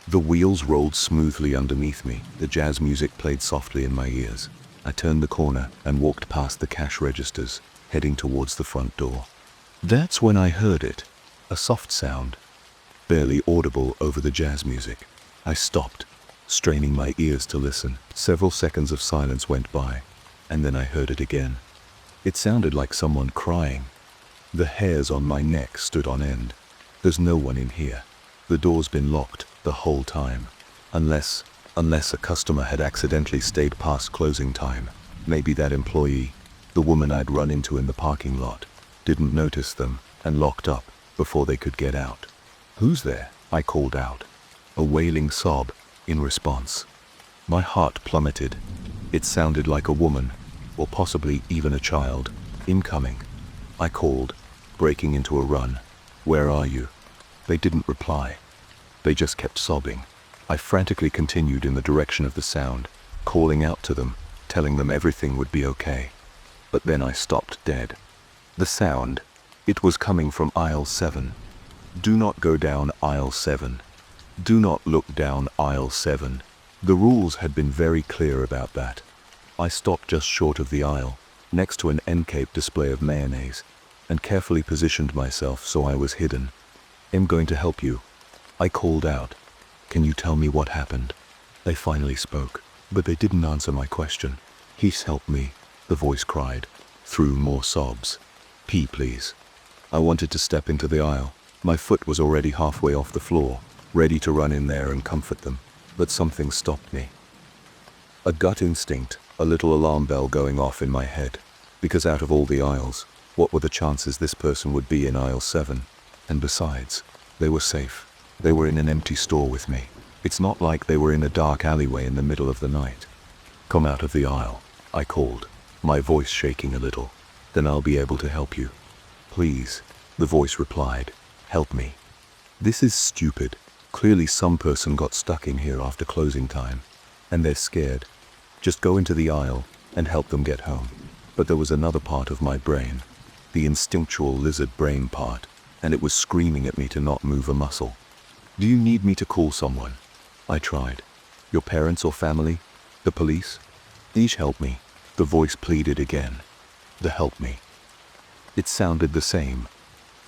The wheels rolled smoothly underneath me. The jazz music played softly in my ears. I turned the corner and walked past the cash registers, heading towards the front door. That's when I heard it. A soft sound, barely audible over the jazz music. I stopped, straining my ears to listen. Several seconds of silence went by, and then I heard it again. It sounded like someone crying. The hairs on my neck stood on end. There's no one in here. The door's been locked the whole time. Unless a customer had accidentally stayed past closing time. Maybe that employee, the woman I'd run into in the parking lot, didn't notice them and locked up before they could get out. Who's there? I called out. A wailing sob in response. My heart plummeted. It sounded like a woman, or possibly even a child, incoming. I called, breaking into a run. Where are you? They didn't reply. They just kept sobbing. I frantically continued in the direction of the sound, calling out to them, telling them everything would be okay. But then I stopped dead. The sound, it was coming from aisle 7. Do not go down aisle 7. Do not look down aisle 7. The rules had been very clear about that. I stopped just short of the aisle, next to an end-cape display of mayonnaise, and carefully positioned myself so I was hidden. I'm going to help you. I called out. Can you tell me what happened? They finally spoke, but they didn't answer my question. He's helped me, the voice cried, through more sobs. Please. I wanted to step into the aisle. My foot was already halfway off the floor, ready to run in there and comfort them, but something stopped me. A gut instinct, a little alarm bell going off in my head, because out of all the aisles, what were the chances this person would be in aisle 7? And besides, they were safe. They were in an empty store with me. It's not like they were in a dark alleyway in the middle of the night. Come out of the aisle, I called, my voice shaking a little. Then I'll be able to help you. Please, the voice replied. Help me. This is stupid. Clearly some person got stuck in here after closing time, and they're scared. Just go into the aisle and help them get home. But there was another part of my brain, the instinctual lizard brain part, and it was screaming at me to not move a muscle. Do you need me to call someone? I tried. Your parents or family? The police? Please help me. The voice pleaded again. The help me. It sounded the same.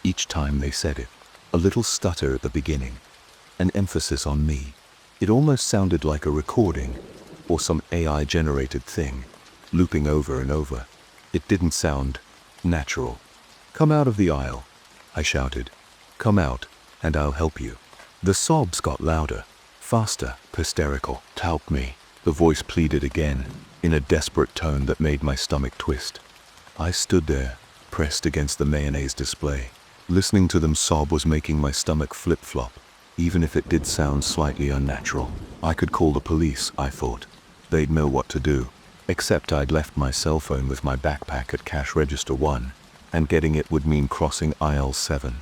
Each time they said it. A little stutter at the beginning. An emphasis on me. It almost sounded like a recording, or some AI-generated thing, looping over and over. It didn't sound natural. Come out of the aisle, I shouted. Come out, and I'll help you. The sobs got louder, faster, hysterical. Help me, the voice pleaded again, in a desperate tone that made my stomach twist. I stood there, pressed against the mayonnaise display. Listening to them sob was making my stomach flip-flop, even if it did sound slightly unnatural. I could call the police, I thought. They'd know what to do. Except I'd left my cell phone with my backpack at cash register 1, and getting it would mean crossing aisle 7.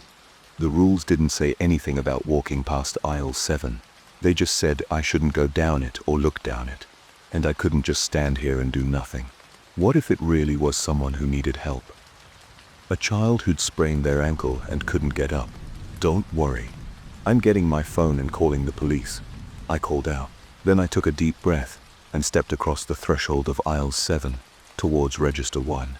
The rules didn't say anything about walking past aisle 7. They just said I shouldn't go down it or look down it, and I couldn't just stand here and do nothing. What if it really was someone who needed help? A child who'd sprained their ankle and couldn't get up. Don't worry. I'm getting my phone and calling the police. I called out. Then I took a deep breath and stepped across the threshold of aisle 7 towards register 1.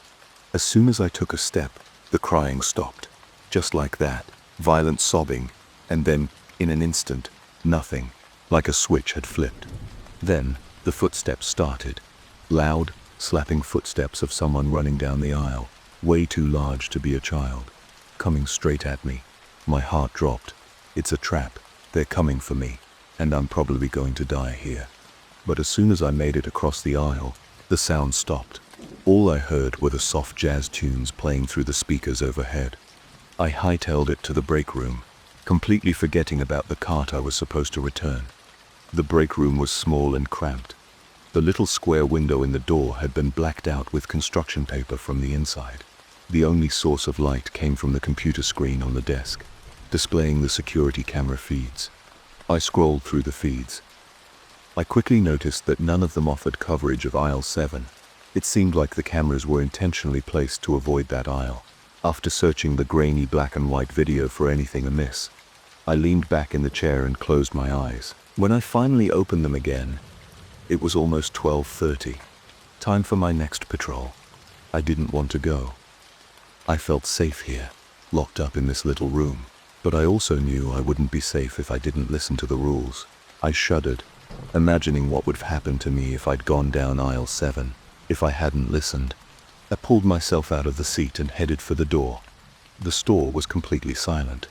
As soon as I took a step, the crying stopped. Just like that. Violent sobbing, and then, in an instant, nothing, like a switch had flipped. Then, the footsteps started. Loud, slapping footsteps of someone running down the aisle, way too large to be a child, coming straight at me. My heart dropped. It's a trap. They're coming for me, and I'm probably going to die here. But as soon as I made it across the aisle, the sound stopped. All I heard were the soft jazz tunes playing through the speakers overhead. I hightailed it to the break room, completely forgetting about the cart I was supposed to return. The break room was small and cramped. The little square window in the door had been blacked out with construction paper from the inside. The only source of light came from the computer screen on the desk, displaying the security camera feeds. I scrolled through the feeds. I quickly noticed that none of them offered coverage of aisle 7. It seemed like the cameras were intentionally placed to avoid that aisle. After searching the grainy black and white video for anything amiss, I leaned back in the chair and closed my eyes. When I finally opened them again, it was almost 12:30. Time for my next patrol. I didn't want to go. I felt safe here, locked up in this little room. But I also knew I wouldn't be safe if I didn't listen to the rules. I shuddered, imagining what would have happened to me if I'd gone down aisle 7, if I hadn't listened. I pulled myself out of the seat and headed for the door. The store was completely silent.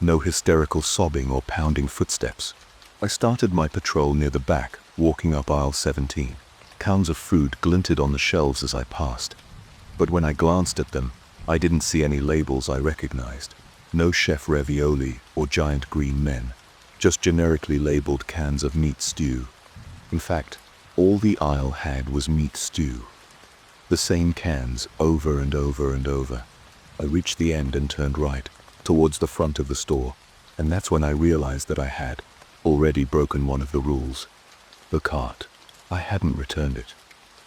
No hysterical sobbing or pounding footsteps. I started my patrol near the back, walking up aisle 17. Cans of food glinted on the shelves as I passed. But when I glanced at them, I didn't see any labels I recognized. No chef ravioli or giant green men. Just generically labeled cans of meat stew. In fact, all the aisle had was meat stew. The same cans over and over and over. I reached the end and turned right, towards the front of the store, and that's when I realized that I had already broken one of the rules. The cart. I hadn't returned it.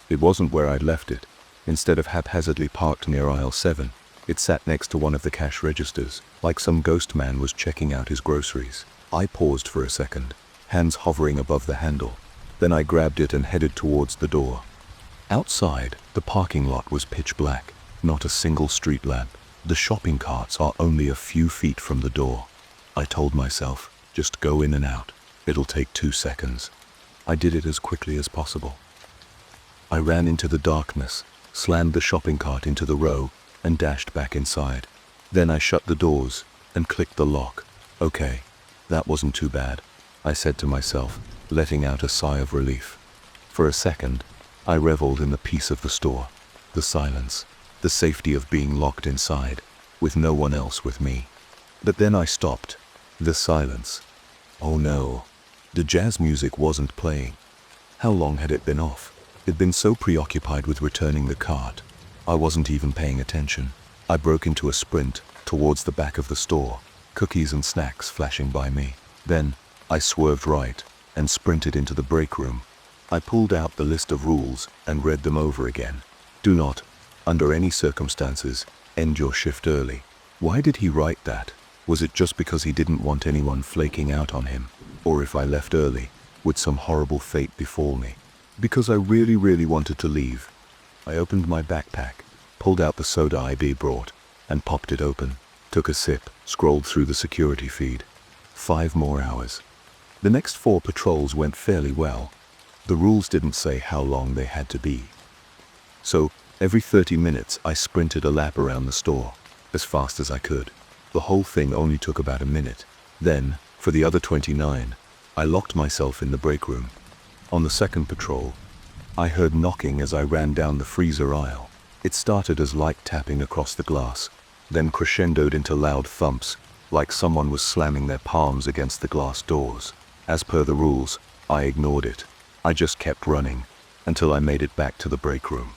It wasn't where I'd left it. Instead of haphazardly parked near aisle 7, it sat next to one of the cash registers, like some ghost man was checking out his groceries. I paused for a second, hands hovering above the handle. Then I grabbed it and headed towards the door. Outside, the parking lot was pitch black, not a single street lamp. The shopping carts are only a few feet from the door. I told myself, just go in and out. It'll take 2 seconds. I did it as quickly as possible. I ran into the darkness, slammed the shopping cart into the row, and dashed back inside. Then I shut the doors and clicked the lock. Okay, that wasn't too bad, I said to myself, letting out a sigh of relief. For a second, I reveled in the peace of the store, the silence, the safety of being locked inside, with no one else with me. But then I stopped. The silence. Oh no, the jazz music wasn't playing. How long had it been off? I'd been so preoccupied with returning the cart, I wasn't even paying attention. I broke into a sprint towards the back of the store, cookies and snacks flashing by me. Then, I swerved right and sprinted into the break room. I pulled out the list of rules and read them over again. Do not, under any circumstances, end your shift early. Why did he write that? Was it just because he didn't want anyone flaking out on him? Or if I left early, would some horrible fate befall me? Because I really wanted to leave. I opened my backpack, pulled out the soda IB brought, and popped it open. Took a sip, scrolled through the security feed. 5 more hours. The next 4 patrols went fairly well. The rules didn't say how long they had to be. So, every 30 minutes I sprinted a lap around the store, as fast as I could. The whole thing only took about a minute. Then, for the other 29, I locked myself in the break room. On the second patrol, I heard knocking as I ran down the freezer aisle. It started as light tapping across the glass, then crescendoed into loud thumps, like someone was slamming their palms against the glass doors. As per the rules, I ignored it. I just kept running, until I made it back to the break room.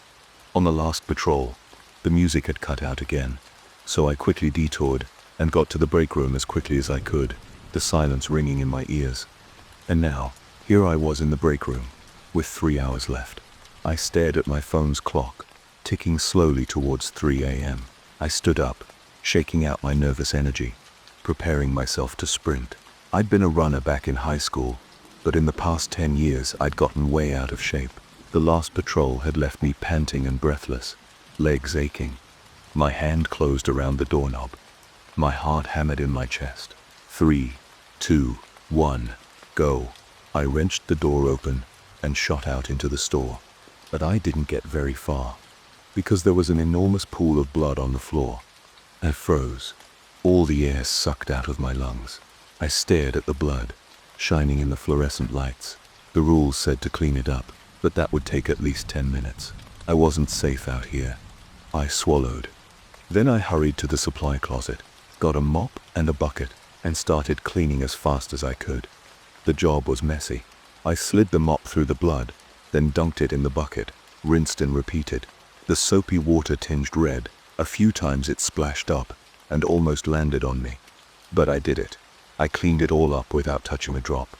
On the last patrol, the music had cut out again, so I quickly detoured and got to the break room as quickly as I could, the silence ringing in my ears. And now, here I was in the break room, with 3 hours left. I stared at my phone's clock, ticking slowly towards 3 a.m. I stood up, shaking out my nervous energy, preparing myself to sprint. I'd been a runner back in high school, but in the past 10 years I'd gotten way out of shape. The last patrol had left me panting and breathless, legs aching. My hand closed around the doorknob. My heart hammered in my chest. 3, 2, 1, go. I wrenched the door open and shot out into the store. But I didn't get very far, because there was an enormous pool of blood on the floor. I froze. All the air sucked out of my lungs. I stared at the blood, shining in the fluorescent lights. The rules said to clean it up, but that would take at least 10 minutes. I wasn't safe out here. I swallowed. Then I hurried to the supply closet, got a mop and a bucket, and started cleaning as fast as I could. The job was messy. I slid the mop through the blood, then dunked it in the bucket, rinsed and repeated. The soapy water tinged red. A few times it splashed up and almost landed on me. But I did it. I cleaned it all up without touching a drop.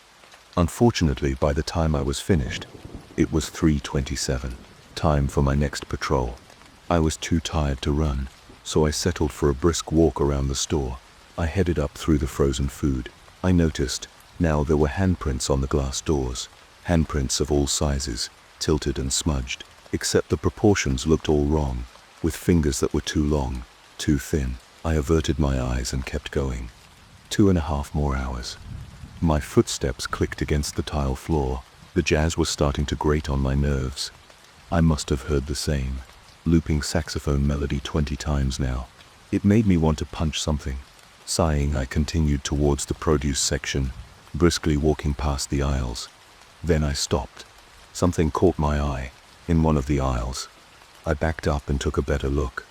Unfortunately, by the time I was finished, it was 3:27, time for my next patrol. I was too tired to run, so I settled for a brisk walk around the store. I headed up through the frozen food. I noticed now there were handprints on the glass doors, handprints of all sizes, tilted and smudged, except the proportions looked all wrong, with fingers that were too long, too thin. I averted my eyes and kept going. 2.5 more hours. My footsteps clicked against the tile floor. The jazz was starting to grate on my nerves. I must have heard the same looping saxophone melody 20 times now. It made me want to punch something. Sighing, I continued towards the produce section, briskly walking past the aisles. Then I stopped. Something caught my eye, in one of the aisles. I backed up and took a better look.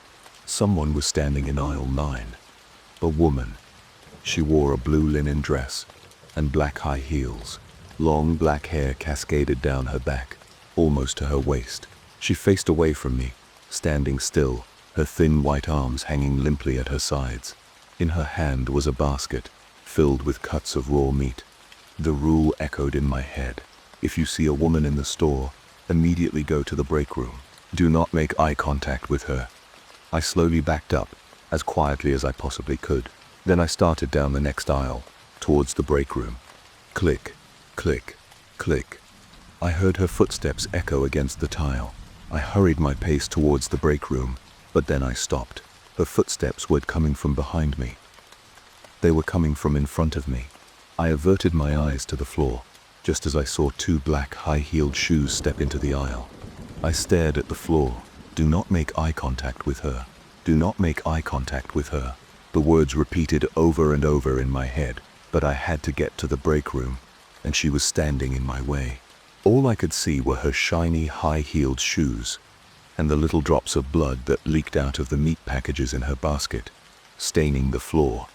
Someone was standing in aisle 9. A woman. She wore a blue linen dress and black high heels. Long black hair cascaded down her back, almost to her waist. She faced away from me, standing still, her thin white arms hanging limply at her sides. In her hand was a basket, filled with cuts of raw meat. The rule echoed in my head. If you see a woman in the store, immediately go to the break room. Do not make eye contact with her. I slowly backed up, as quietly as I possibly could. Then I started down the next aisle, towards the break room. Click, click, click. I heard her footsteps echo against the tile. I hurried my pace towards the break room, but then I stopped. Her footsteps weren't coming from behind me. They were coming from in front of me. I averted my eyes to the floor, just as I saw 2 black high-heeled shoes step into the aisle. I stared at the floor. Do not make eye contact with her. Do not make eye contact with her. The words repeated over and over in my head, but I had to get to the break room, and she was standing in my way. All I could see were her shiny, high-heeled shoes, and the little drops of blood that leaked out of the meat packages in her basket, staining the floor.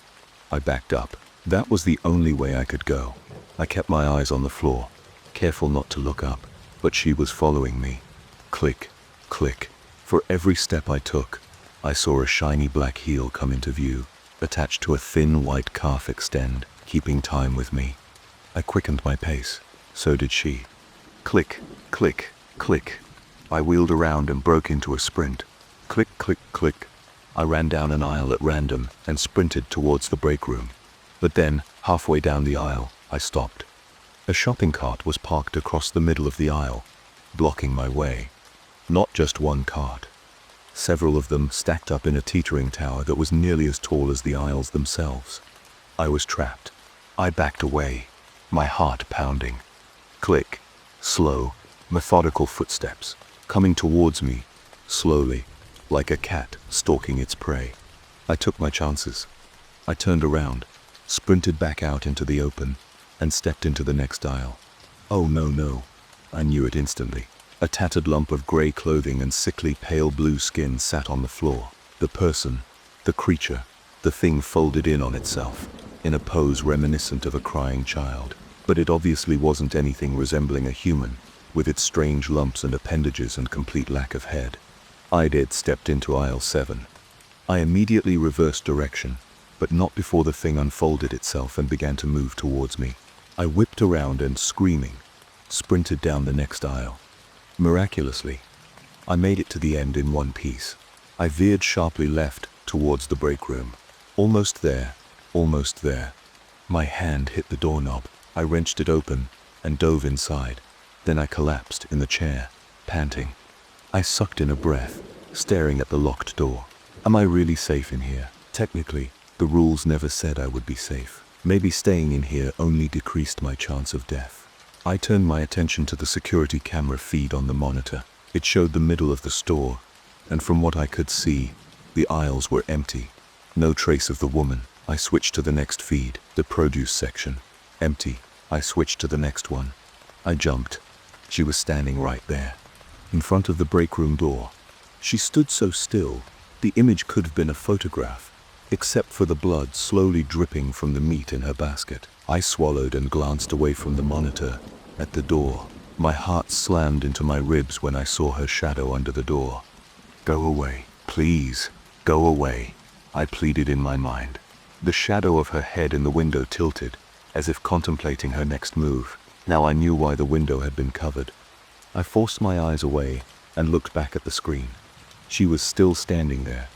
I backed up. That was the only way I could go. I kept my eyes on the floor, careful not to look up, but she was following me. Click, click, For every step I took, I saw a shiny black heel come into view, attached to a thin white calf extend, keeping time with me. I quickened my pace. So did she. Click, click, click. I wheeled around and broke into a sprint. Click, click, click. I ran down an aisle at random and sprinted towards the break room. But then, halfway down the aisle, I stopped. A shopping cart was parked across the middle of the aisle, blocking my way. Not just one cart. Several of them stacked up in a teetering tower that was nearly as tall as the aisles themselves. I was trapped. I backed away, my heart pounding. Click. Slow, methodical footsteps, coming towards me, slowly, like a cat stalking its prey. I took my chances. I turned around, sprinted back out into the open, and stepped into the next aisle. Oh no. I knew it instantly. A tattered lump of grey clothing and sickly pale blue skin sat on the floor. The person, the creature, the thing folded in on itself, in a pose reminiscent of a crying child. But it obviously wasn't anything resembling a human, with its strange lumps and appendages and complete lack of head. I stepped into aisle 7. I immediately reversed direction, but not before the thing unfolded itself and began to move towards me. I whipped around and, screaming, sprinted down the next aisle. Miraculously, I made it to the end in one piece. I veered sharply left towards the break room. Almost there, almost there. My hand hit the doorknob. I wrenched it open and dove inside. Then I collapsed in the chair, panting. I sucked in a breath, staring at the locked door. Am I really safe in here? Technically, the rules never said I would be safe. Maybe staying in here only decreased my chance of death. I turned my attention to the security camera feed on the monitor. It showed the middle of the store, and from what I could see, the aisles were empty. No trace of the woman. I switched to the next feed, the produce section. Empty. I switched to the next one. I jumped. She was standing right there, in front of the break room door. She stood so still, the image could have been a photograph, except for the blood slowly dripping from the meat in her basket. I swallowed and glanced away from the monitor, at the door. My heart slammed into my ribs when I saw her shadow under the door. Go away, please, go away, I pleaded in my mind. The shadow of her head in the window tilted, as if contemplating her next move. Now I knew why the window had been covered. I forced my eyes away and looked back at the screen. She was still standing there.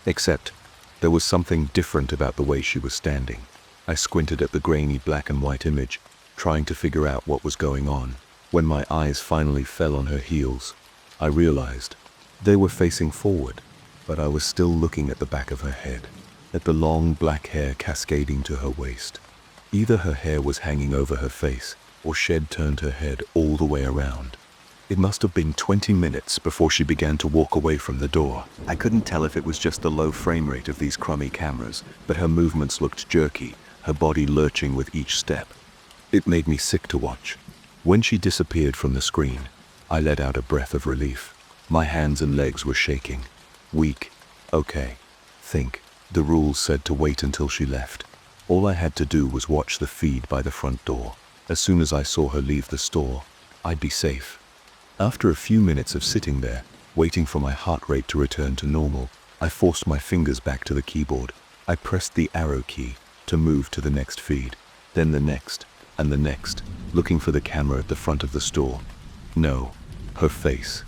Except, there was something different about the way she was standing. I squinted at the grainy black and white image, trying to figure out what was going on. When my eyes finally fell on her heels, I realized they were facing forward, but I was still looking at the back of her head, at the long black hair cascading to her waist. Either her hair was hanging over her face, or she'd turned her head all the way around. It must have been 20 minutes before she began to walk away from the door. I couldn't tell if it was just the low frame rate of these crummy cameras, but her movements looked jerky, her body lurching with each step. It made me sick to watch. When she disappeared from the screen, I let out a breath of relief. My hands and legs were shaking. Weak. Okay. Think. The rules said to wait until she left. All I had to do was watch the feed by the front door. As soon as I saw her leave the store, I'd be safe. After a few minutes of sitting there, waiting for my heart rate to return to normal, I forced my fingers back to the keyboard. I pressed the arrow key to move to the next feed, then the next, and the next, looking for the camera at the front of the store. No, her face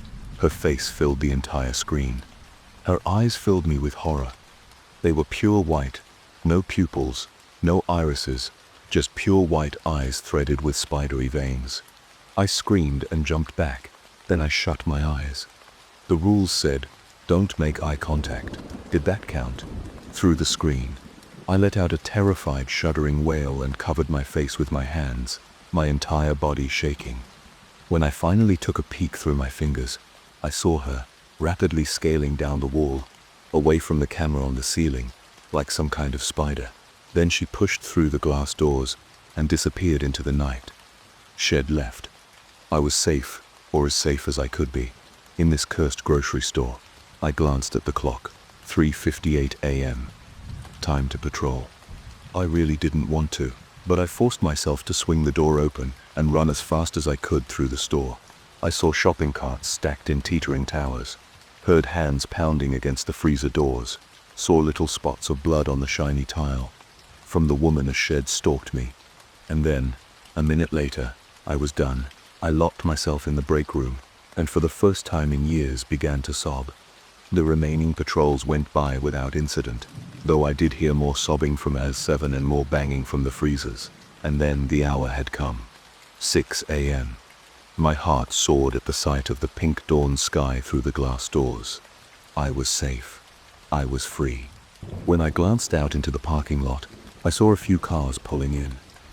filled the entire screen. Her eyes filled me with horror. They were pure white, no pupils, no irises, just pure white eyes threaded with spidery veins. I screamed and jumped back, then I shut my eyes. The rules said, don't make eye contact. Did that count? Through the screen, I let out a terrified, shuddering wail and covered my face with my hands, my entire body shaking. When I finally took a peek through my fingers, I saw her, rapidly scaling down the wall, away from the camera on the ceiling, like some kind of spider. Then she pushed through the glass doors and disappeared into the night. She'd left. I was safe, or as safe as I could be, in this cursed grocery store. I glanced at the clock. 3:58 a.m. Time to patrol. I really didn't want to, but I forced myself to swing the door open and run as fast as I could through the store. I saw shopping carts stacked in teetering towers. heard hands pounding against the freezer doors, saw little spots of blood on the shiny tile. From the woman a shed stalked me. And then, a minute later, I was done. I locked myself in the break room, and for the first time in years began to sob. The remaining patrols went by without incident, though I did hear more sobbing from AS-7 and more banging from the freezers. And then the hour had come. 6 a.m. My heart soared at the sight of the pink dawn sky through the glass doors. I was safe. I was free. When I glanced out into the parking lot, I saw a few cars pulling in.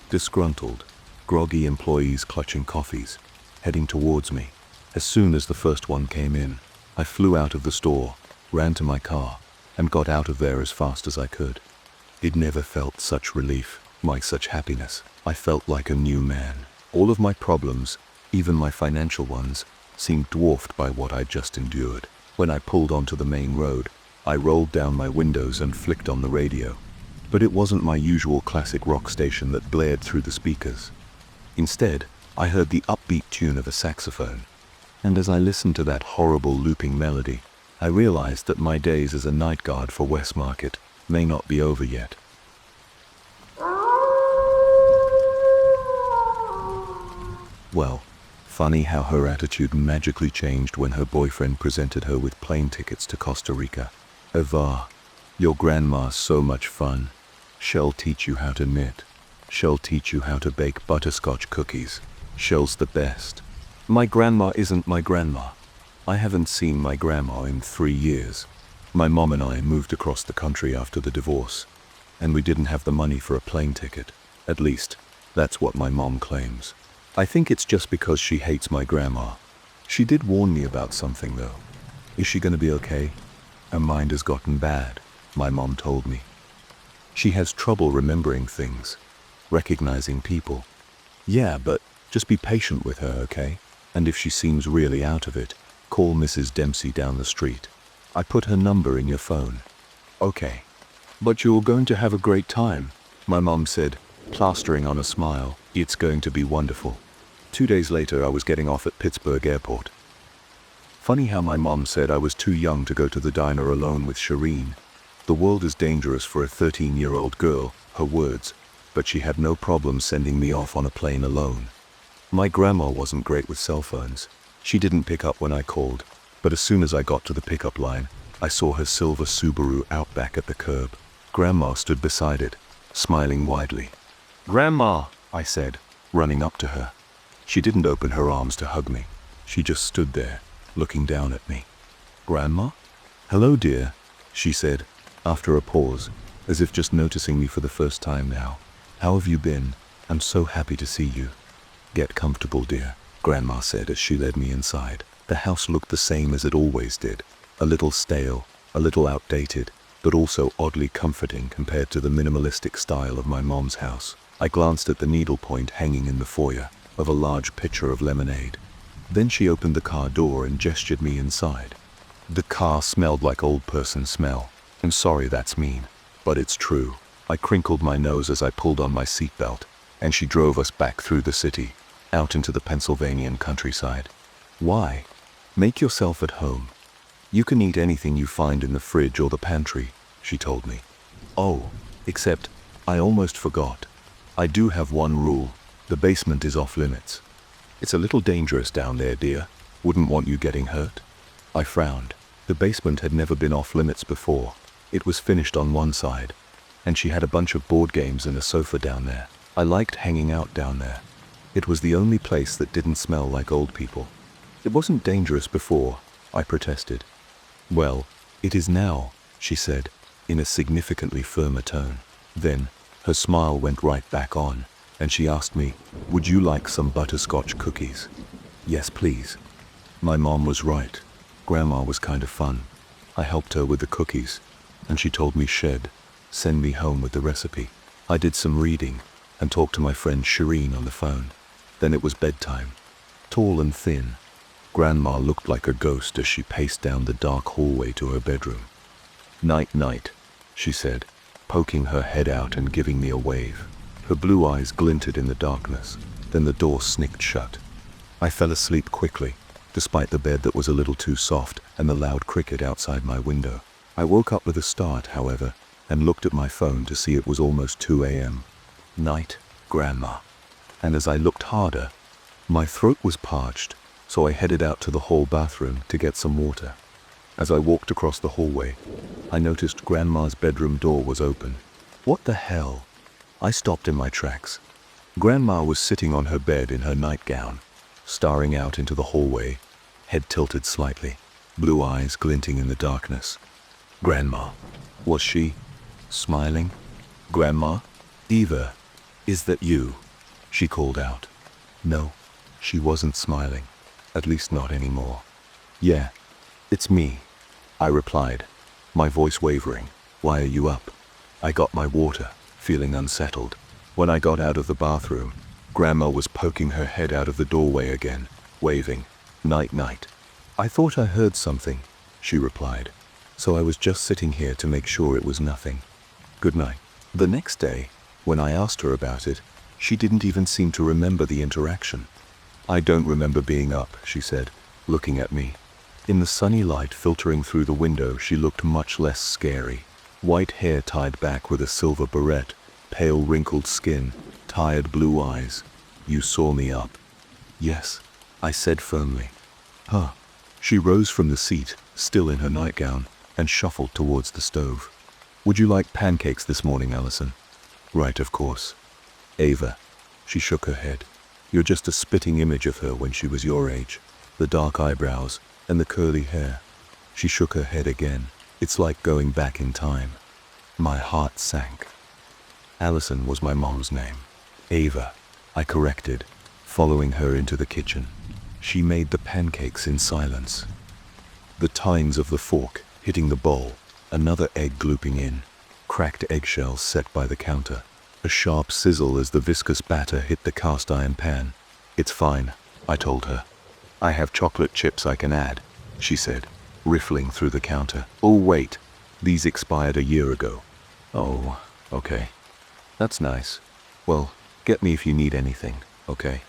Disgruntled, groggy employees clutching coffees, heading towards me. As soon as the first one came in, I flew out of the store, ran to my car, and got out of there as fast as I could. It never felt such relief, like such happiness. I felt like a new man. All of my problems, even my financial ones, seemed dwarfed by what I'd just endured. When I pulled onto the main road, I rolled down my windows and flicked on the radio. But it wasn't my usual classic rock station that blared through the speakers. Instead, I heard the upbeat tune of a saxophone. And as I listened to that horrible looping melody, I realized that my days as a night guard for Westmarket may not be over yet. Well, funny how her attitude magically changed when her boyfriend presented her with plane tickets to Costa Rica. Eva, your grandma's so much fun. She'll teach you how to knit. She'll teach you how to bake butterscotch cookies. She'll the best. My grandma isn't my grandma. I haven't seen my grandma in 3 years. My mom and I moved across the country after the divorce, and we didn't have the money for a plane ticket. At least, that's what my mom claims. I think it's just because she hates my grandma. She did warn me about something though. Is she gonna be okay? Her mind has gotten bad, my mom told me. She has trouble remembering things, recognizing people. Yeah, but just be patient with her, okay? And if she seems really out of it, call Mrs. Dempsey down the street. I put her number in your phone. Okay. But you're going to have a great time, my mom said, plastering on a smile. It's going to be wonderful. 2 days later, I was getting off at Pittsburgh Airport. Funny how my mom said I was too young to go to the diner alone with Shireen. The world is dangerous for a 13-year-old girl, her words, but she had no problem sending me off on a plane alone. My grandma wasn't great with cell phones. She didn't pick up when I called, but as soon as I got to the pickup line, I saw her silver Subaru out back at the curb. Grandma stood beside it, smiling widely. "Grandma," I said, running up to her. She didn't open her arms to hug me. She just stood there, looking down at me. "Grandma?" "Hello, dear," she said, after a pause, as if just noticing me for the first time now. "How have you been? I'm so happy to see you." "Get comfortable, dear," Grandma said as she led me inside. The house looked the same as it always did. A little stale, a little outdated, but also oddly comforting compared to the minimalistic style of my mom's house. I glanced at the needlepoint hanging in the foyer of a large pitcher of lemonade. Then she opened the car door and gestured me inside. The car smelled like old person smell. I'm sorry that's mean, but it's true. I crinkled my nose as I pulled on my seatbelt, and she drove us back through the city, out into the Pennsylvanian countryside. "Why? Make yourself at home. You can eat anything you find in the fridge or the pantry," she told me. "Oh, except, I almost forgot. I do have one rule. The basement is off limits. It's a little dangerous down there, dear. Wouldn't want you getting hurt." I frowned. The basement had never been off limits before. It was finished on one side, and she had a bunch of board games and a sofa down there. I liked hanging out down there. It was the only place that didn't smell like old people. "It wasn't dangerous before," I protested. "Well, it is now," she said, in a significantly firmer tone. Then, her smile went right back on, and she asked me, "Would you like some butterscotch cookies?" "Yes, please." My mom was right. Grandma was kind of fun. I helped her with the cookies, and she told me she'd send me home with the recipe. I did some reading and talked to my friend Shireen on the phone. Then it was bedtime. Tall and thin, Grandma looked like a ghost as she paced down the dark hallway to her bedroom. "Night, night," she said, poking her head out and giving me a wave. Her blue eyes glinted in the darkness. Then the door snicked shut. I fell asleep quickly, despite the bed that was a little too soft and the loud cricket outside my window. I woke up with a start, however, and looked at my phone to see it was almost 2 a.m. Night, Grandma. And as I looked harder, my throat was parched, so I headed out to the hall bathroom to get some water. As I walked across the hallway, I noticed Grandma's bedroom door was open. What the hell? I stopped in my tracks. Grandma was sitting on her bed in her nightgown, staring out into the hallway, head tilted slightly, blue eyes glinting in the darkness. Grandma. Was she smiling? Grandma? Eva, is that you? She called out. No, she wasn't smiling. At least not anymore. Yeah, it's me, I replied, my voice wavering. Why are you up? I got my water, feeling unsettled. When I got out of the bathroom, Grandma was poking her head out of the doorway again, waving, "Night, night." I thought I heard something, she replied, so I was just sitting here to make sure it was nothing. Good night. The next day, when I asked her about it, she didn't even seem to remember the interaction. I don't remember being up, she said, looking at me. In the sunny light filtering through the window, she looked much less scary. White hair tied back with a silver barrette, pale wrinkled skin, tired blue eyes. You saw me up. Yes, I said firmly. Huh. She rose from the seat, still in her nightgown, and shuffled towards the stove. Would you like pancakes this morning, Allison? Right, of course. Ava. She shook her head. You're just a spitting image of her when she was your age. The dark eyebrows and the curly hair. She shook her head again. It's like going back in time. My heart sank. Allison was my mom's name. Ava, I corrected, following her into the kitchen. She made the pancakes in silence. The tines of the fork hitting the bowl, another egg glooping in, cracked eggshells set by the counter, a sharp sizzle as the viscous batter hit the cast iron pan. It's fine, I told her. I have chocolate chips I can add, she said, riffling through the counter. Oh wait, these expired a year ago. Oh, okay. That's nice. Well, get me if you need anything, okay?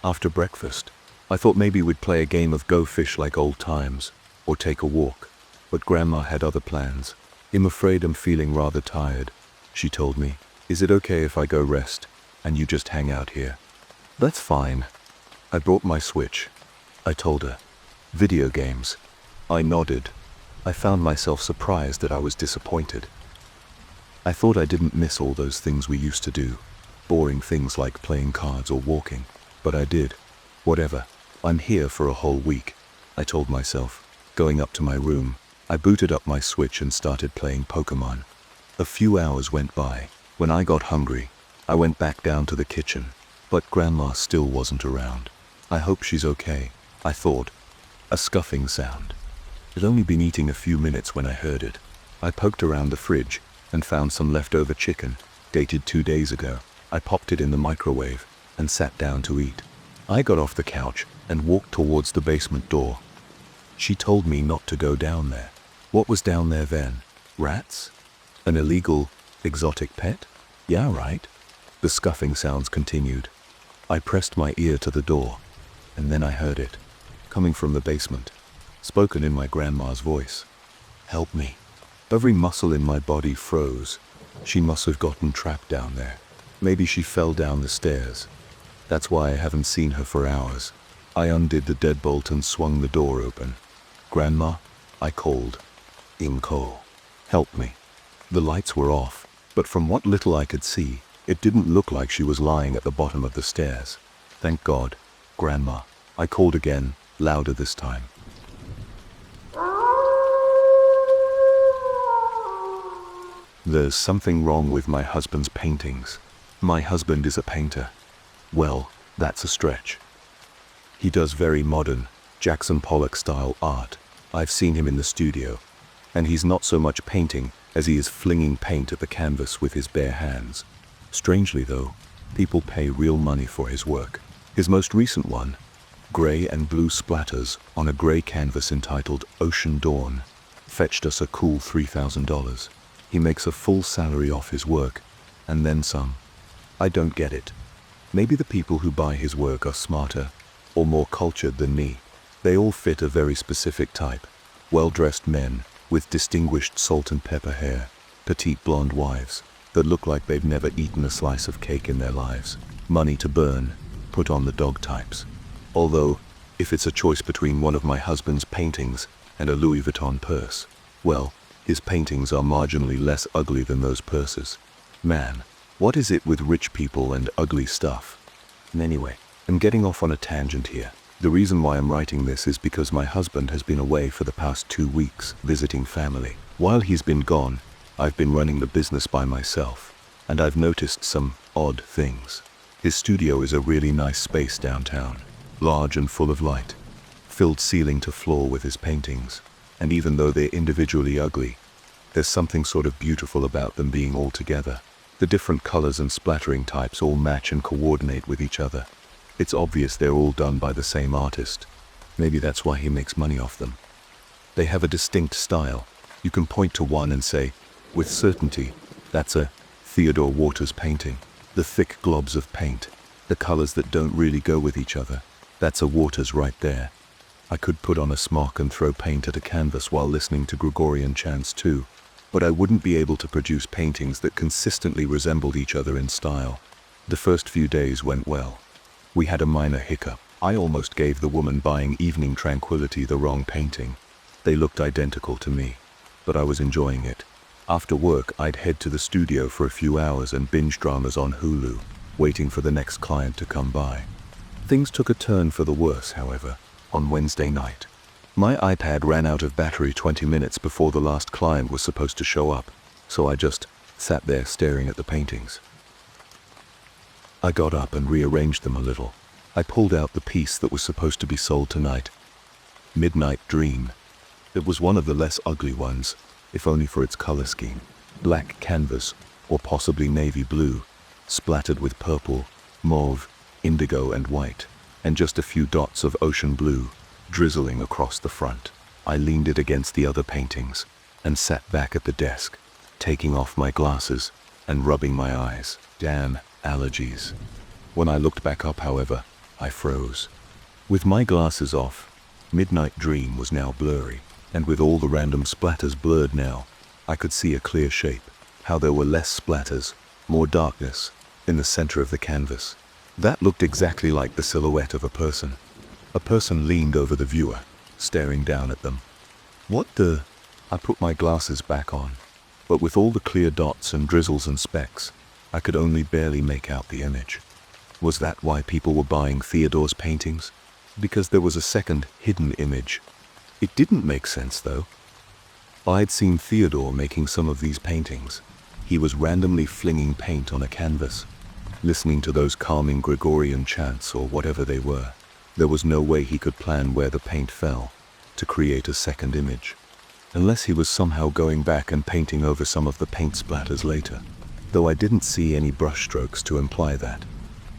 After breakfast, I thought maybe we'd play a game of Go Fish like old times, or take a walk, but Grandma had other plans. I'm afraid I'm feeling rather tired, she told me. Is it okay if I go rest, and you just hang out here? That's fine. I brought my Switch, I told her. Video games. I nodded. I found myself surprised that I was disappointed. I thought I didn't miss all those things we used to do, boring things like playing cards or walking, but I did. Whatever, I'm here for a whole week, I told myself. Going up to my room, I booted up my Switch and started playing Pokemon. A few hours went by. When I got hungry, I went back down to the kitchen, but Grandma still wasn't around. I hope she's okay, I thought. A scuffing sound. I'd only been eating a few minutes when I heard it. I poked around the fridge and found some leftover chicken, dated 2 days ago. I popped it in the microwave and sat down to eat. I got off the couch and walked towards the basement door. She told me not to go down there. What was down there then? Rats? An illegal, exotic pet? Yeah, right. The scuffing sounds continued. I pressed my ear to the door, and then I heard it, coming from the basement, spoken in my grandma's voice. Help me. Every muscle in my body froze. She must have gotten trapped down there. Maybe she fell down the stairs. That's why I haven't seen her for hours. I undid the deadbolt and swung the door open. Grandma, I called. Inko. Help me. The lights were off, but from what little I could see, it didn't look like she was lying at the bottom of the stairs. Thank God. Grandma. I called again, louder this time. There's something wrong with my husband's paintings. My husband is a painter. Well, that's a stretch. He does very modern, Jackson Pollock-style art. I've seen him in the studio, and he's not so much painting as he is flinging paint at the canvas with his bare hands. Strangely though, people pay real money for his work. His most recent one, gray and blue splatters on a gray canvas entitled Ocean Dawn, fetched us a cool $3,000. He makes a full salary off his work, and then some. I don't get it. Maybe the people who buy his work are smarter or more cultured than me. They all fit a very specific type. Well-dressed men with distinguished salt and pepper hair, petite blonde wives that look like they've never eaten a slice of cake in their lives, money to burn, put on the dog types. Although, if it's a choice between one of my husband's paintings and a Louis Vuitton purse, well, his paintings are marginally less ugly than those purses. Man, what is it with rich people and ugly stuff? And anyway, I'm getting off on a tangent here. The reason why I'm writing this is because my husband has been away for the past 2 weeks visiting family. While he's been gone, I've been running the business by myself, and I've noticed some odd things. His studio is a really nice space downtown, large and full of light, filled ceiling to floor with his paintings, and even though they're individually ugly, there's something sort of beautiful about them being all together. The different colors and splattering types all match and coordinate with each other. It's obvious they're all done by the same artist. Maybe that's why he makes money off them. They have a distinct style. You can point to one and say, with certainty, that's a Theodore Waters painting. The thick globs of paint, the colors that don't really go with each other, that's a Waters right there. I could put on a smock and throw paint at a canvas while listening to Gregorian chants too, but I wouldn't be able to produce paintings that consistently resembled each other in style. The first few days went well. We had a minor hiccup. I almost gave the woman buying Evening Tranquility the wrong painting. They looked identical to me, but I was enjoying it. After work, I'd head to the studio for a few hours and binge dramas on Hulu, waiting for the next client to come by. Things took a turn for the worse, however, on Wednesday night. My iPad ran out of battery 20 minutes before the last client was supposed to show up, so I just sat there staring at the paintings. I got up and rearranged them a little. I pulled out the piece that was supposed to be sold tonight. Midnight Dream. It was one of the less ugly ones, if only for its color scheme. Black canvas, or possibly navy blue, splattered with purple, mauve, indigo and white, and just a few dots of ocean blue drizzling across the front. I leaned it against the other paintings and sat back at the desk, taking off my glasses and rubbing my eyes. Damn allergies. When I looked back up, however, I froze. With my glasses off, Midnight Dream was now blurry, and with all the random splatters blurred now, I could see a clear shape, how there were less splatters, more darkness, in the center of the canvas. That looked exactly like the silhouette of a person. A person leaned over the viewer, staring down at them. What the? I put my glasses back on, but with all the clear dots and drizzles and specks, I could only barely make out the image. Was that why people were buying Theodore's paintings? Because there was a second, hidden image. It didn't make sense, though. I'd seen Theodore making some of these paintings. He was randomly flinging paint on a canvas, listening to those calming Gregorian chants or whatever they were. There was no way he could plan where the paint fell to create a second image, unless he was somehow going back and painting over some of the paint splatters later, though I didn't see any brushstrokes to imply that.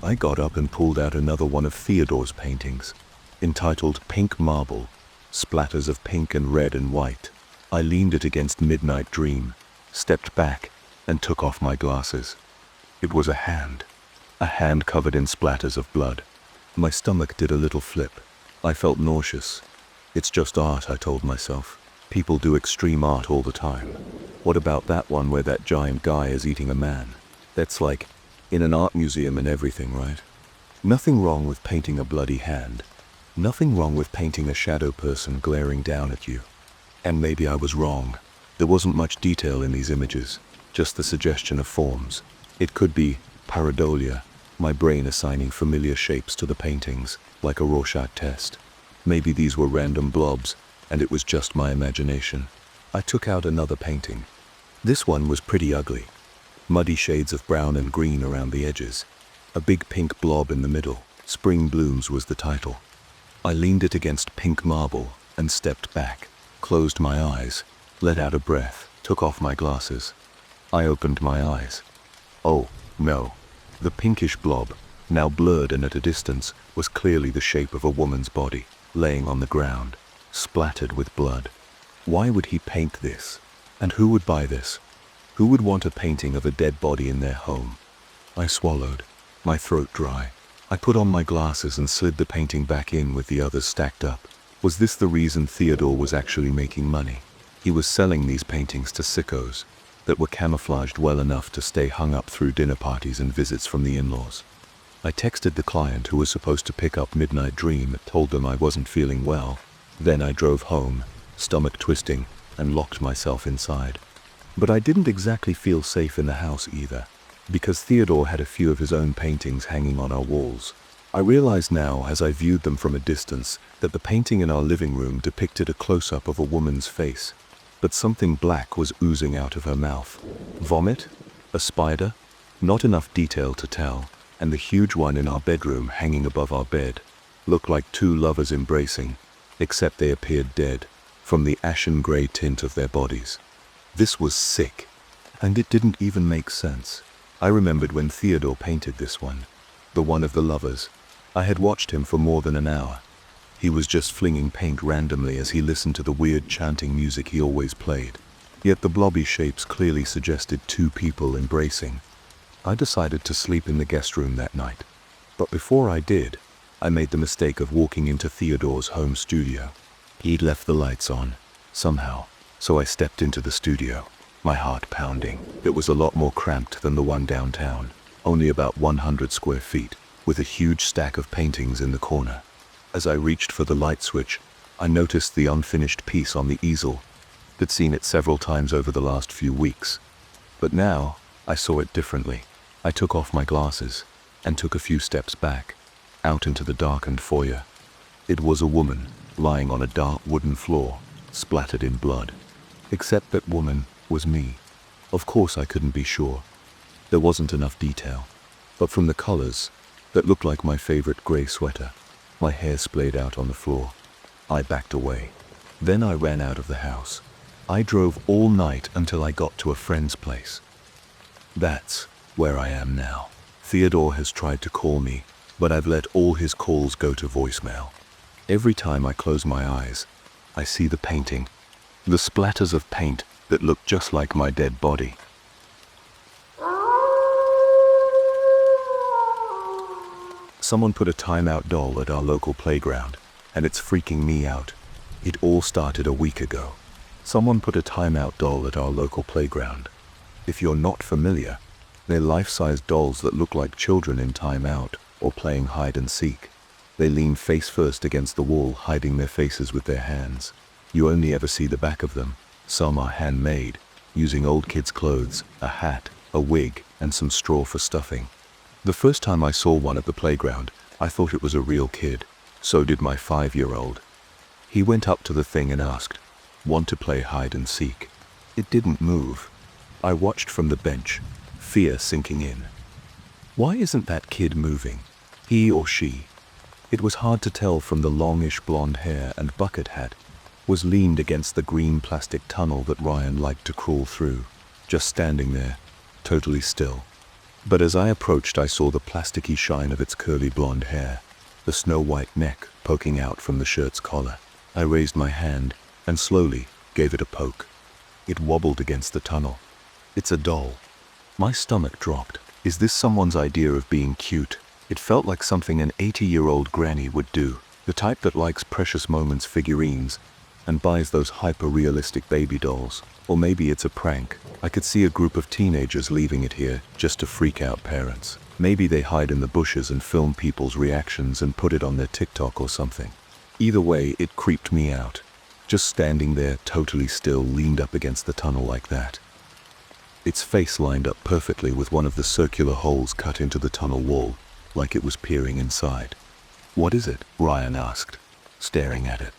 I got up and pulled out another one of Theodore's paintings, entitled Pink Marble, splatters of pink and red and white. I leaned it against Midnight Dream, stepped back, and took off my glasses. It was a hand covered in splatters of blood. My stomach did a little flip. I felt nauseous. It's just art, I told myself. People do extreme art all the time. What about that one where that giant guy is eating a man? That's like in an art museum and everything, right? Nothing wrong with painting a bloody hand. Nothing wrong with painting a shadow person glaring down at you. And maybe I was wrong. There wasn't much detail in these images, just the suggestion of forms. It could be pareidolia, my brain assigning familiar shapes to the paintings, like a Rorschach test. Maybe these were random blobs, and it was just my imagination. I took out another painting. This one was pretty ugly. Muddy shades of brown and green around the edges. A big pink blob in the middle. Spring Blooms was the title. I leaned it against Pink Marble and stepped back, closed my eyes, let out a breath, took off my glasses. I opened my eyes. Oh, no. The pinkish blob, now blurred and at a distance, was clearly the shape of a woman's body, laying on the ground, splattered with blood. Why would he paint this? And who would buy this? Who would want a painting of a dead body in their home? I swallowed, my throat dry. I put on my glasses and slid the painting back in with the others stacked up. Was this the reason Theodore was actually making money? He was selling these paintings to sickos that were camouflaged well enough to stay hung up through dinner parties and visits from the in-laws. I texted the client who was supposed to pick up Midnight Dream, told them I wasn't feeling well. Then I drove home, stomach twisting, and locked myself inside. But I didn't exactly feel safe in the house either, because Theodore had a few of his own paintings hanging on our walls. I realize now, as I viewed them from a distance, that the painting in our living room depicted a close-up of a woman's face, but something black was oozing out of her mouth. Vomit? A spider? Not enough detail to tell, and the huge one in our bedroom hanging above our bed looked like two lovers embracing, except they appeared dead, from the ashen gray tint of their bodies. This was sick, and it didn't even make sense. I remembered when Theodore painted this one, the one of the lovers. I had watched him for more than an hour. He was just flinging paint randomly as he listened to the weird chanting music he always played. Yet the blobby shapes clearly suggested two people embracing. I decided to sleep in the guest room that night. But before I did, I made the mistake of walking into Theodore's home studio. He'd left the lights on, somehow, so I stepped into the studio, my heart pounding. It was a lot more cramped than the one downtown, only about 100 square feet, with a huge stack of paintings in the corner. As I reached for the light switch, I noticed the unfinished piece on the easel. I'd seen it several times over the last few weeks. But now, I saw it differently. I took off my glasses and took a few steps back, out into the darkened foyer. It was a woman, lying on a dark wooden floor, splattered in blood. Except that woman was me. Of course I couldn't be sure. There wasn't enough detail. But from the colors, that looked like my favorite gray sweater, my hair splayed out on the floor. I backed away. Then I ran out of the house. I drove all night until I got to a friend's place. That's where I am now. Theodore has tried to call me, but I've let all his calls go to voicemail. Every time I close my eyes, I see the painting, the splatters of paint that look just like my dead body. Someone put a timeout doll at our local playground, and it's freaking me out. It all started a week ago. Someone put a timeout doll at our local playground. If you're not familiar, they're life-size dolls that look like children in timeout or playing hide and seek. They lean face first against the wall, hiding their faces with their hands. You only ever see the back of them. Some are handmade, using old kids' clothes, a hat, a wig, and some straw for stuffing. The first time I saw one at the playground, I thought it was a real kid. So did my 5-year-old. He went up to the thing and asked, "Want to play hide and seek?" It didn't move. I watched from the bench, fear sinking in. Why isn't that kid moving? He or she? It was hard to tell from the longish blonde hair and bucket hat was leaned against the green plastic tunnel that Ryan liked to crawl through, just standing there, totally still. But as I approached, I saw the plasticky shine of its curly blonde hair, the snow-white neck poking out from the shirt's collar. I raised my hand and slowly gave it a poke. It wobbled against the tunnel. It's a doll. My stomach dropped. Is this someone's idea of being cute? It felt like something an 80-year-old granny would do, the type that likes Precious Moments figurines and buys those hyper-realistic baby dolls. Or maybe it's a prank. I could see a group of teenagers leaving it here just to freak out parents. Maybe they hide in the bushes and film people's reactions and put it on their TikTok or something. Either way, it creeped me out. Just standing there, totally still, leaned up against the tunnel like that. Its face lined up perfectly with one of the circular holes cut into the tunnel wall, like it was peering inside. "What is it?" Ryan asked, staring at it.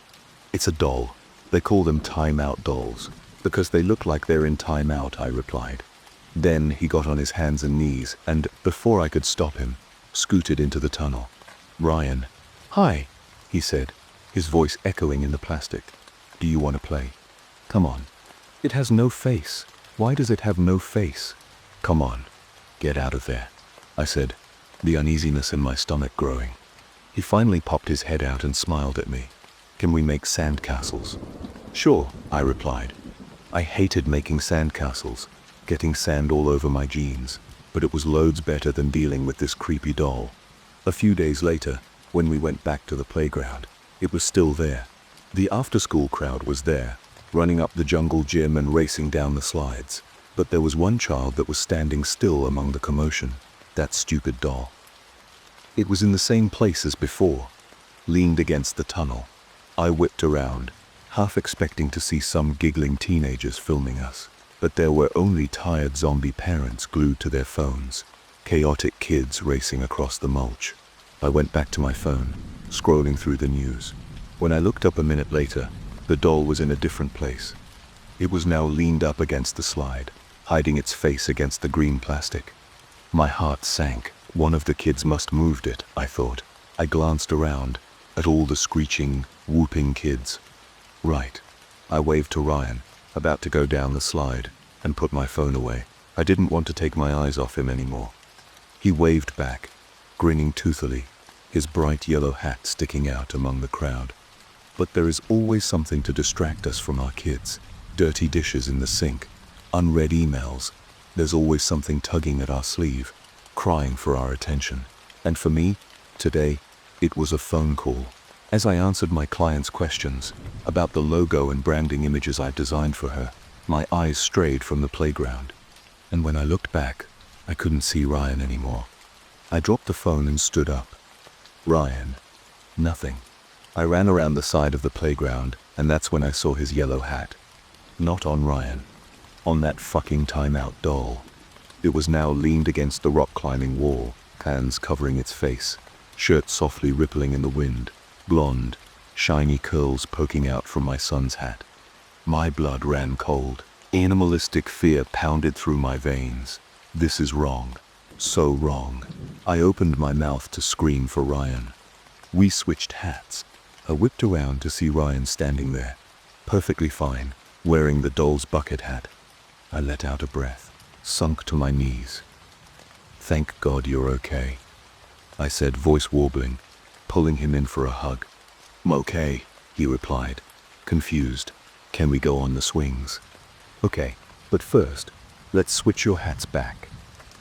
"It's a doll. They call them timeout dolls, because they look like they're in timeout," I replied. Then he got on his hands and knees and, before I could stop him, scooted into the tunnel. "Ryan." "Hi," he said, his voice echoing in the plastic. "Do you want to play? Come on." "It has no face." "Why does it have no face?" "Come on, get out of there," I said, the uneasiness in my stomach growing. He finally popped his head out and smiled at me. "Can we make sandcastles?" "Sure," I replied. I hated making sandcastles, getting sand all over my jeans, but it was loads better than dealing with this creepy doll. A few days later, when we went back to the playground, it was still there, The after-school crowd was there, running up the jungle gym and racing down the slides. But there was one child that was standing still among the commotion. That stupid doll. It was in the same place as before, leaned against the tunnel. I whipped around, half expecting to see some giggling teenagers filming us. But there were only tired zombie parents glued to their phones, chaotic kids racing across the mulch. I went back to my phone, scrolling through the news. When I looked up a minute later, the doll was in a different place. It was now leaned up against the slide, hiding its face against the green plastic. My heart sank. One of the kids must moved it, I thought. I glanced around at all the screeching, whooping kids. Right. I waved to Ryan, about to go down the slide, and put my phone away. I didn't want to take my eyes off him anymore. He waved back, grinning toothily, his bright yellow hat sticking out among the crowd. But there is always something to distract us from our kids. Dirty dishes in the sink, unread emails. There's always something tugging at our sleeve, crying for our attention. And for me, today, it was a phone call. As I answered my client's questions about the logo and branding images I'd designed for her, my eyes strayed from the playground. And when I looked back, I couldn't see Ryan anymore. I dropped the phone and stood up. Ryan. Nothing. I ran around the side of the playground, and that's when I saw his yellow hat. Not on Ryan. On that fucking timeout doll. It was now leaned against the rock-climbing wall, hands covering its face, shirt softly rippling in the wind, blonde, shiny curls poking out from my son's hat. My blood ran cold. Animalistic fear pounded through my veins. This is wrong. So wrong. I opened my mouth to scream for Ryan. We switched hats. I whipped around to see Ryan standing there, perfectly fine, wearing the doll's bucket hat. I let out a breath, sunk to my knees. Thank God you're okay, I said, voice warbling, pulling him in for a hug. I'm okay, he replied, confused. Can we go on the swings? Okay, but first, let's switch your hats back.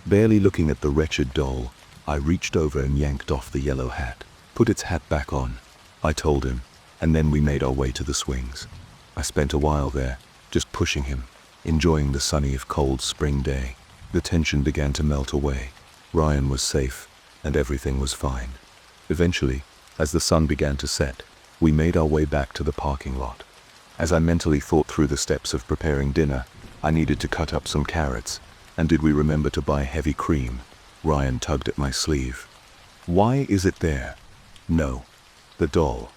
Barely looking at the wretched doll, I reached over and yanked off the yellow hat, put its hat back on. I told him, and then we made our way to the swings. I spent a while there, just pushing him, enjoying the sunny if cold spring day. The tension began to melt away. Ryan was safe, and everything was fine. Eventually, as the sun began to set, we made our way back to the parking lot. As I mentally thought through the steps of preparing dinner, I needed to cut up some carrots, and did we remember to buy heavy cream? Ryan tugged at my sleeve. Why is it there? No. The doll.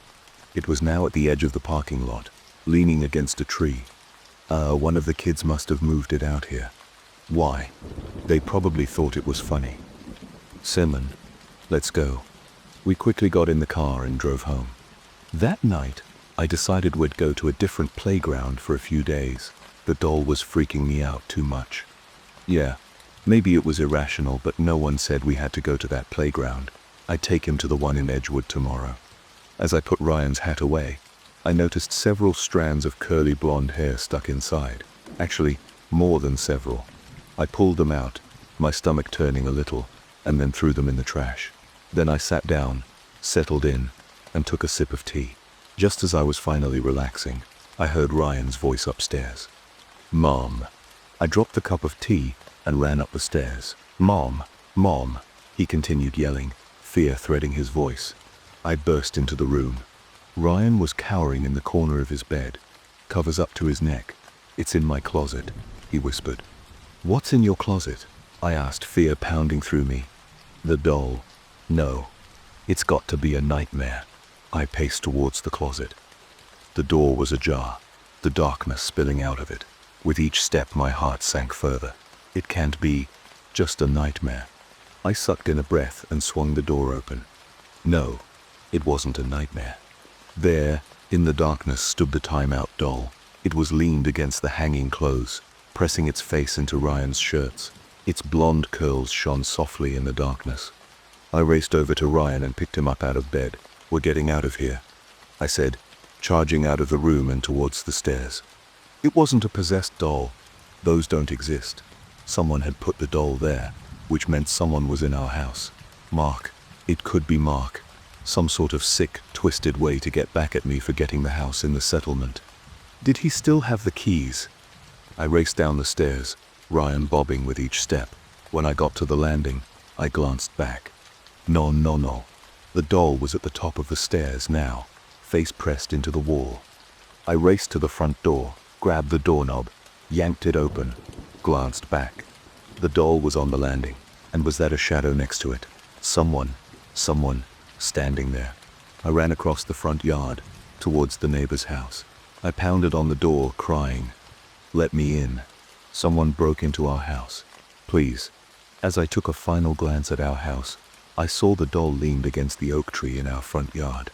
It was now at the edge of the parking lot, leaning against a tree. One of the kids must have moved it out here. Why? They probably thought it was funny. Simon, let's go. We quickly got in the car and drove home. That night, I decided we'd go to a different playground for a few days. The doll was freaking me out too much. Yeah, maybe it was irrational, but no one said we had to go to that playground. I'd take him to the one in Edgewood tomorrow. As I put Ryan's hat away, I noticed several strands of curly blonde hair stuck inside. Actually, more than several. I pulled them out, my stomach turning a little, and then threw them in the trash. Then I sat down, settled in, and took a sip of tea. Just as I was finally relaxing, I heard Ryan's voice upstairs. Mom. I dropped the cup of tea and ran up the stairs. Mom, Mom, he continued yelling, fear threading his voice. I burst into the room. Ryan was cowering in the corner of his bed, covers up to his neck. It's in my closet, he whispered. What's in your closet? I asked, fear pounding through me. The doll. No. It's got to be a nightmare. I paced towards the closet. The door was ajar, the darkness spilling out of it. With each step my heart sank further. It can't be just a nightmare. I sucked in a breath and swung the door open. No, it wasn't a nightmare. There, in the darkness, stood the timeout doll. It was leaned against the hanging clothes, pressing its face into Ryan's shirts. Its blonde curls shone softly in the darkness. I raced over to Ryan and picked him up out of bed. We're getting out of here, I said, charging out of the room and towards the stairs. It wasn't a possessed doll. Those don't exist. Someone had put the doll there, which meant someone was in our house. Mark. It could be Mark. Some sort of sick, twisted way to get back at me for getting the house in the settlement. Did he still have the keys? I raced down the stairs, Ryan bobbing with each step. When I got to the landing, I glanced back. No. The doll was at the top of the stairs now, face pressed into the wall. I raced to the front door, grabbed the doorknob, yanked it open, glanced back. The doll was on the landing, and was that a shadow next to it? Someone standing there. I ran across the front yard, towards the neighbor's house. I pounded on the door, crying, "Let me in." Someone broke into our house. Please. As I took a final glance at our house, I saw the doll leaned against the oak tree in our front yard.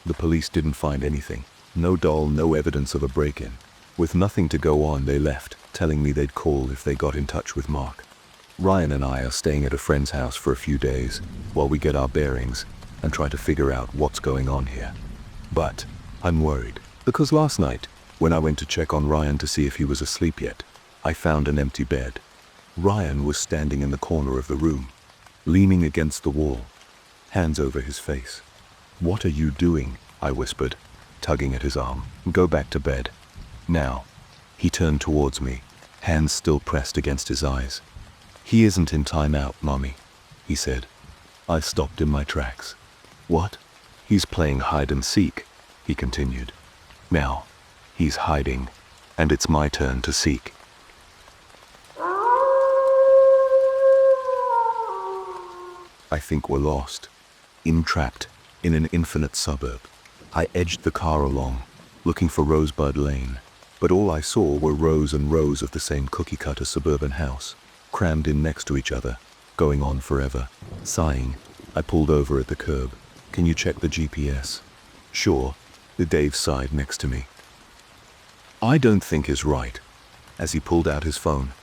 The police didn't find anything. No doll, no evidence of a break-in. With nothing to go on, they left, telling me they'd call if they got in touch with Mark. Ryan and I are staying at a friend's house for a few days while we get our bearings and try to figure out what's going on here. But I'm worried, because last night, when I went to check on Ryan to see if he was asleep yet, I found an empty bed. Ryan was standing in the corner of the room, leaning against the wall, hands over his face. "What are you doing?" I whispered, tugging at his arm. "Go back to bed. Now." He turned towards me, hands still pressed against his eyes. "He isn't in timeout, Mommy," he said. I stopped in my tracks. "What?" "He's playing hide and seek," he continued. "Now, he's hiding, and it's my turn to seek." I think we're lost, entrapped in an infinite suburb. I edged the car along, looking for Rosebud Lane, but all I saw were rows and rows of the same cookie-cutter suburban house, crammed in next to each other, going on forever. Sighing, I pulled over at the curb. "Can you check the GPS?" "Sure," Dave sighed next to me. "I don't think is right." As he pulled out his phone,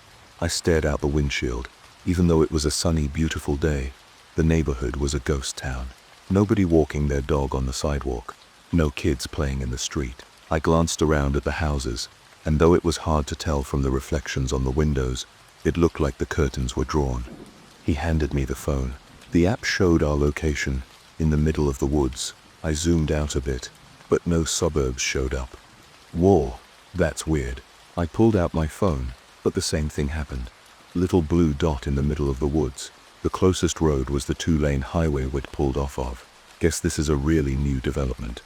I stared out the windshield. Even though it was a sunny, beautiful day, the neighborhood was a ghost town. Nobody walking their dog on the sidewalk. No kids playing in the street. I glanced around at the houses, and though it was hard to tell from the reflections on the windows, it looked like the curtains were drawn. He handed me the phone. The app showed our location, in the middle of the woods. I zoomed out a bit, but no suburbs showed up. Whoa, that's weird. I pulled out my phone, but the same thing happened. Little blue dot in the middle of the woods. The closest road was the 2-lane highway we'd pulled off of. Guess this is a really new development.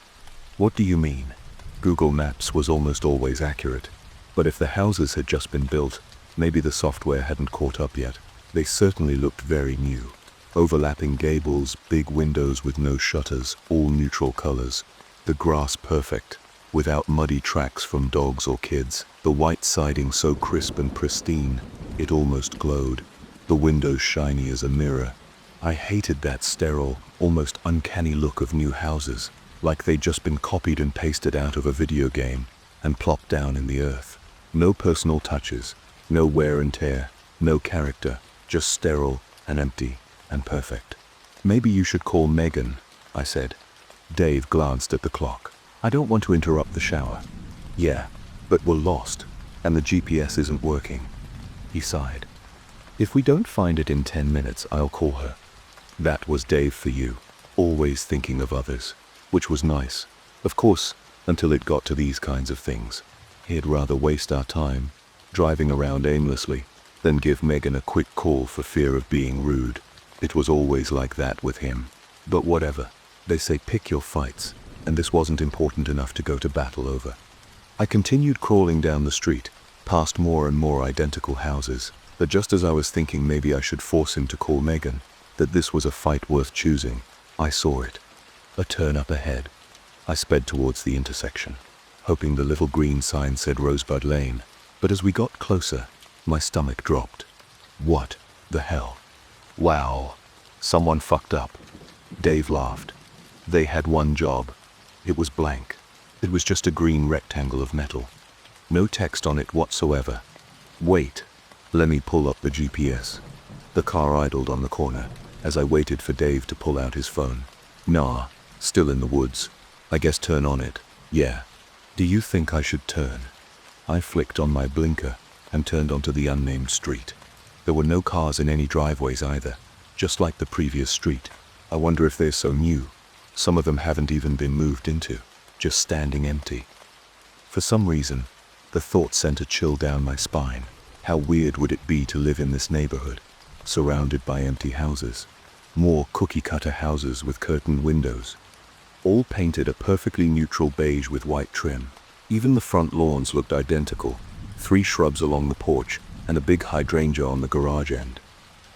What do you mean? Google Maps was almost always accurate, but if the houses had just been built, maybe the software hadn't caught up yet. They certainly looked very new. Overlapping gables, big windows with no shutters, all neutral colors. The grass perfect, without muddy tracks from dogs or kids. The white siding so crisp and pristine, it almost glowed. The windows shiny as a mirror. I hated that sterile, almost uncanny look of new houses, like they'd just been copied and pasted out of a video game and plopped down in the earth. No personal touches, no wear and tear, no character, just sterile and empty and perfect. "Maybe you should call Megan," I said. Dave glanced at the clock. "I don't want to interrupt the shower." "Yeah, but we're lost, and the GPS isn't working." He sighed. "If we don't find it in 10 minutes, I'll call her." That was Dave for you, always thinking of others, which was nice. Of course, until it got to these kinds of things. He'd rather waste our time, driving around aimlessly, than give Megan a quick call for fear of being rude. It was always like that with him. But whatever. They say pick your fights, and this wasn't important enough to go to battle over. I continued crawling down the street, past more and more identical houses. But just as I was thinking maybe I should force him to call Megan, that this was a fight worth choosing, I saw it. A turn up ahead. I sped towards the intersection, hoping the little green sign said Rosebud Lane, but as we got closer, my stomach dropped. What the hell? Wow. Someone fucked up. Dave laughed. They had one job. It was blank. It was just a green rectangle of metal. No text on it whatsoever. Wait. Let me pull up the GPS. The car idled on the corner as I waited for Dave to pull out his phone. Nah, still in the woods. I guess turn on it. Yeah. Do you think I should turn? I flicked on my blinker and turned onto the unnamed street. There were no cars in any driveways either, just like the previous street. I wonder if they're so new. Some of them haven't even been moved into, just standing empty. For some reason, the thought sent a chill down my spine. How weird would it be to live in this neighborhood, surrounded by empty houses? More cookie-cutter houses with curtained windows, all painted a perfectly neutral beige with white trim. Even the front lawns looked identical, 3 shrubs along the porch and a big hydrangea on the garage end.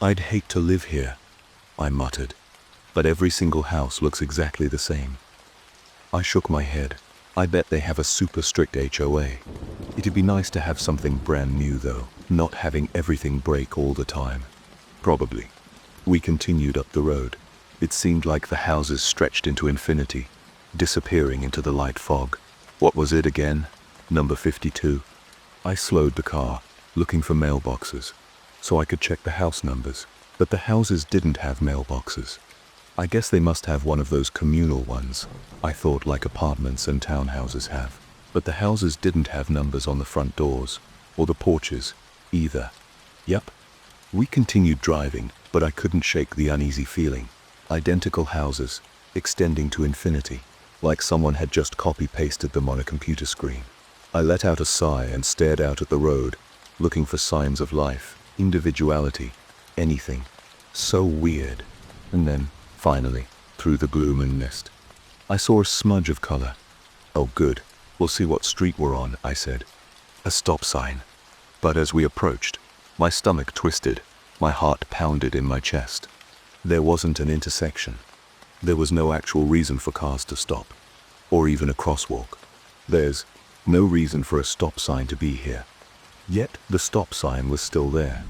I'd hate to live here, I muttered, but every single house looks exactly the same. I shook my head. I bet they have a super strict HOA. It'd be nice to have something brand new though, not having everything break all the time. Probably. We continued up the road. It seemed like the houses stretched into infinity, disappearing into the light fog. What was it again? Number 52. I slowed the car, looking for mailboxes, so I could check the house numbers, but the houses didn't have mailboxes. I guess they must have one of those communal ones, I thought, like apartments and townhouses have. But the houses didn't have numbers on the front doors, or the porches, either. Yep. We continued driving, but I couldn't shake the uneasy feeling. Identical houses, extending to infinity, like someone had just copy-pasted them on a computer screen. I let out a sigh and stared out at the road, looking for signs of life, individuality, anything. So weird. And then, finally, through the gloom and mist, I saw a smudge of color. Oh good, we'll see what street we're on, I said. A stop sign. But as we approached, my stomach twisted, my heart pounded in my chest. There wasn't an intersection. There was no actual reason for cars to stop, or even a crosswalk. There's no reason for a stop sign to be here. Yet the stop sign was still there.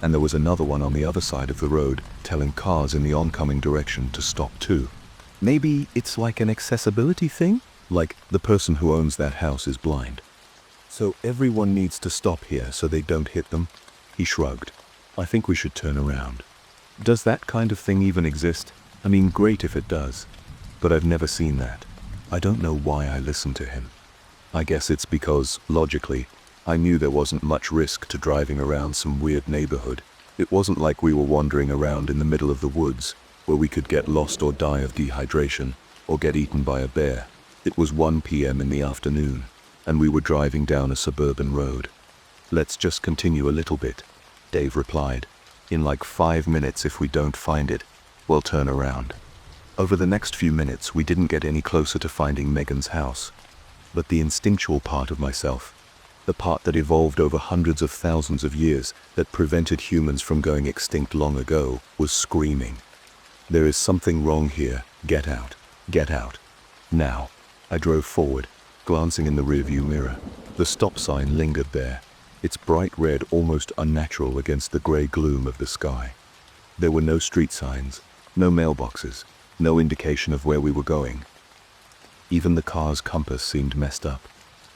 And there was another one on the other side of the road telling cars in the oncoming direction to stop too. Maybe it's like an accessibility thing? Like the person who owns that house is blind. So everyone needs to stop here so they don't hit them? He shrugged. I think we should turn around. Does that kind of thing even exist? I mean, great if it does. But I've never seen that. I don't know why I listened to him. I guess it's because, logically, I knew there wasn't much risk to driving around some weird neighborhood. It wasn't like we were wandering around in the middle of the woods, where we could get lost or die of dehydration, or get eaten by a bear. It was 1 p.m. in the afternoon, and we were driving down a suburban road. Let's just continue a little bit, Dave replied. In like 5 minutes, if we don't find it, we'll turn around. Over the next few minutes, we didn't get any closer to finding Megan's house. But the instinctual part of myself, the part that evolved over hundreds of thousands of years that prevented humans from going extinct long ago, was screaming. There is something wrong here. Get out. Get out. Now. I drove forward, glancing in the rearview mirror. The stop sign lingered there, its bright red almost unnatural against the grey gloom of the sky. There were no street signs, no mailboxes, no indication of where we were going. Even the car's compass seemed messed up,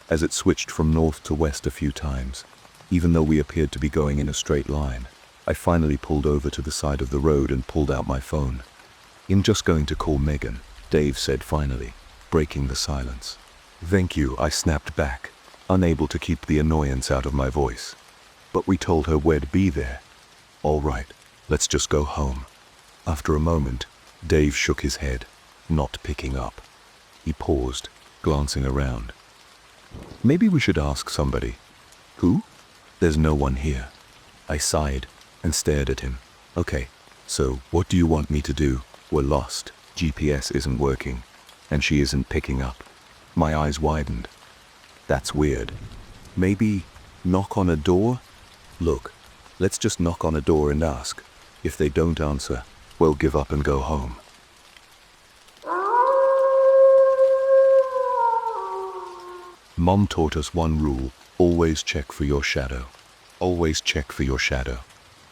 as it switched from north to west a few times, even though we appeared to be going in a straight line. I finally pulled over to the side of the road and pulled out my phone. I'm just going to call Megan, Dave said finally, breaking the silence. Thank you, I snapped back, unable to keep the annoyance out of my voice. But we told her we'd be there. All right, let's just go home. After a moment, Dave shook his head, not picking up. He paused, glancing around. Maybe we should ask somebody. Who? There's no one here. I sighed and stared at him. Okay, so what do you want me to do? We're lost. GPS isn't working, and she isn't picking up. My eyes widened. That's weird. Maybe knock on a door? Look, let's just knock on a door and ask. If they don't answer, we'll give up and go home. Mom taught us one rule: always check for your shadow. Always check for your shadow.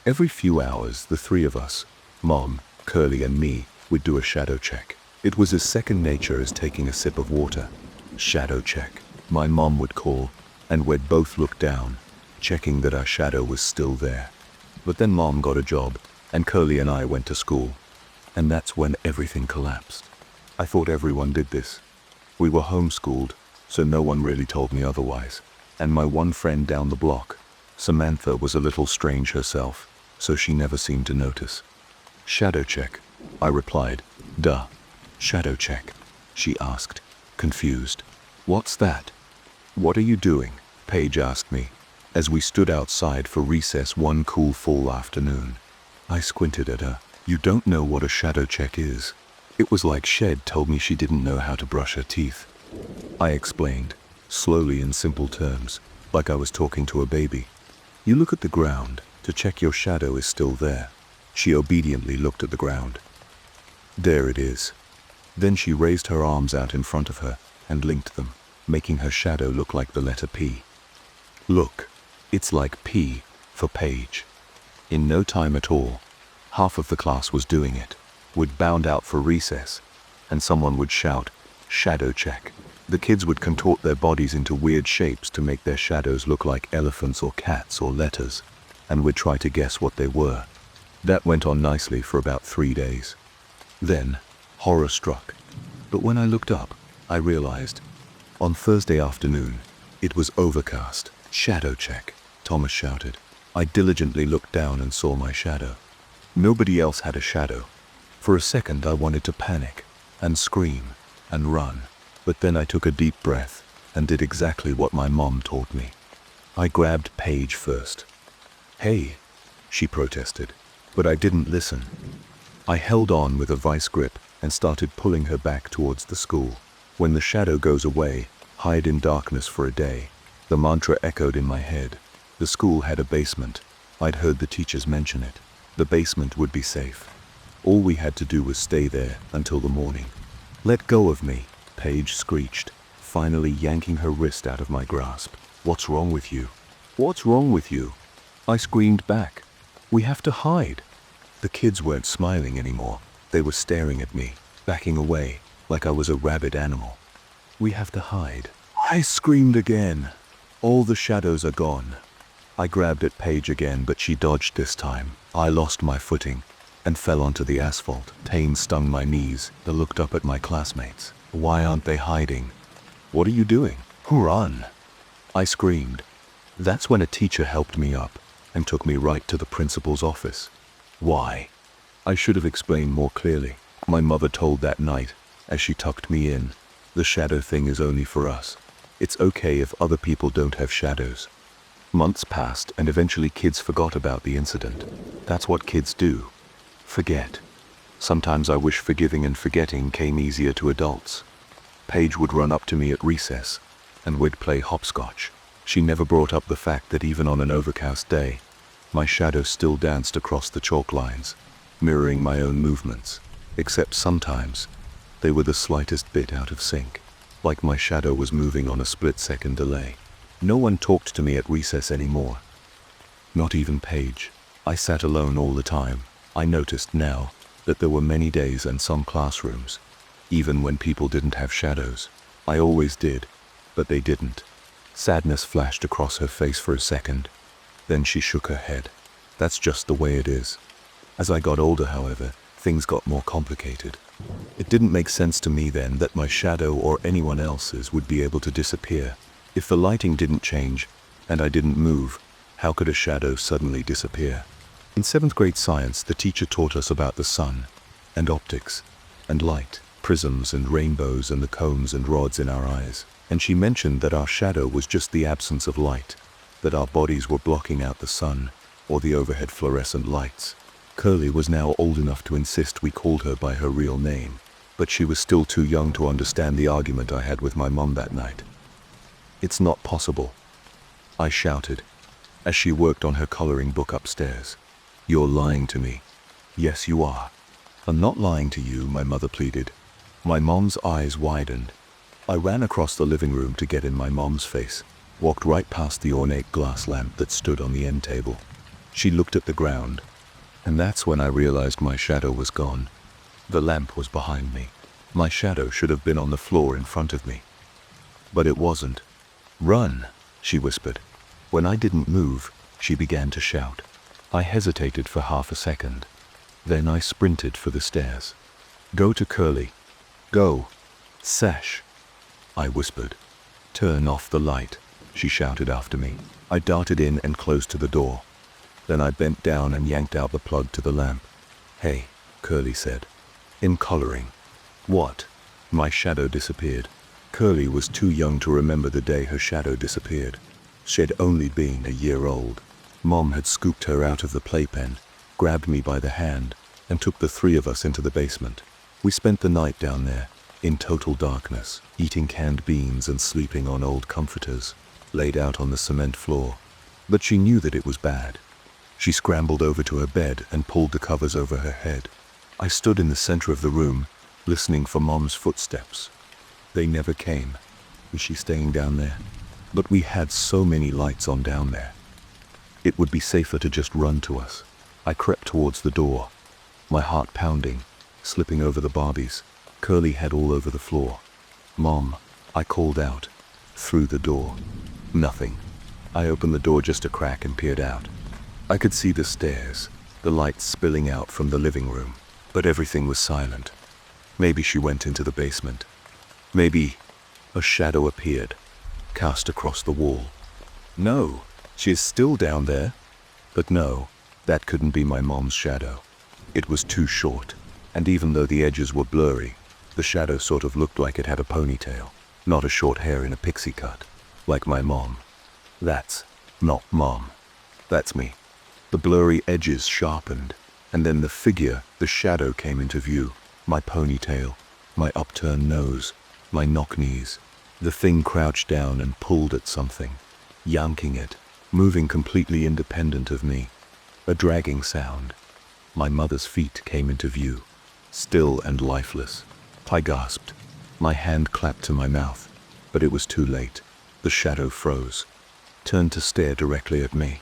Every few hours, the three of us, Mom, Curly, and me, would do a shadow check. It was as second nature as taking a sip of water. Shadow check, my mom would call, and we'd both look down, checking that our shadow was still there. But then Mom got a job, and Curly and I went to school, and that's when everything collapsed. I thought everyone did this. We were homeschooled, so no one really told me otherwise. And my one friend down the block, Samantha, was a little strange herself, so she never seemed to notice. Shadow check, I replied. Duh. Shadow check, she asked, confused. What's that? What are you doing? Paige asked me, as we stood outside for recess one cool fall afternoon. I squinted at her. You don't know what a shadow check is. It was like Shed told me she didn't know how to brush her teeth. I explained, slowly in simple terms, like I was talking to a baby. You look at the ground to check your shadow is still there. She obediently looked at the ground. There it is. Then she raised her arms out in front of her and linked them, making her shadow look like the letter P. Look, it's like P for Paige. In no time at all, half of the class was doing it. We'd bound out for recess, and someone would shout, "Shadow check." The kids would contort their bodies into weird shapes to make their shadows look like elephants or cats or letters, and we'd try to guess what they were. That went on nicely for about 3 days. Then, horror struck. But when I looked up, I realized, on Thursday afternoon, it was overcast. "Shadow check," Thomas shouted. I diligently looked down and saw my shadow. Nobody else had a shadow. For a second I wanted to panic, and scream, and run. But then I took a deep breath, and did exactly what my mom taught me. I grabbed Paige first. "Hey," she protested, but I didn't listen. I held on with a vice grip and started pulling her back towards the school. When the shadow goes away, hide in darkness for a day. The mantra echoed in my head. The school had a basement. I'd heard the teachers mention it. The basement would be safe. All we had to do was stay there until the morning. "Let go of me," Paige screeched, finally yanking her wrist out of my grasp. "What's wrong with you? What's wrong with you?" I screamed back. "We have to hide." The kids weren't smiling anymore. They were staring at me, backing away, like I was a rabid animal. "We have to hide." I screamed again. "All the shadows are gone." I grabbed at Paige again, but she dodged this time. I lost my footing and fell onto the asphalt. Pain stung my knees. I looked up at my classmates. "Why aren't they hiding? What are you doing? Run!" I screamed. That's when a teacher helped me up and took me right to the principal's office. Why? I should have explained more clearly. My mother told that night, as she tucked me in, "The shadow thing is only for us. It's okay if other people don't have shadows." Months passed and eventually kids forgot about the incident. That's what kids do. Forget. Sometimes I wish forgiving and forgetting came easier to adults. Paige would run up to me at recess, and we'd play hopscotch. She never brought up the fact that even on an overcast day, my shadow still danced across the chalk lines, mirroring my own movements, except sometimes they were the slightest bit out of sync, like my shadow was moving on a split-second delay. No one talked to me at recess anymore. Not even Paige. I sat alone all the time. I noticed now that there were many days and some classrooms, even when people didn't have shadows. I always did, but they didn't. Sadness flashed across her face for a second. Then she shook her head. That's just the way it is. As I got older, however, things got more complicated. It didn't make sense to me then that my shadow or anyone else's would be able to disappear. If the lighting didn't change, and I didn't move, how could a shadow suddenly disappear? In 7th grade science, the teacher taught us about the sun, and optics, and light, prisms and rainbows and the cones and rods in our eyes. And she mentioned that our shadow was just the absence of light, that our bodies were blocking out the sun, or the overhead fluorescent lights. Curly was now old enough to insist we called her by her real name, but she was still too young to understand the argument I had with my mom that night. "It's not possible," I shouted, as she worked on her coloring book upstairs. "You're lying to me." "Yes, you are." "I'm not lying to you," my mother pleaded. My mom's eyes widened. I ran across the living room to get in my mom's face, walked right past the ornate glass lamp that stood on the end table. She looked at the ground, and that's when I realized my shadow was gone. The lamp was behind me. My shadow should have been on the floor in front of me. But it wasn't. "Run," she whispered. When I didn't move, she began to shout. I hesitated for half a second. Then I sprinted for the stairs. "Go to Curly. Go. Sash," I whispered. "Turn off the light," she shouted after me. I darted in and closed to the door. Then I bent down and yanked out the plug to the lamp. "Hey," Curly said. "In coloring, What? My shadow disappeared. Curly was too young to remember the day her shadow disappeared. She'd only been a year old. Mom had scooped her out of the playpen, grabbed me by the hand, and took the three of us into the basement. We spent the night down there, in total darkness, eating canned beans and sleeping on old comforters, laid out on the cement floor. But she knew that it was bad. She scrambled over to her bed and pulled the covers over her head. I stood in the center of the room, listening for Mom's footsteps. They never came. Was she staying down there? But we had so many lights on down there. It would be safer to just run to us. I crept towards the door, my heart pounding, slipping over the Barbies, Curly head all over the floor. Mom, I called out, through the door. Nothing. I opened the door just a crack and peered out. I could see the stairs, the lights spilling out from the living room, but everything was silent. Maybe she went into the basement. Maybe a shadow appeared, cast across the wall. No, she is still down there. But no, that couldn't be my mom's shadow. It was too short, and even though the edges were blurry, the shadow sort of looked like it had a ponytail, not a short hair in a pixie cut, like my mom. That's not Mom. That's me. The blurry edges sharpened, and then the figure, the shadow came into view. My ponytail, my upturned nose, my knock knees. The thing crouched down and pulled at something, yanking it, moving completely independent of me. A dragging sound. My mother's feet came into view, still and lifeless. I gasped. My hand clapped to my mouth, but it was too late. The shadow froze, turned to stare directly at me.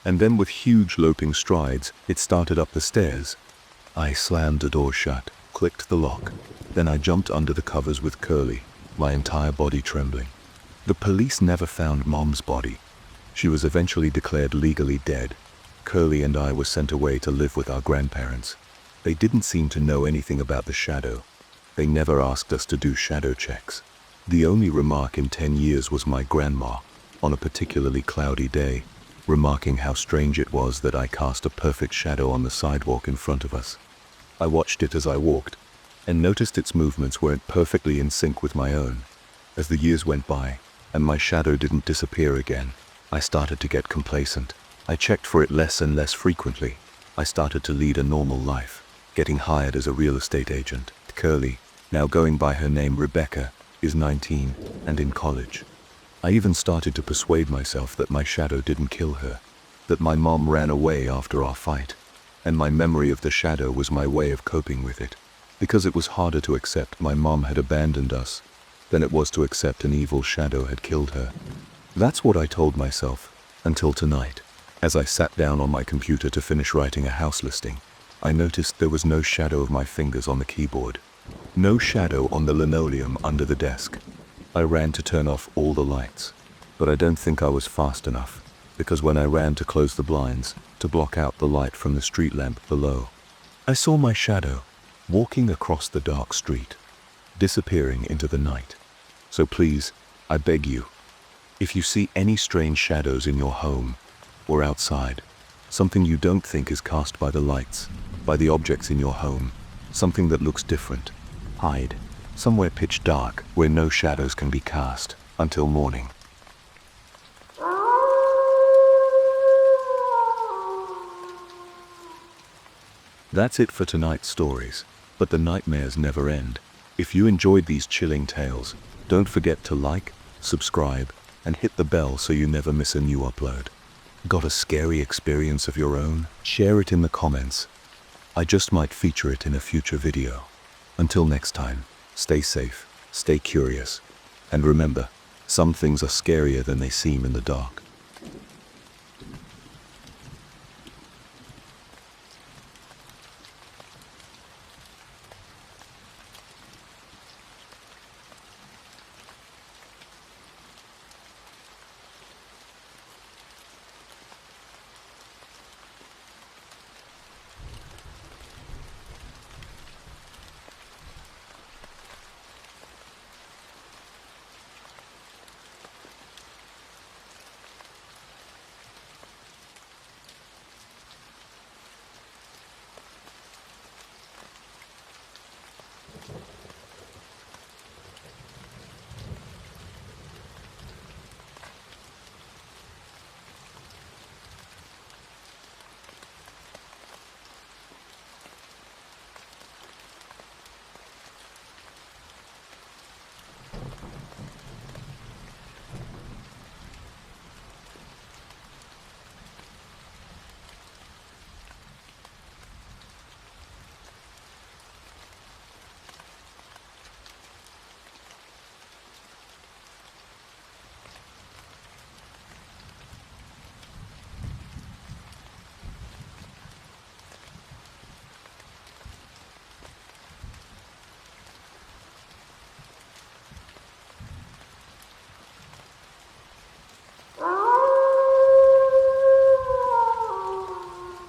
And then with huge loping strides, it started up the stairs. I slammed the door shut, clicked the lock. Then I jumped under the covers with Curly, my entire body trembling. The police never found Mom's body. She was eventually declared legally dead. Curly and I were sent away to live with our grandparents. They didn't seem to know anything about the shadow. They never asked us to do shadow checks. The only remark in 10 years was my grandma, on a particularly cloudy day, remarking how strange it was that I cast a perfect shadow on the sidewalk in front of us. I watched it as I walked, and noticed its movements weren't perfectly in sync with my own. As the years went by, and my shadow didn't disappear again, I started to get complacent. I checked for it less and less frequently. I started to lead a normal life, getting hired as a real estate agent. Curly, now going by her name Rebecca, is 19 and in college. I even started to persuade myself that my shadow didn't kill her, that my mom ran away after our fight, and my memory of the shadow was my way of coping with it, because it was harder to accept my mom had abandoned us than it was to accept an evil shadow had killed her. That's what I told myself, until tonight. As I sat down on my computer to finish writing a house listing, I noticed there was no shadow of my fingers on the keyboard. No shadow on the linoleum under the desk. I ran to turn off all the lights, but I don't think I was fast enough, because when I ran to close the blinds, to block out the light from the street lamp below, I saw my shadow walking across the dark street, disappearing into the night. So please, I beg you, if you see any strange shadows in your home or outside, something you don't think is cast by the lights, by the objects in your home, something that looks different, hide somewhere pitch dark where no shadows can be cast until morning. That's it for tonight's stories, but the nightmares never end. If you enjoyed these chilling tales, don't forget to like, subscribe, and hit the bell so you never miss a new upload. Got a scary experience of your own? Share it in the comments. I just might feature it in a future video. Until next time, stay safe, stay curious, and remember, some things are scarier than they seem in the dark.